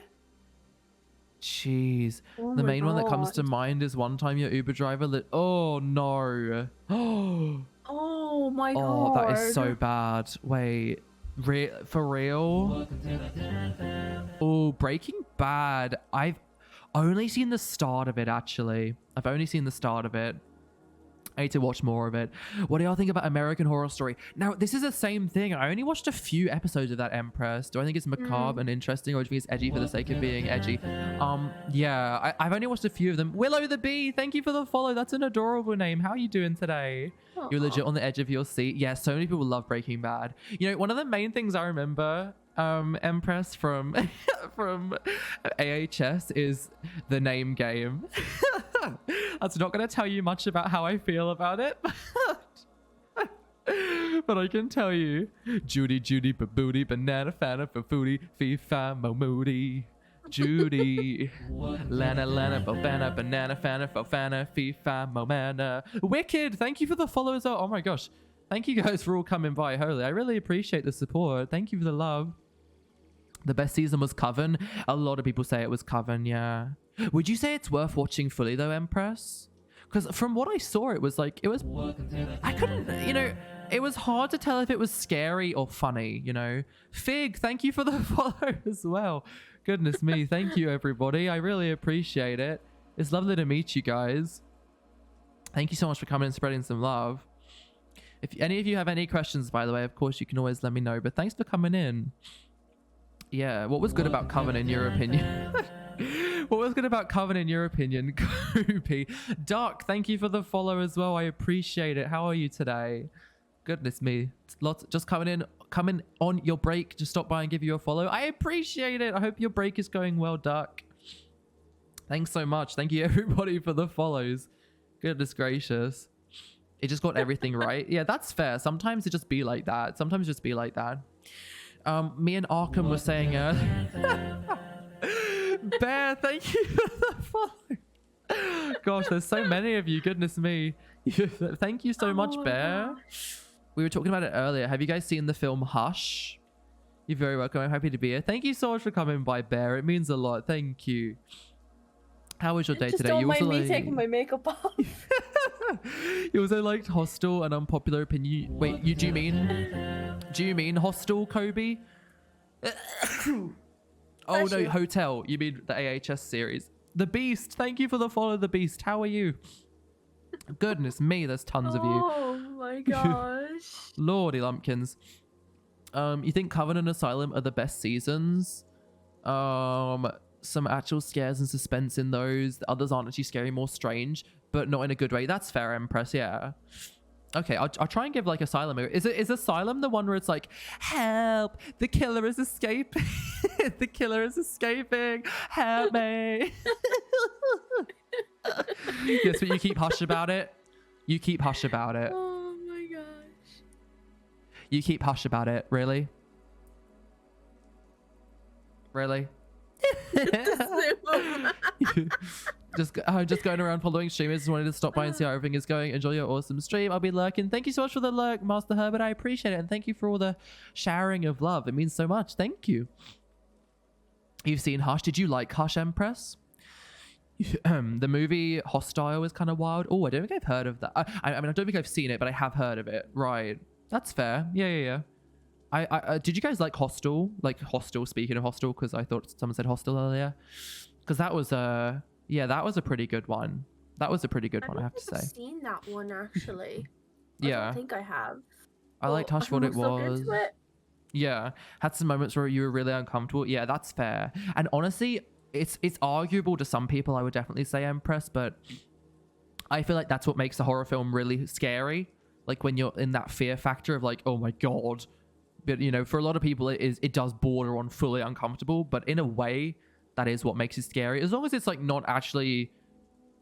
Jeez. The main one that comes to mind is one time your Uber driver oh no. Oh my god. Oh, that is so bad. Wait, for real? Oh, Breaking Bad. I've only seen the start of it, actually. I've only seen the start of it. I need to watch more of it. What do y'all think about American Horror Story? Now, this is the same thing. I only watched a few episodes of that, Empress. Do I think it's macabre and interesting, or do you think it's edgy for the sake of being edgy? Yeah, I've only watched a few of them. Willow the Bee, thank you for the follow. That's an adorable name. How are you doing today? Aww. You're legit on the edge of your seat. Yeah, so many people love Breaking Bad. You know, one of the main things I remember, Empress, from AHS is the name game. That's not going to tell you much about how I feel about it. But I can tell you, Judy, babooty, banana, fana, for foodie, fee, fa, mo, moody. Judy, Lana, bobana, banana, fana, fofana, fee, fa, mo, mana. Wicked, thank you for the followers. Oh my gosh. Thank you guys for all coming by. Holy, I really appreciate the support. Thank you for the love. The best season was Coven. A lot of people say it was Coven, yeah. Would you say it's worth watching fully though, Empress? Because from what I saw, it was like, I couldn't, you know, it was hard to tell if it was scary or funny, you know. Fig, thank you for the follow as well. Goodness me, thank you everybody. I really appreciate it. It's lovely to meet you guys. Thank you so much for coming and spreading some love. If any of you have any questions, by the way, of course, you can always let me know. But thanks for coming in. Yeah, what was good about Coven in your opinion? What was good about Coven in your opinion? Koopy. Duck, thank you for the follow as well. I appreciate it. How are you today? Goodness me. Lots just coming on your break. Just stop by and give you a follow. I appreciate it. I hope your break is going well, Duck. Thanks so much. Thank you everybody for the follows. Goodness gracious. It just got everything right. Yeah, that's fair. Sometimes it just be like that. Sometimes just be like that. Me and Arkham were saying Bear, thank you for the follow. Gosh, there's so many of you. Goodness me. Thank you so much, Bear. Gosh. We were talking about it earlier. Have you guys seen the film Hush? You're very welcome. I'm happy to be here. Thank you so much for coming by, Bear. It means a lot. Thank you. How was your day today? Don't mind me taking my makeup off. You also liked Hostel, an unpopular opinion. Wait, do you mean Hostel, Kobe? Oh no, Hotel. You mean the AHS series? The Beast. Thank you for the follow, The Beast. How are you? Goodness me, there's tons of you. Oh my gosh. Lordy lumpkins. You think Coven and Asylum are the best seasons? Some actual scares and suspense in those. The others aren't actually scary, more strange, but not in a good way. That's fair, Empress. Yeah. Okay, I'll try and give like Asylum. Is Asylum the one where it's like, help, the killer is escaping. The killer is escaping. Help me. Yes, but you keep hush about it. You keep hush about it. Oh my gosh. You keep hush about it. Really? Really? just going around following streamers. Just wanted to stop by and see how everything is going. Enjoy your awesome stream. I'll be lurking. Thank you so much for the lurk, Master Herbert. I appreciate it, and thank you for all the showering of love. It means so much. Thank you. You've seen Hush. Did you like Hush, Empress? The movie Hostile is kind of wild. Oh, I don't think I've heard of that. I mean, I don't think I've seen it, but I have heard of it. Right. That's fair. Yeah. Did you guys like Hostel? Like Hostel, speaking of Hostel, because I thought someone said Hostel earlier. Because that was Yeah, that was a pretty good one. That was a pretty good one, I have to say. I've seen that one actually. Yeah. I don't think I have. I liked Hush What It Was. It. Yeah. Had some moments where you were really uncomfortable. Yeah, that's fair. And honestly, it's arguable to some people, I would definitely say, Empress, but I feel like that's what makes a horror film really scary. Like when you're in that fear factor of like, oh my God. But you know, for a lot of people it does border on fully uncomfortable, but in a way that is what makes it scary. As long as it's like not actually,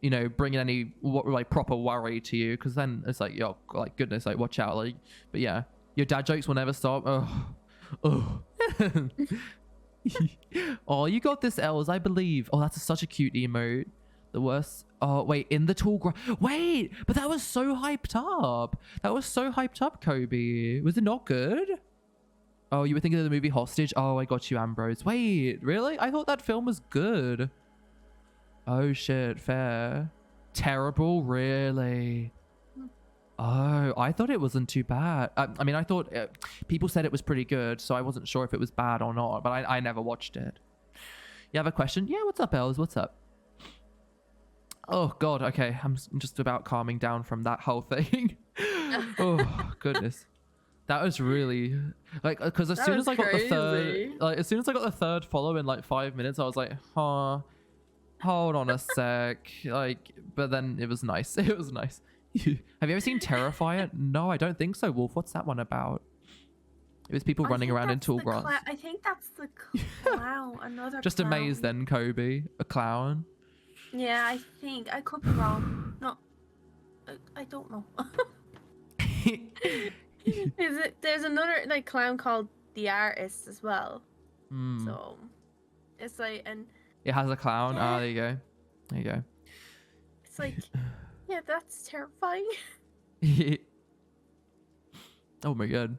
you know, bringing any like proper worry to you, because then it's like, yo, like goodness, like watch out, like. But yeah, your dad jokes will never stop. Oh. Oh, you got this, Els, I believe. Oh, that's such a cute emote. The worst. Oh wait, in the tall grass. Wait, but that was so hyped up. That was so hyped up, Kobe. Was it not good? Oh, you were thinking of the movie Hostage? Oh, I got you, Ambrose. Wait, really? I thought that film was good. Oh shit, fair. Terrible, really? Oh, I thought it wasn't too bad. I mean, I thought people said it was pretty good, so I wasn't sure if it was bad or not, but I never watched it. You have a question? Yeah, what's up, Els? What's up? Oh God, okay. I'm just about calming down from that whole thing. Oh goodness. That was really like, because as soon as I got the third follow in like 5 minutes, I was like, huh, hold on a sec. Like, but then it was nice. It was nice. Have you ever seen Terrifier? No, I don't think so. Wolf, what's that one about? It was people running around in tall grass. I think that's the clown. Another just clown. a maze then, Kobe. A clown. Yeah, I think. I could be wrong. No, I don't know. Is it? There's another like clown called The Artist as well. So it's like, and it has a clown. Yeah. Ah, there you go. There you go. It's like, yeah, that's terrifying. Oh my God.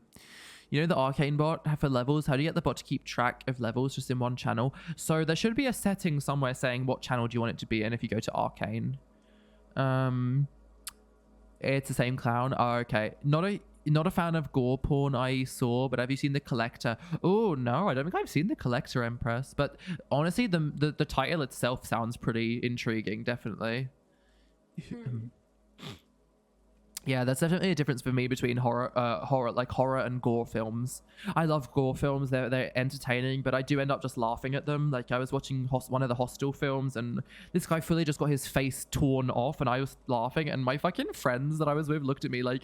You know the Arcane bot for levels? How do you get the bot to keep track of levels just in one channel? So there should be a setting somewhere saying what channel do you want it to be in if you go to Arcane. It's the same clown. Oh, okay. Not a fan of gore porn, I saw, but have you seen The Collector? Oh no, I don't think I've seen The Collector, Empress. But honestly, the title itself sounds pretty intriguing, definitely. Yeah, that's definitely a difference for me between horror and gore films. I love gore films; they're entertaining, but I do end up just laughing at them. Like I was watching one of the Hostel films, and this guy fully just got his face torn off, and I was laughing, and my fucking friends that I was with looked at me like,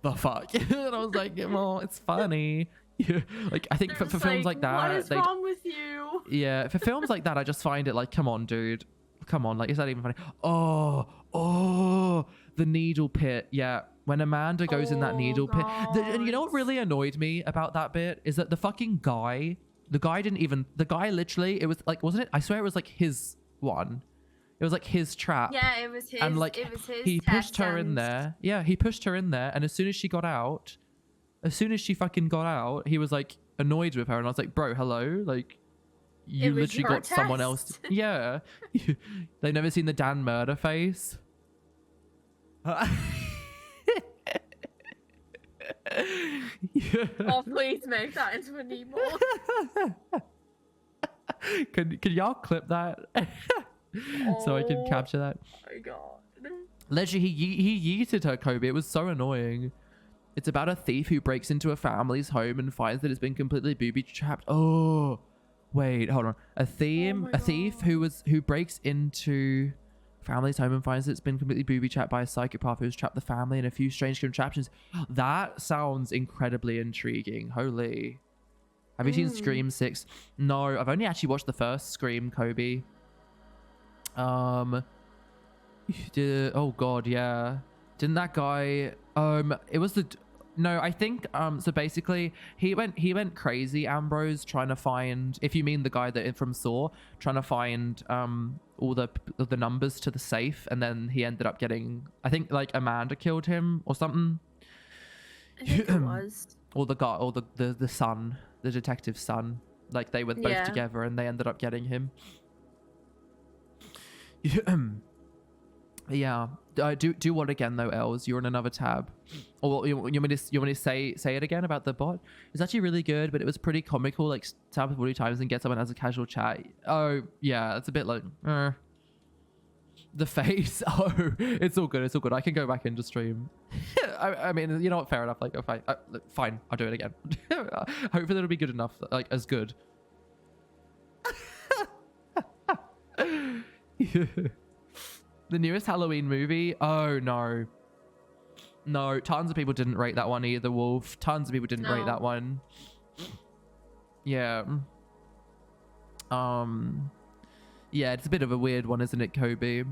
"The fuck?" And I was like, "Well, it's funny." Yeah, like I think for films like that, what is wrong with you? Yeah, for films like that, I just find it like, come on, dude. Come on, like, is that even funny? Oh, the needle pit. Yeah, when Amanda goes in that needle pit. And you know what really annoyed me about that bit is that the fucking guy, the guy literally, it was like, wasn't it? I swear it was like his one. It was like his trap. Yeah, it was his. And like, it was his he pushed her in there. Yeah, he pushed her in there. And as soon as she fucking got out, he was like annoyed with her. And I was like, bro, hello? Like, you literally got someone else. Yeah. They've never seen the Dan murder face. Oh, please make that into an emote. Can y'all clip that? So I can capture that. Oh my God. Literally, he yeeted her, Kobe. It was so annoying. It's about a thief who breaks into a family's home and finds that it's been completely booby-trapped. Oh. Wait, hold on. A thief who breaks into family's home and finds that it's been completely booby-trapped by a psychopath who's trapped the family in a few strange contraptions. That sounds incredibly intriguing. Holy. Have you seen Scream 6? No, I've only actually watched the first Scream, Kobe. Oh God, yeah. Didn't that guy? It was the. No, I think so basically he went crazy, Ambrose, trying to find, if you mean the guy that from Saw, trying to find all the numbers to the safe, and then he ended up getting, I think like Amanda killed him or something. I think it was. Or the guy, or the son, the detective's son. Like they were both together and they ended up getting him. Yeah. Do what again though, Els? You're on another tab. Or you want me to say it again about the bot? It's actually really good, but it was pretty comical. Like tap it 40 times and get someone as a casual chat. Oh yeah, it's a bit like the face. Oh, it's all good. It's all good. I can go back into stream. I mean, you know what? Fair enough. Like, fine. Fine. I'll do it again. Hopefully it'll be good enough. Like as good. The newest Halloween movie. Oh no. No, tons of people didn't rate that one either, Wolf. Tons of people didn't rate that one. Yeah. Yeah, it's a bit of a weird one, isn't it, Kobe?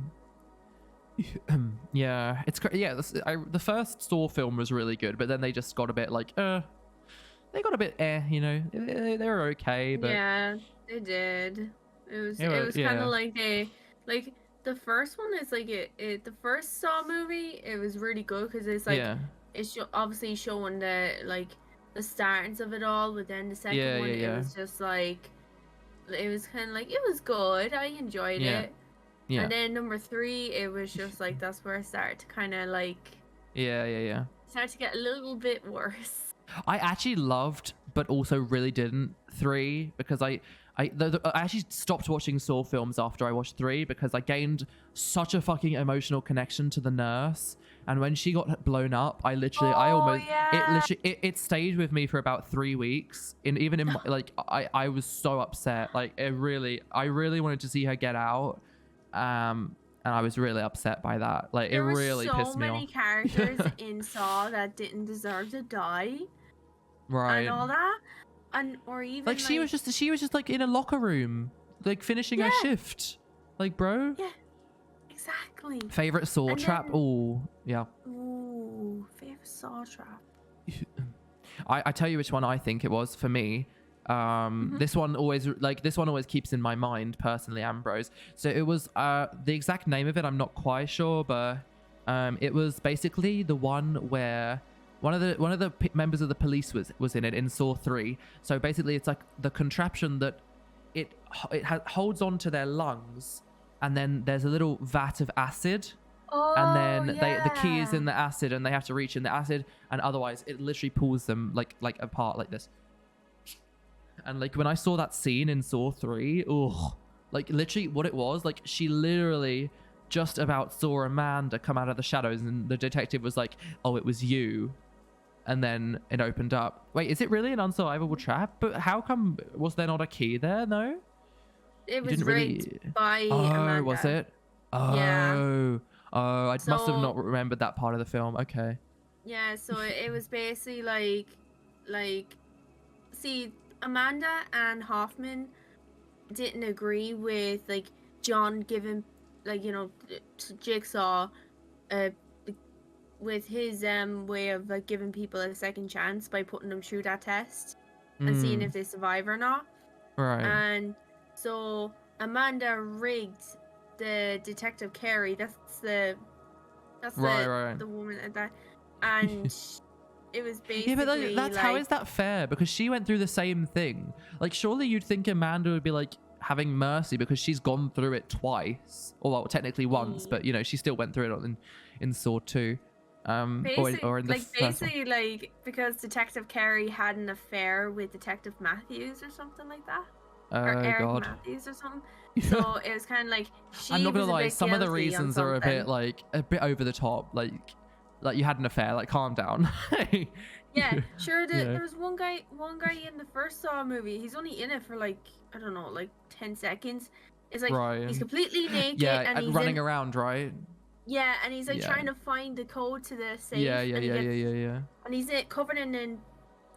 Yeah, it's great. Yeah, the first Saw film was really good, but then they just got a bit like, they got a bit, you know, they were okay, but yeah, they did. It was kind of like the first one is like the first Saw movie. It was really good because it's like it's obviously showing the startings of it all, but then the second one it was just like it was kind of like it was good. I enjoyed it. Yeah. And then number 3, it was just like that's where it started to kind of like started to get a little bit worse. I actually loved, but also really didn't 3 because I actually stopped watching Saw films after I watched 3 because I gained such a fucking emotional connection to the nurse, and when she got blown up, it stayed with me for about 3 weeks. I was so upset. Like I really wanted to see her get out, and I was really upset by that. Like it really pissed me off. There were so many characters in Saw that didn't deserve to die, right? And all that. Or even like she was just like in a locker room, like finishing her shift, like bro. Yeah, exactly. Favorite Saw trap? Oh yeah. Ooh, favorite Saw trap. I tell you which one I think it was for me. This one always keeps in my mind personally, Ambrose. So it was the exact name of it I'm not quite sure, but it was basically the one where one of the members of the police was in it in Saw 3. So basically it's like the contraption that it holds on to their lungs, and then there's a little vat of acid, and then the key is in the acid, and they have to reach in the acid, and otherwise it literally pulls them like apart like this. And like when I saw that scene in Saw 3, like literally what it was, like she literally just about saw Amanda come out of the shadows, and the detective was like, oh, it was you. And then it opened up. Wait, is it really an unsurvivable trap? But how come was there not a key there? No, it was rigged by Amanda. Was it? Oh, I must have not remembered that part of the film. Okay. Yeah, so it was basically like, see, Amanda and Hoffman didn't agree with like John giving to Jigsaw with his way of like giving people a second chance by putting them through that test and seeing if they survive or not. Right. And so Amanda rigged the detective Carey. That's the woman at that, and it was basically yeah, but that's how is that fair? Because she went through the same thing. Like surely you'd think Amanda would be like having mercy because she's gone through it twice, or well, technically once, but you know she still went through it in Saw 2. Or in the basically like because Detective Carey had an affair with Detective Matthews or something like that, or Eric Matthews or something. So it was kind of like I'm not gonna lie, some of the reasons are a bit over the top. Like you had an affair. Like calm down. Yeah, sure. There's one guy in the first Saw movie. He's only in it for like I don't know, like 10 seconds. It's like he's completely naked and he's running around, right? Yeah, and he's like trying to find the code to the safe. Yeah. And he's covered in an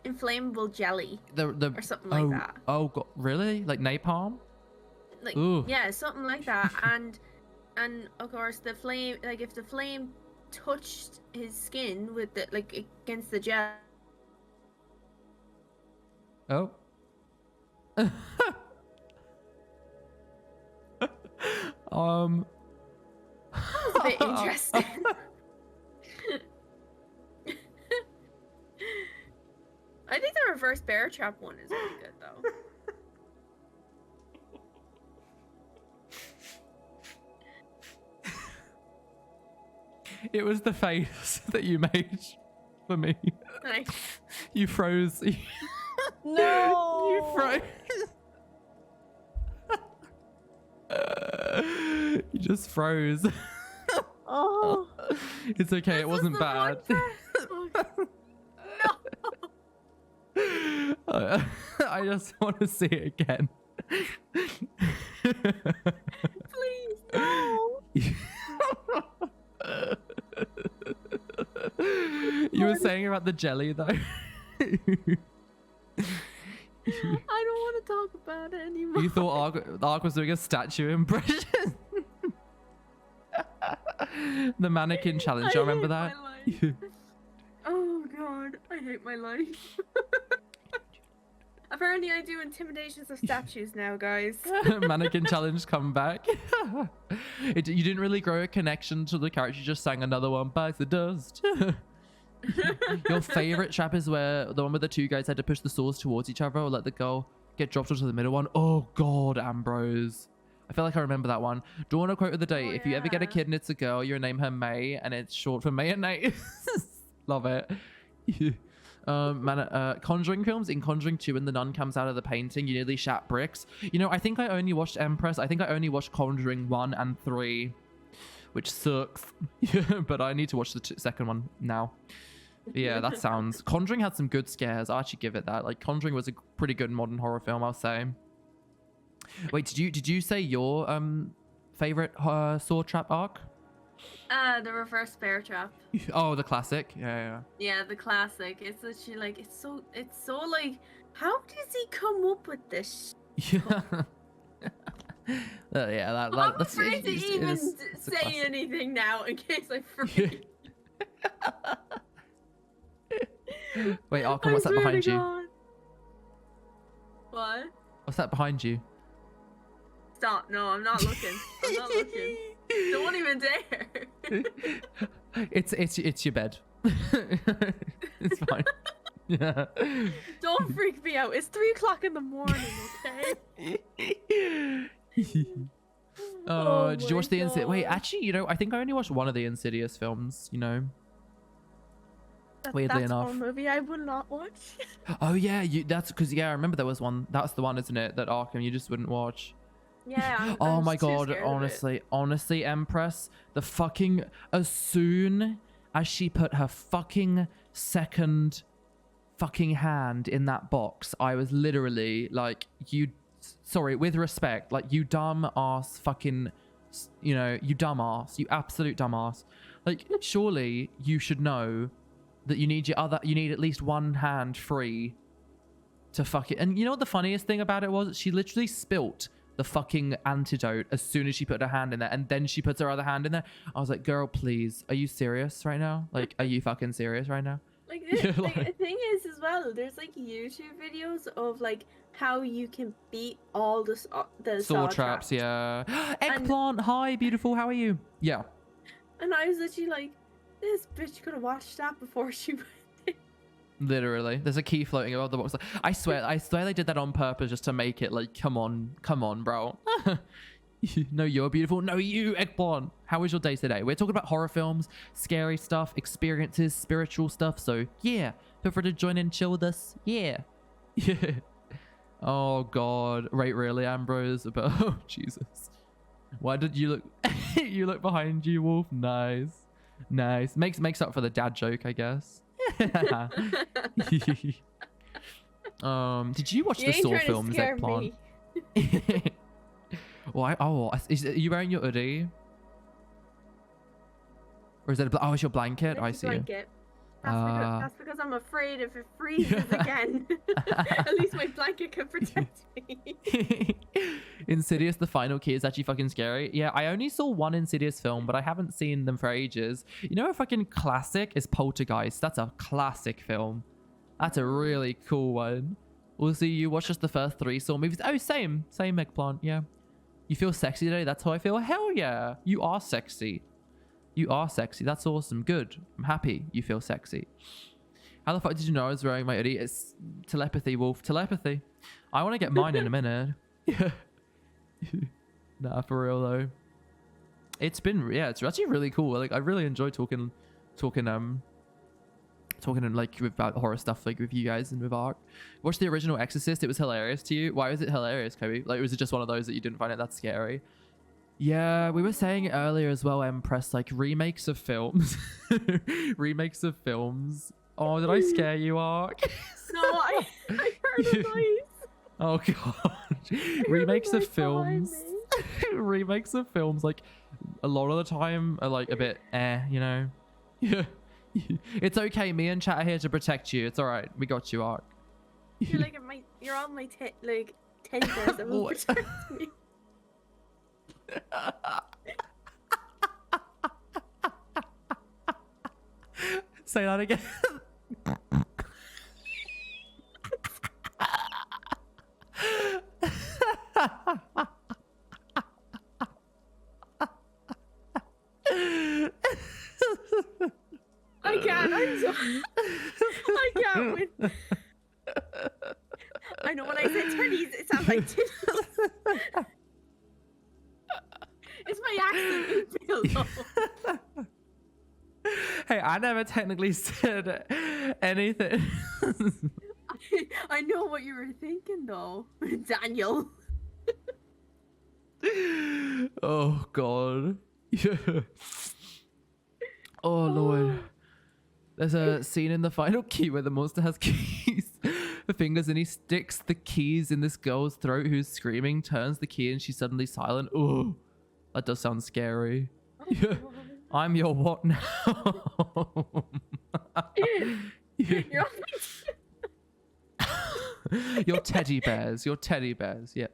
inflammable jelly or something like that. Oh god, really? Like napalm? Like yeah, something like that. And of course the flame, like if the flame touched his skin with the like against the gel. Oh. That was a bit interesting. I think the reverse bear trap one is really good though. It was the face that you made for me. Thanks. You froze. No. You froze. You just froze. Oh. It's okay. It wasn't bad. No. I just want to see it again. Please, no. You were saying about the jelly though. I don't want to talk about it anymore. You thought Ark was doing a statue impression? The mannequin challenge, I remember that? Oh god, I hate my life. Apparently I do intimidations of statues now, guys. Mannequin challenge come back. You didn't really grow a connection to the character, you just sang another one, bites the dust. Your favorite trap is where the one where the two guys had to push the swords towards each other or let the girl get dropped onto the middle one. Oh god, Ambrose. I feel like I remember that one. Do you want a quote of the day? If you ever get a kid and it's a girl, you name her May, and it's short for mayonnaise. Love it. Conjuring films. In Conjuring 2, when the nun comes out of the painting, you nearly shat bricks. You know, I think I only watched Empress. I think I only watched Conjuring 1 and 3, which sucks. But I need to watch the second one now. Yeah, that sounds... Conjuring had some good scares. I'll actually give it that. Like, Conjuring was a pretty good modern horror film, I'll say. Wait, did you say your favorite saw trap arc? The reverse bear trap. Oh, the classic. Yeah. Yeah, the classic. It's literally like it's so like, how does he come up with this? Yeah. Yeah, I'm afraid to even say anything now in case I forget. Wait, Arkham, what's that behind you? What? What's that behind you? Stop! No, I'm not looking. I'm not looking. Don't even dare. It's your bed. It's fine. Yeah. Don't freak me out. It's 3 o'clock in the morning. Okay. Oh, did you watch the Insidious? Wait, actually, you know, I think I only watched one of the Insidious films. You know. Weirdly enough. That's one movie I would not watch. Oh yeah, that's because I remember there was one. That's the one, isn't it? That Arkham you just wouldn't watch. Yeah. Oh my god, honestly, Empress, the fucking, as soon as she put her fucking second fucking hand in that box, I was literally like, sorry, with respect, like, you dumb ass fucking, you know, you dumb ass, you absolute dumb ass. Like, surely you should know that you need at least one hand free to fuck it. And you know what the funniest thing about it was? She literally spilt the fucking antidote as soon as she put her hand in there, and then she puts her other hand in there. I was like, girl, please, are you serious right now? Like, are you fucking serious right now? Like, the thing is as well, there's like YouTube videos of like how you can beat all the saw traps. Yeah. Eggplant, hi, beautiful, how are you? Yeah. And I was literally like, this bitch could have watched that before she went in. Literally, there's a key floating above the box. I swear they did that on purpose just to make it like, come on, bro. No, you're beautiful. No, you, Eggplant. How was your day today? We're talking about horror films, scary stuff, experiences, spiritual stuff. So yeah, feel free to join in, chill with us. Yeah. Yeah. Oh god. Right, really, Ambrose? But oh Jesus. Why did you look? You look behind you, Wolf. Nice. Makes up for the dad joke, I guess. Did you watch the Saw films, Eggplant? Why? Oh, are you wearing your hoodie? Or is it it's your blanket? I see. Blanket. That's because I'm afraid if it freezes again, at least my blanket can protect me. Insidious, the final key is actually fucking scary. Yeah, I only saw one Insidious film, but I haven't seen them for ages. You know, a fucking classic is Poltergeist. That's a classic film. That's a really cool one. Also, you watch just the first 3 Saw movies. Oh, same Eggplant. Yeah. You feel sexy today? That's how I feel. Hell yeah. You are sexy. You are sexy. That's awesome. Good. I'm happy you feel sexy. How the fuck did you know I was wearing my hoodie? It's telepathy, Wolf. Telepathy. I want to get mine in a minute. Yeah. Nah, for real though. it's actually really cool. Like I really enjoy talking and like about horror stuff like with you guys and with Ark. Watched the original Exorcist. It was hilarious to you. Why was it hilarious, Kobe? Like was it just one of those that you didn't find it that scary? Yeah, we were saying it earlier as well, Empress, like remakes of films. Remakes of films. Oh, did I scare you, Ark? No, I heard a noise. Oh god. Remakes of films. Remakes of films, like a lot of the time are like a bit you know. Yeah. It's okay, me and chat are here to protect you. It's alright. We got you, Ark. You're like you're on my like teddy bears that will protect me. Say that again. I can't. I can't win. I know when I said teddies, it sounds like tiddles. It's my accent. It feels low. Hey, I never technically said anything. I know what you were thinking, though, Daniel. Oh god. Yeah. Oh lord. There's a scene in the final key where the monster has keys for fingers and he sticks the keys in this girl's throat who's screaming, turns the key and she's suddenly silent. Oh, that does sound scary. Yeah. I'm your what now? You're Your teddy bears. Your teddy bears. Yes.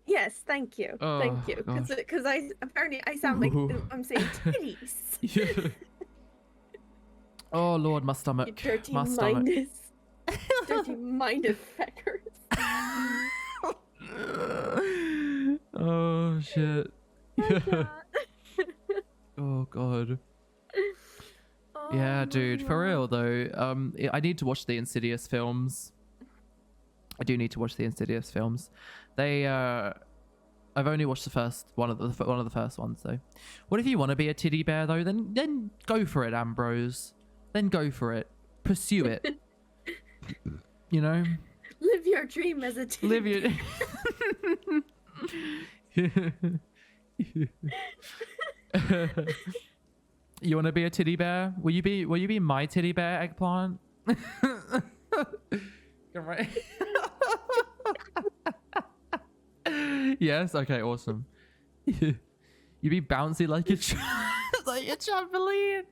Yes, thank you. Oh, thank you. Because I apparently I sound like I'm saying titties. Yeah. Oh Lord, my stomach. You dirty my stomach. minded. Dirty minded feckers. Oh shit. Yeah. Oh god. Oh, Yeah, dude, for real though. I need to watch the Insidious films. I do need to watch the Insidious films. They I've only watched the first one of the first ones though. What if you want to be a teddy bear though? Then go for it, Ambrose. Then go for it. Pursue it. You know? Live your dream as a teddy. Live your You want to be a teddy bear? Will you be my teddy bear, Eggplant? Come right. Yes. Okay. Awesome. You be bouncy like a like a trampoline.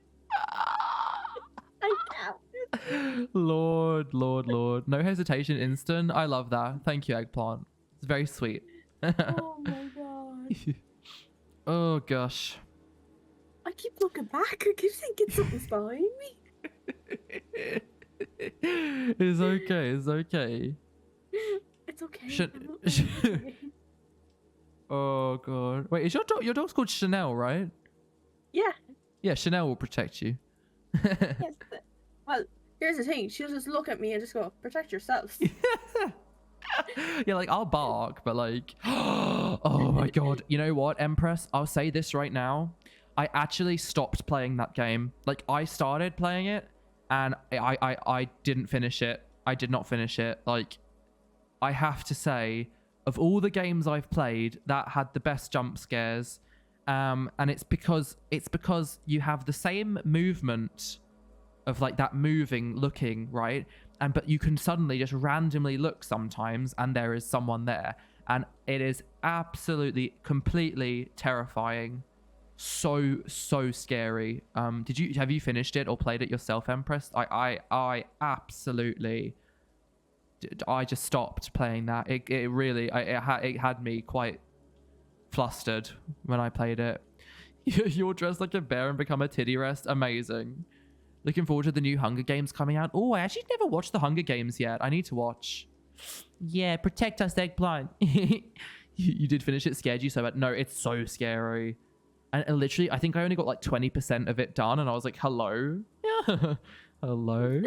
I can't. Lord. No hesitation, instant. I love that. Thank you, Eggplant. It's very sweet. Oh my god. Oh gosh. I keep looking back. I keep thinking something's behind me. It's okay. It's okay. It's okay. Oh god. Wait, is your dog's called Chanel, right? Yeah. Yeah, Chanel will protect you. Yes. Well, here's the thing. She'll just look at me and just go, "Protect yourself." Yeah, like I'll bark, but like, oh my god. You know what, Empress? I'll say this right now. I actually stopped playing that game. Like I started playing it, and I didn't finish it. I did not finish it. Like, I have to say, of all the games I've played, that had the best jump scares. And it's because you have the same movement of like that moving looking, right? But you can suddenly just randomly look sometimes and there is someone there, and it is absolutely completely terrifying. So scary. Have you finished it or played it yourself, Empress? I absolutely I just stopped playing that. It really it had me quite flustered when I played it. You'll dress like a bear and become a titty rest. Amazing. Looking forward to the new Hunger Games coming out. Oh, I actually never watched the Hunger Games yet. I need to watch. Yeah, protect us, Eggplant. You did finish it. Scared you so bad? No, it's so scary. And literally, I think I only got like 20% of it done, and I was like, "Hello, hello."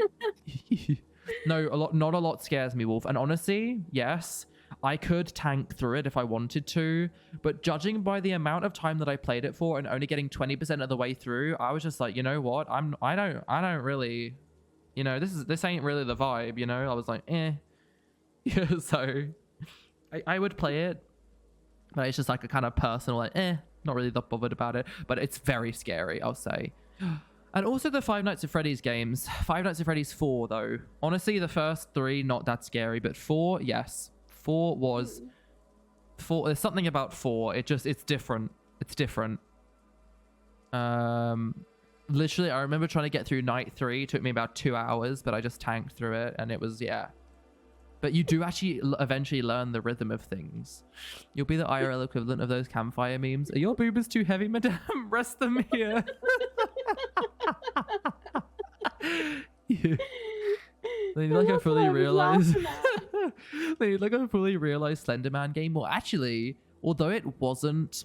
No, not a lot scares me, Wolf. And honestly, yes, I could tank through it if I wanted to, but judging by the amount of time that I played it for and only getting 20% of the way through, I was just like, you know what? I don't really, you know, this ain't really the vibe, you know? I was like, eh. Yeah, so I would play it, but it's just like a kind of personal, like, not really that bothered about it, but it's very scary, I'll say. And also the Five Nights at Freddy's games. Five Nights at Freddy's 4, though. Honestly, the first 3, not that scary, but 4, yes. 4 was... 4, there's something about 4. It's different. It's different. Literally, I remember trying to get through night 3. It took me about 2 hours, but I just tanked through it, and it was, yeah. But you do actually eventually learn the rhythm of things. You'll be the IRL equivalent of those campfire memes. Are your boobas too heavy, madame? Rest them here. Yeah. They need like a fully realized they need like a fully realized Slenderman game. Well, actually, although it wasn't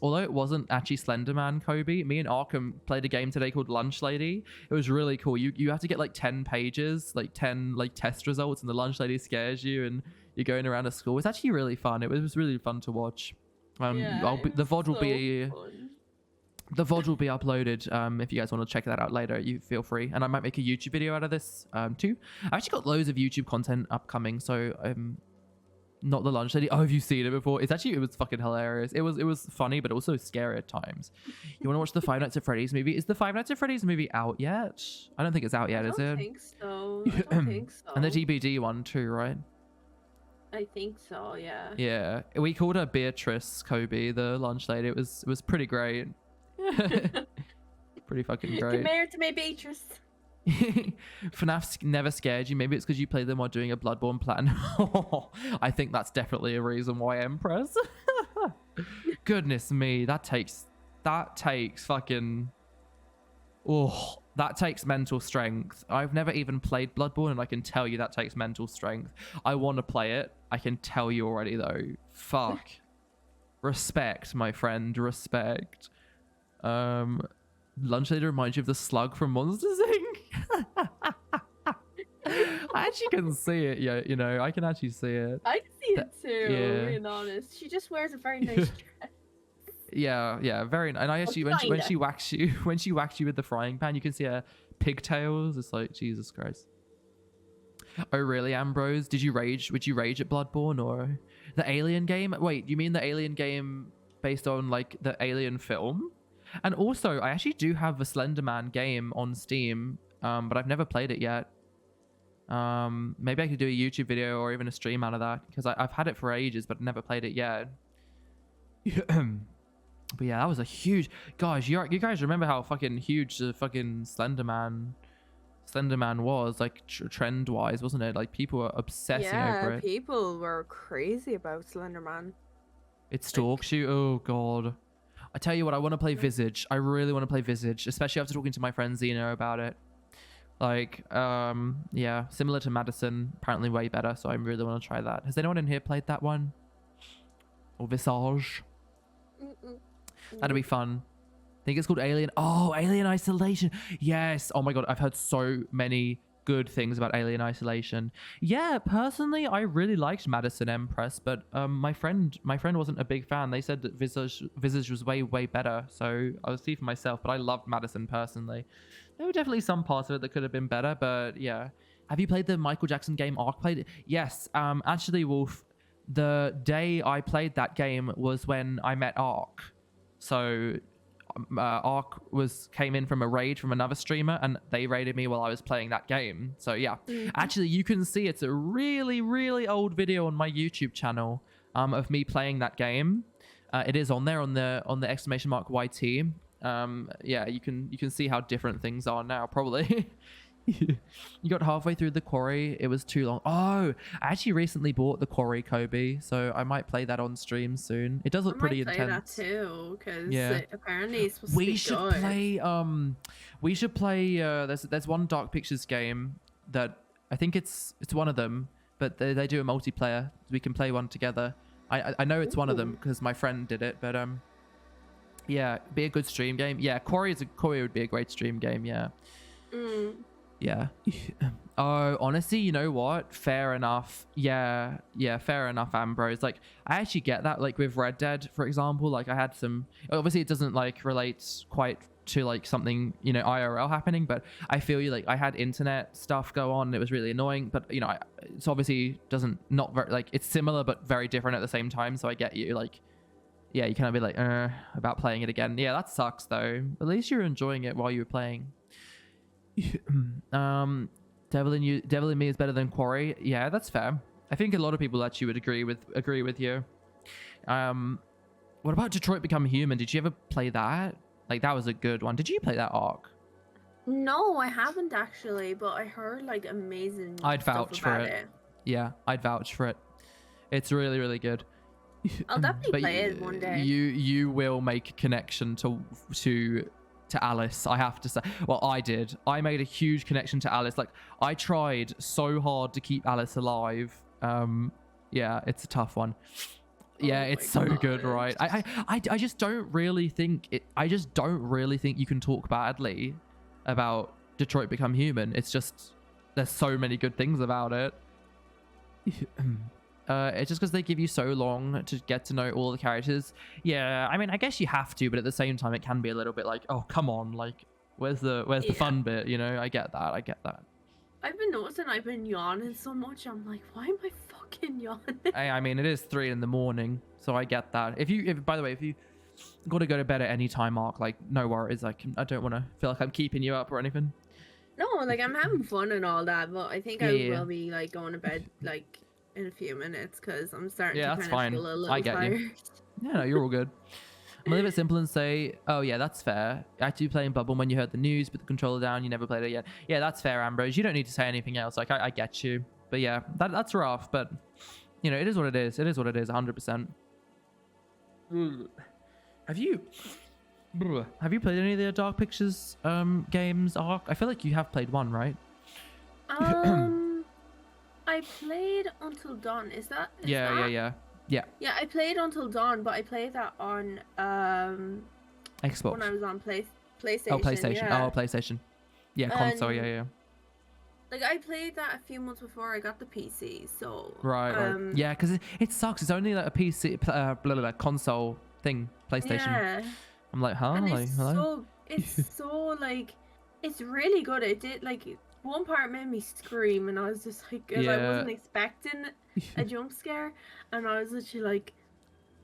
actually Slenderman, Kobe, me and Arkham played a game today called Lunch Lady. It was really cool. You have to get like 10 pages, like 10 like test results, and the lunch lady scares you, and you're going around a school. It's actually really fun. It was really fun to watch. The VOD will be fun. The VOD will be uploaded. If you guys want to check that out later, you feel free. And I might make a YouTube video out of this too. I've actually got loads of YouTube content upcoming, so not the lunch lady. Oh, have you seen it before? It was fucking hilarious. It was funny, but also scary at times. You want to watch the Five Nights at Freddy's movie? Is the Five Nights at Freddy's movie out yet? I don't think it's out yet, is it? I don't think so. I don't think so. And the DVD one too, right? I think so, yeah. Yeah. We called her Beatrice, Kobe, the lunch lady. It was pretty great. Pretty fucking great. Come here to my Beatrice. FNAF's never scared you. Maybe it's because you played them while doing a Bloodborne plan. I think that's definitely a reason why, Empress. Goodness me, that takes fucking... Oh, that takes mental strength. I've never even played Bloodborne, and I can tell you that takes mental strength. I want to play it. I can tell you already, though. Fuck. Respect, my friend. Respect. Lunch Lady reminds you of the slug from Monsters Inc. I actually can see it. Yeah, you know, I can actually see it. I can see it too. Yeah. Being honest, she just wears a very nice dress. Yeah, very. And I actually, when she whacks you with the frying pan, you can see her pigtails. It's like Jesus Christ. Oh really, Ambrose? Did you rage? Would you rage at Bloodborne or the Alien game? Wait, you mean the Alien game based on like the Alien film? And also, I actually do have a Slenderman game on Steam, but I've never played it yet. Maybe I could do a YouTube video or even a stream out of that, because I've had it for ages, but never played it yet. But yeah, that was a huge... Guys, you guys remember how fucking huge the fucking Slenderman was, like trend-wise, wasn't it? Like, people were obsessing over it. Yeah, people were crazy about Slenderman. It stalks you? Oh, God. I tell you what, I want to play Visage. I really want to play Visage, especially after talking to my friend Zeno about it. Like, yeah, similar to Madison, apparently way better, so I really want to try that. Has anyone in here played that one? Or Visage? That'd be fun. I think it's called Alien. Oh, Alien Isolation. Yes. Oh my God, I've heard so many good things about Alien Isolation. Yeah, personally, I really liked Madison Empress, but my friend wasn't a big fan. They said that Visage was way better, so I'll see for myself. But I loved Madison personally. There were definitely some parts of it that could have been better, but yeah. Have you played the Michael Jackson game Ark? Played it? Yes. Actually, Wolf, the day I played that game was when I met Ark. So Ark came in from a raid from another streamer, and they raided me while I was playing that game. So yeah, actually you can see it's a really old video on my YouTube channel of me playing that game. It is on there on the !YT. Yeah, you can see how different things are now, probably. You got halfway through the Quarry. It was too long. Oh, I actually recently bought the Quarry, Kobe, so I might play that on stream soon. It does look pretty intense. I might play that too, because apparently it's supposed to be good. We should play there's one Dark Pictures game that I think it's one of them, but they do a multiplayer. We can play one together. I know it's one of them because my friend did it, but yeah, be a good stream game. Yeah, Quarry would be a great stream game. Yeah. Yeah. Oh, honestly, you know what? Fair enough. Yeah, fair enough, Ambrose. Like, I actually get that. Like with Red Dead, for example, like I had some. Obviously, it doesn't like relate quite to like something IRL happening, but I feel you. Like I had internet stuff go on. And it was really annoying, but it's obviously doesn't not very like it's similar but very different at the same time. So I get you. Like, yeah, you kind of be like about playing it again. Yeah, that sucks though. At least you're enjoying it while you were playing. Devil in Me is better than Quarry. Yeah, that's fair. I think a lot of people actually would agree with you. What about Detroit Become Human? Did you ever play that? Like that was a good one. Did you play that, Ark? No, I haven't actually, but I heard like amazing. I'd stuff vouch for about it. Yeah, I'd vouch for it. It's really, really good. I'll definitely play it one day. You will make a connection to Alice, I have to say. Well, I did. I made a huge connection to Alice. Like I tried so hard to keep Alice alive. Yeah, it's a tough one. Yeah, it's so good, right? I just don't really think you can talk badly about Detroit Become Human. It's just there's so many good things about it. It's just because they give you so long to get to know all the characters. Yeah, I mean, I guess you have to, but at the same time, it can be a little bit like, oh, come on, like, where's the fun bit? I get that. I've been noticing I've been yawning so much. I'm like, why am I fucking yawning? I mean, it is 3 a.m, so I get that. If you got to go to bed at any time, Mark, like, no worries. I don't want to feel like I'm keeping you up or anything. No, like I'm having fun and all that, but I think I will be like going to bed like in a few minutes because I'm starting to that's kind of feel a little I get tired. you. Yeah, no, you're all good. I'm gonna leave it simple and say, oh yeah, that's fair. Actually playing Bubble when you heard the news, put the controller down, you never played it yet. Yeah, that's fair, Ambrose. You don't need to say anything else. Like I get you. But yeah, that's rough, but it is what it is. It is what it is, 100%. Have you played any of the Dark Pictures games, Ark? I feel like you have played one, right? I played Until Dawn. Yeah. Yeah, I played Until Dawn, but I played that on Xbox. when I was on PlayStation. Oh, PlayStation. Yeah. Oh, PlayStation. Yeah, console. Yeah. Like I played that a few months before I got the PC, so Right. Yeah, because it sucks. It's only like a PC, console thing, PlayStation. Yeah. I'm like, huh? And like, hello? it's so like, it's really good. It did like one part made me scream, and I was just like, 'cause I wasn't expecting a jump scare, and I was literally like,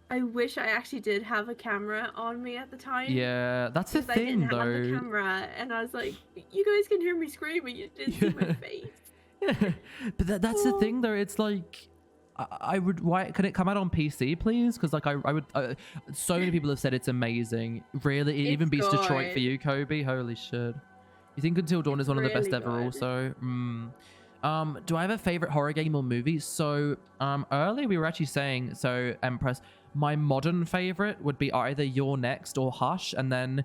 I wish I actually did have a camera on me at the time. Yeah, that's the thing, I didn't have the camera, and I was like, you guys can hear me screaming, you didn't see my face. But that's the thing, though. It's like, I would. Why can it come out on PC, please? Because like I would. So many people have said it's amazing. Really, it even beats Detroit for you, Kobe. Holy shit! You think Until Dawn is one of the best ever? Also, do I have a favorite horror game or movie? So earlier we were actually saying, so Empress, my modern favorite would be either You're Next or Hush, and then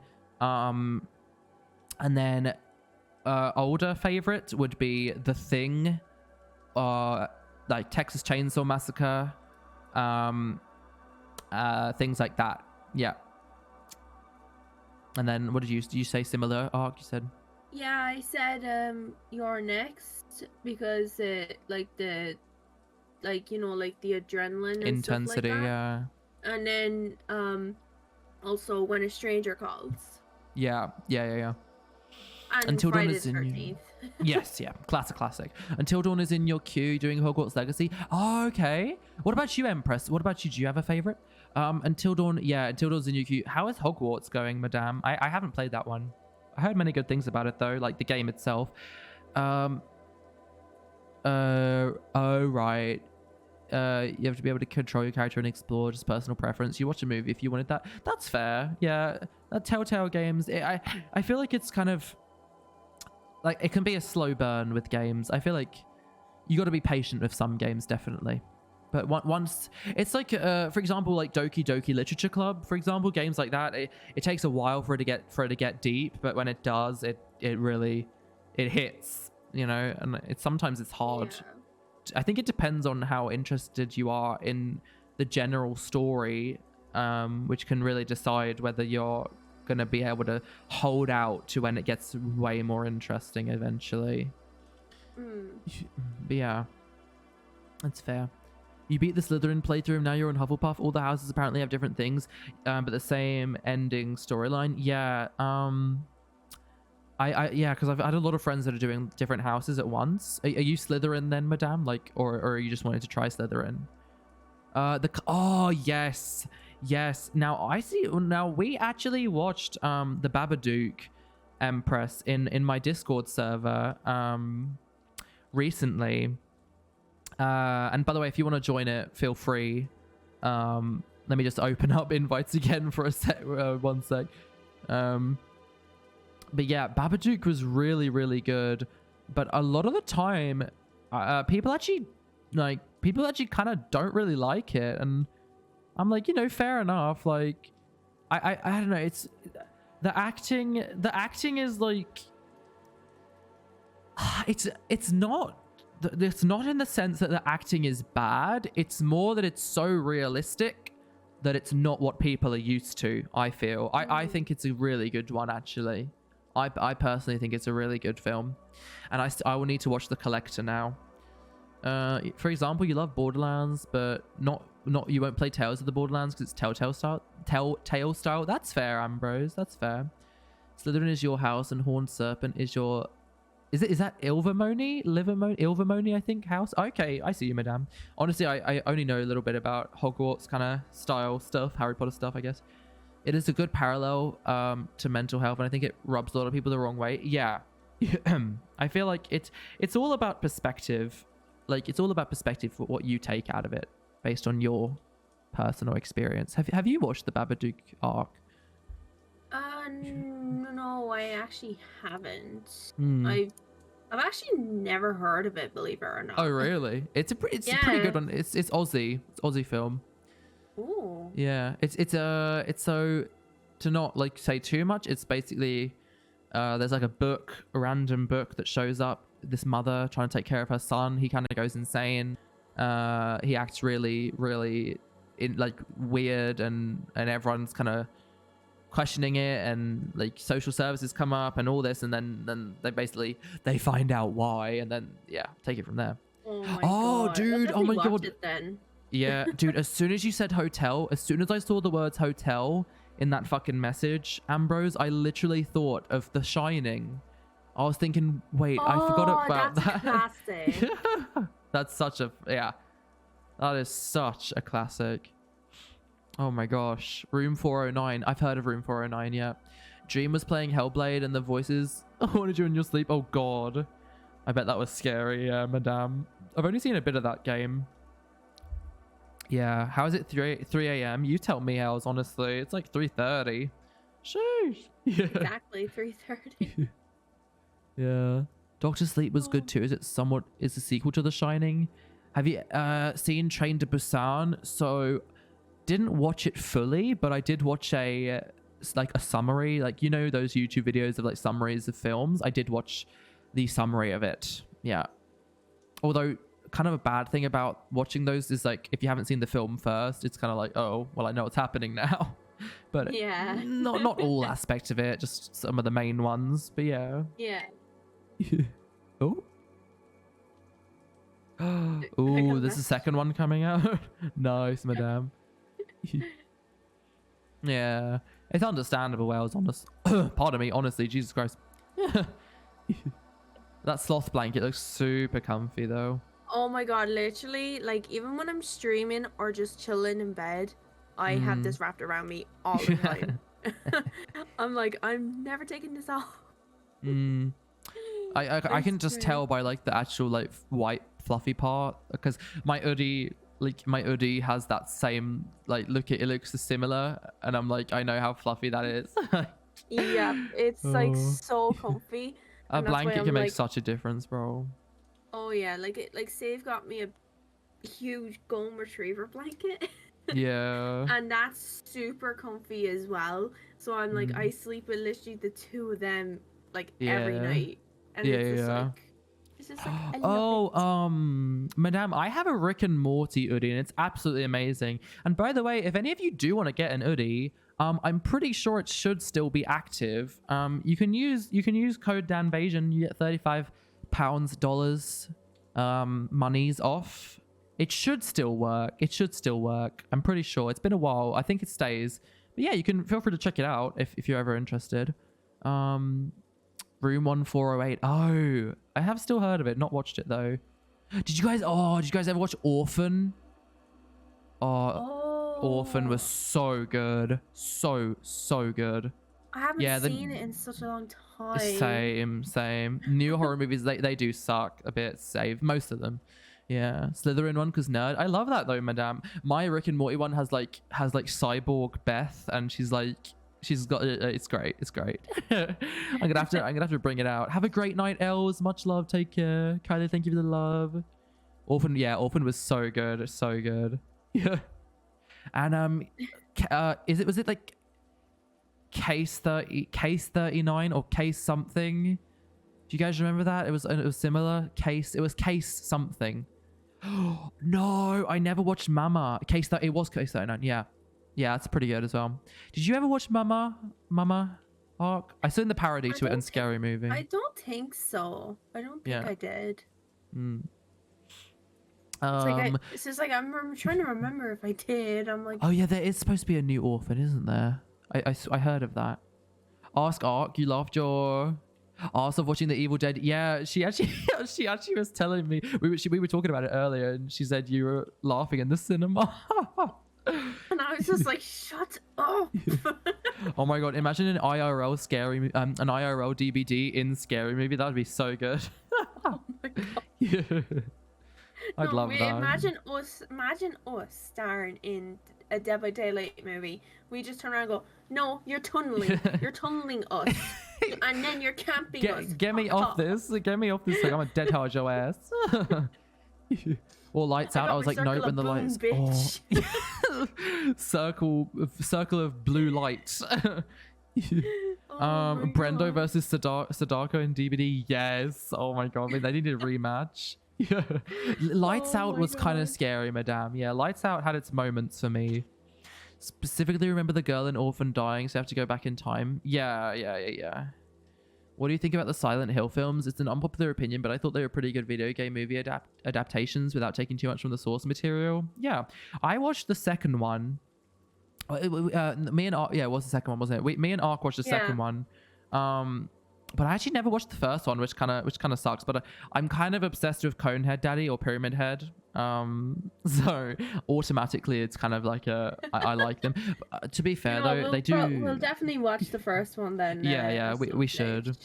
older favorite would be The Thing, like Texas Chainsaw Massacre, things like that. Yeah. And then what did you say? Similar, Ark? You said. Yeah, I said You're Next because like the adrenaline and intensity, stuff like that. Yeah. And then also When a Stranger Calls. Yeah. And Until Dawn Friday is the in 13th. Yes, yeah, classic. Until Dawn is in your queue doing Hogwarts Legacy. Oh, okay. What about you, Empress? What about you? Do you have a favorite? Until Dawn, Until Dawn's in your queue. How is Hogwarts going, Madame? I haven't played that one. I heard many good things about it though, like the game itself. Oh right. You have to be able to control your character and explore, just personal preference. You watch a movie if you wanted that. That's fair. Yeah, Telltale games. I feel like it's kind of like it can be a slow burn with games. I feel like you got to be patient with some games, definitely. But once it's like, for example, like Doki Doki Literature Club, for example, games like that, it takes a while for it to get deep, but when it does, it really hits, and sometimes it's hard. Yeah. I think it depends on how interested you are in the general story, which can really decide whether you're gonna be able to hold out to when it gets way more interesting eventually. But yeah, that's fair. You beat the Slytherin playthrough, now you're on Hufflepuff. All the houses apparently have different things, but the same ending storyline. Yeah, yeah, because I've had a lot of friends that are doing different houses at once. Are you Slytherin then, madame? Like, or are you just wanting to try Slytherin? Oh yes, yes. Now I see. Now we actually watched the Babadook Empress in my Discord server recently. And by the way, if you want to join it, feel free. Let me just open up invites again for a sec. 1 sec. But yeah, Babadook was really, really good. But a lot of the time, people actually kind of don't really like it, and I'm like, you know, fair enough. Like, I don't know. It's the acting is like, it's not in the sense that the acting is bad. It's more that it's so realistic that it's not what people are used to. I feel. I think it's a really good one, actually. I personally think it's a really good film, and I will need to watch The Collector now. For example, you love Borderlands, but not you won't play Tales of the Borderlands because it's Telltale style. That's fair, Ambrose. That's fair. Slytherin is your house, and Horned Serpent is your. Is that Ilvermorny, I think, house? Okay, I see you, madame. Honestly, I only know a little bit about Hogwarts kind of style stuff, Harry Potter stuff, I guess. It is a good parallel to mental health, and I think it rubs a lot of people the wrong way. Yeah. I feel like it's all about perspective. Like, it's all about perspective for what you take out of it based on your personal experience. Have you watched the Babadook arc? No, I actually haven't. I've actually never heard of it, believe it or not. Oh, really? It's a pretty good one. It's Aussie. It's Aussie film. Ooh. Yeah, it's so, to not like say too much, it's basically there's like a random book that shows up, this mother trying to take care of her son. He kind of goes insane. He acts really weird, and everyone's kind of questioning it, and like social services come up and all this, and then they find out why, and then take it from there. Oh my god. Dude, oh my god. It then. Yeah, dude, as soon as you said hotel, as soon as I saw the words hotel in that fucking message, Ambrose, I literally thought of The Shining. I was thinking, wait, I forgot about that. Classic. That's such a, that is such a classic. Oh my gosh. Room 409. I've heard of Room 409, yeah. Dream was playing Hellblade and the voices haunted you in your sleep. Oh god. I bet that was scary, madame. I've only seen a bit of that game. Yeah, how is it 3 a.m.? You tell me, Els, honestly. It's like 3:30. Sheesh. Yeah. Exactly, 3:30. Yeah. Doctor Sleep was good too. Is a sequel to The Shining? Have you seen Train to Busan? So, didn't watch it fully, but I did watch a summary. Like, you know those YouTube videos of like summaries of films? I did watch the summary of it. Yeah. Although, kind of a bad thing about watching those is like, if you haven't seen the film first, it's kind of like, oh, well, I know what's happening now. But yeah, not all aspects of it, just some of the main ones. But yeah. Yeah. Oh. Oh, there's a second one coming out. Nice, madame. Yeah, it's understandable. Wales, honest. Pardon me, honestly, Jesus Christ. That sloth blanket looks super comfy though. Oh my god, literally, like, even when I'm streaming or just chilling in bed, I have this wrapped around me all the time. I'm like, I'm never taking this off. I can just tell by like the actual like white fluffy part, because my hoodie has that same like look. It looks similar, and I'm like, I know how fluffy that is. Yeah, it's like so comfy. A blanket can make such a difference, bro. Oh yeah, like Save got me a huge golden retriever blanket. Yeah. And that's super comfy as well. So I'm like, I sleep with literally the two of them like every night. And it's just like I love it. Madame, I have a Rick and Morty hoodie and it's absolutely amazing. And by the way, if any of you do want to get an hoodie, I'm pretty sure it should still be active. You can use code DanVasion. You get 35% pounds, dollars, monies off. It should still work. It should still work. I'm pretty sure. It's been a while. I think it stays. But yeah, you can feel free to check it out if you're ever interested. Room 1408. Oh, I have still heard of it. Not watched it though. Did you guys ever watch Orphan? Oh, Orphan was so good. So good. I haven't seen it in such a long time. Same. New horror movies, they do suck a bit. Save most of them. Yeah, Slytherin one because nerd. I love that though, madame. My Rick and Morty one has like cyborg Beth, and she's got it's great. I'm gonna have to bring it out. Have a great night, Els. Much love. Take care. Kylie, thank you for the love. Orphan was so good. So good. Yeah. And was it like case 39 or case something? Do you guys remember that? It was similar. It was case something. No, I never watched Mama. It was case 39. Yeah, that's pretty good as well. Did you ever watch Mama Ark? I saw in the parody to it in Scary Movie. I don't think so. I don't think I did. It's just like I'm trying to remember if I did. I'm like, oh yeah, there is supposed to be a new Orphan, isn't there? I heard of that. Ask Ark, you loved your ass of watching The Evil Dead. Yeah, she actually was telling me we were talking about it earlier, and she said you were laughing in the cinema. And I was just like, shut up. Oh my god, imagine an IRL an IRL DVD in Scary Movie. That would be so good. Oh my god. Yeah. I'd love that. Imagine us starring in a Dead by Daylight movie. We just turn around and go, no, you're tunneling. You're tunneling us. And then you're camping us. Get me off this. Get me off this thing. I'm a dead hard your ass. Or lights out. I was like, nope, when the lights. Oh. circle of blue lights. Brendo versus Sadako in DVD. Yes. Oh my god. I mean, they needed a rematch. Yeah. Lights Out was kind of scary, madame. Yeah, Lights Out had its moments for me. Specifically remember the girl in Orphan dying, so I have to go back in time. Yeah. What do you think about the Silent Hill films? It's an unpopular opinion, but I thought they were pretty good video game movie adaptations without taking too much from the source material. Yeah, I watched the second one. Me and Ark, it was the second one, wasn't it? Me and Ark watched the second one. But I actually never watched the first one, which kind of sucks. But I'm kind of obsessed with Conehead Daddy or Pyramid Head, so automatically it's kind of like I like them. To be fair though, they do. We'll definitely watch the first one then. We should.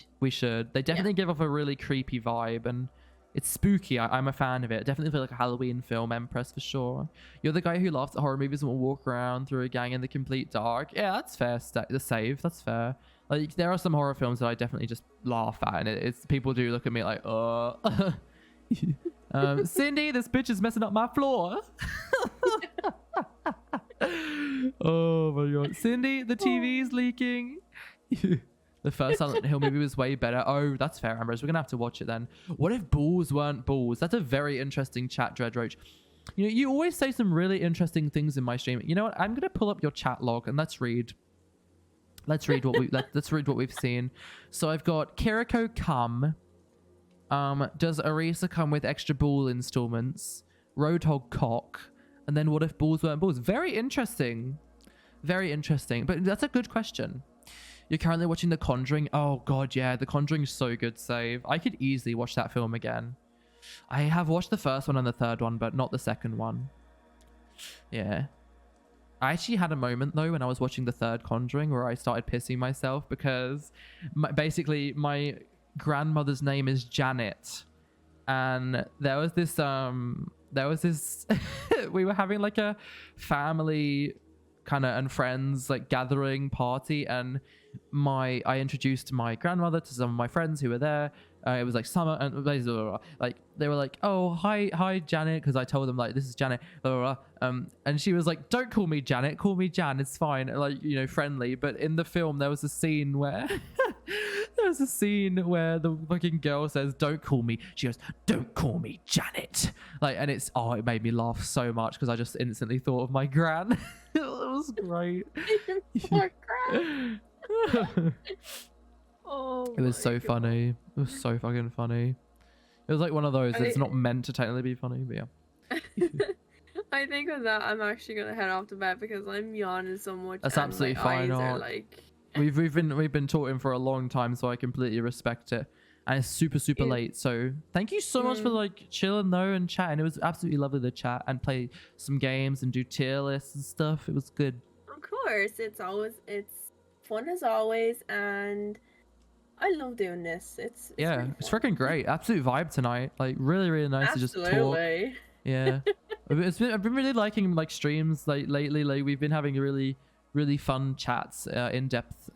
They definitely give off a really creepy vibe, and it's spooky. I'm a fan of it. Definitely feel like a Halloween film, Empress, for sure. You're the guy who laughs at horror movies and will walk around through a gang in the complete dark. Yeah, that's fair. The save. That's fair. Like, there are some horror films that I definitely just laugh at, and it's people do look at me like, Cindy, this bitch is messing up my floor. Oh my god. Cindy, the TV's leaking. The first Silent Hill movie was way better. Oh, that's fair, Ambrose. We're gonna have to watch it then. What if balls weren't balls? That's a very interesting chat, Dreadroach. You know, you always say some really interesting things in my stream. You know what? I'm gonna pull up your chat log and let's read what we've seen. So I've got Kiriko come. Does Arisa come with extra ball installments? Roadhog cock. And then what if balls weren't balls? Very interesting. Very interesting. But that's a good question. You're currently watching The Conjuring. Oh god, yeah. The Conjuring is so good, Save. I could easily watch that film again. I have watched the first one and the third one, but not the second one. Yeah. I actually had a moment though when I was watching the third Conjuring where I started pissing myself because basically my grandmother's name is Janet, and there was this we were having like a family kind of and friends like gathering party, and I introduced my grandmother to some of my friends who were there. It was like summer, and like they were like, oh hi Janet, because I told them like this is Janet, blah, blah, blah. And she was like, don't call me Janet, call me Jan, it's fine, like, you know, friendly. But in the film there was a scene where the fucking girl says, don't call me, she goes, don't call me Janet, like, and it made me laugh so much because I just instantly thought of my gran. It was great. Poor gran. Oh, it was so funny. It was so fucking funny. It was like one of those. It's not meant to technically be funny, but yeah. I think with that, I'm actually gonna head off to bed because I'm yawning so much. That's and absolutely my fine. eyes are, like... We've been talking for a long time, so I completely respect it. And it's super late, so thank you so much for like chilling though and chatting. It was absolutely lovely to chat and play some games and do tier lists and stuff. It was good. Of course, it's fun as always, and I love doing this. It's it's freaking great. Absolute vibe tonight. Like really nice to just talk. Yeah, I've been really liking like streams like lately. Like we've been having really fun chats, in depth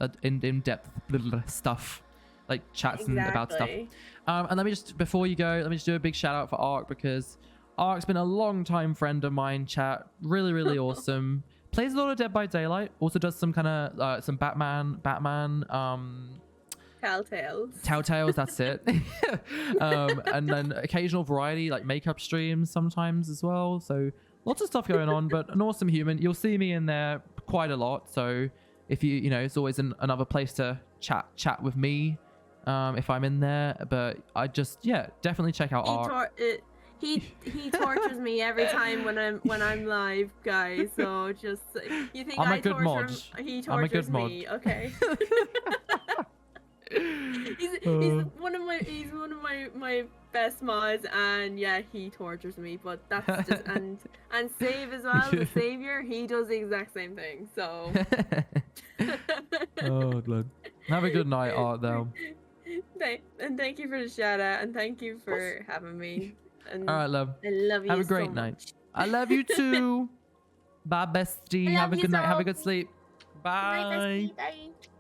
stuff. Like chats and about stuff. And let me just, before you go, let me just do a big shout out for Ark, because Ark's been a long time friend of mine. Chat, really awesome. Plays a lot of Dead by Daylight. Also does some kind of some Batman. Telltales, that's it. And then occasional variety like makeup streams sometimes as well. So lots of stuff going on, but an awesome human. You'll see me in there quite a lot. So if you know, it's always another place to chat with me. If I'm in there, but I just definitely check out Ark. He tortures me every time when I'm live, guys. So just you think I'm a good mod. He tortures me. Mod. Okay. he's one of my best mods, and yeah, he tortures me. But that's just and Save as well. The Savior, he does the exact same thing. So. Oh, good. Have a good night, Art. Though. And thank you for the shout out, and thank you for having me. And all right, love. I love you. Have a great so night. much. I love you too. Bye, bestie. Have a good night. Have a good sleep. Bye. Bye, bestie. Bye.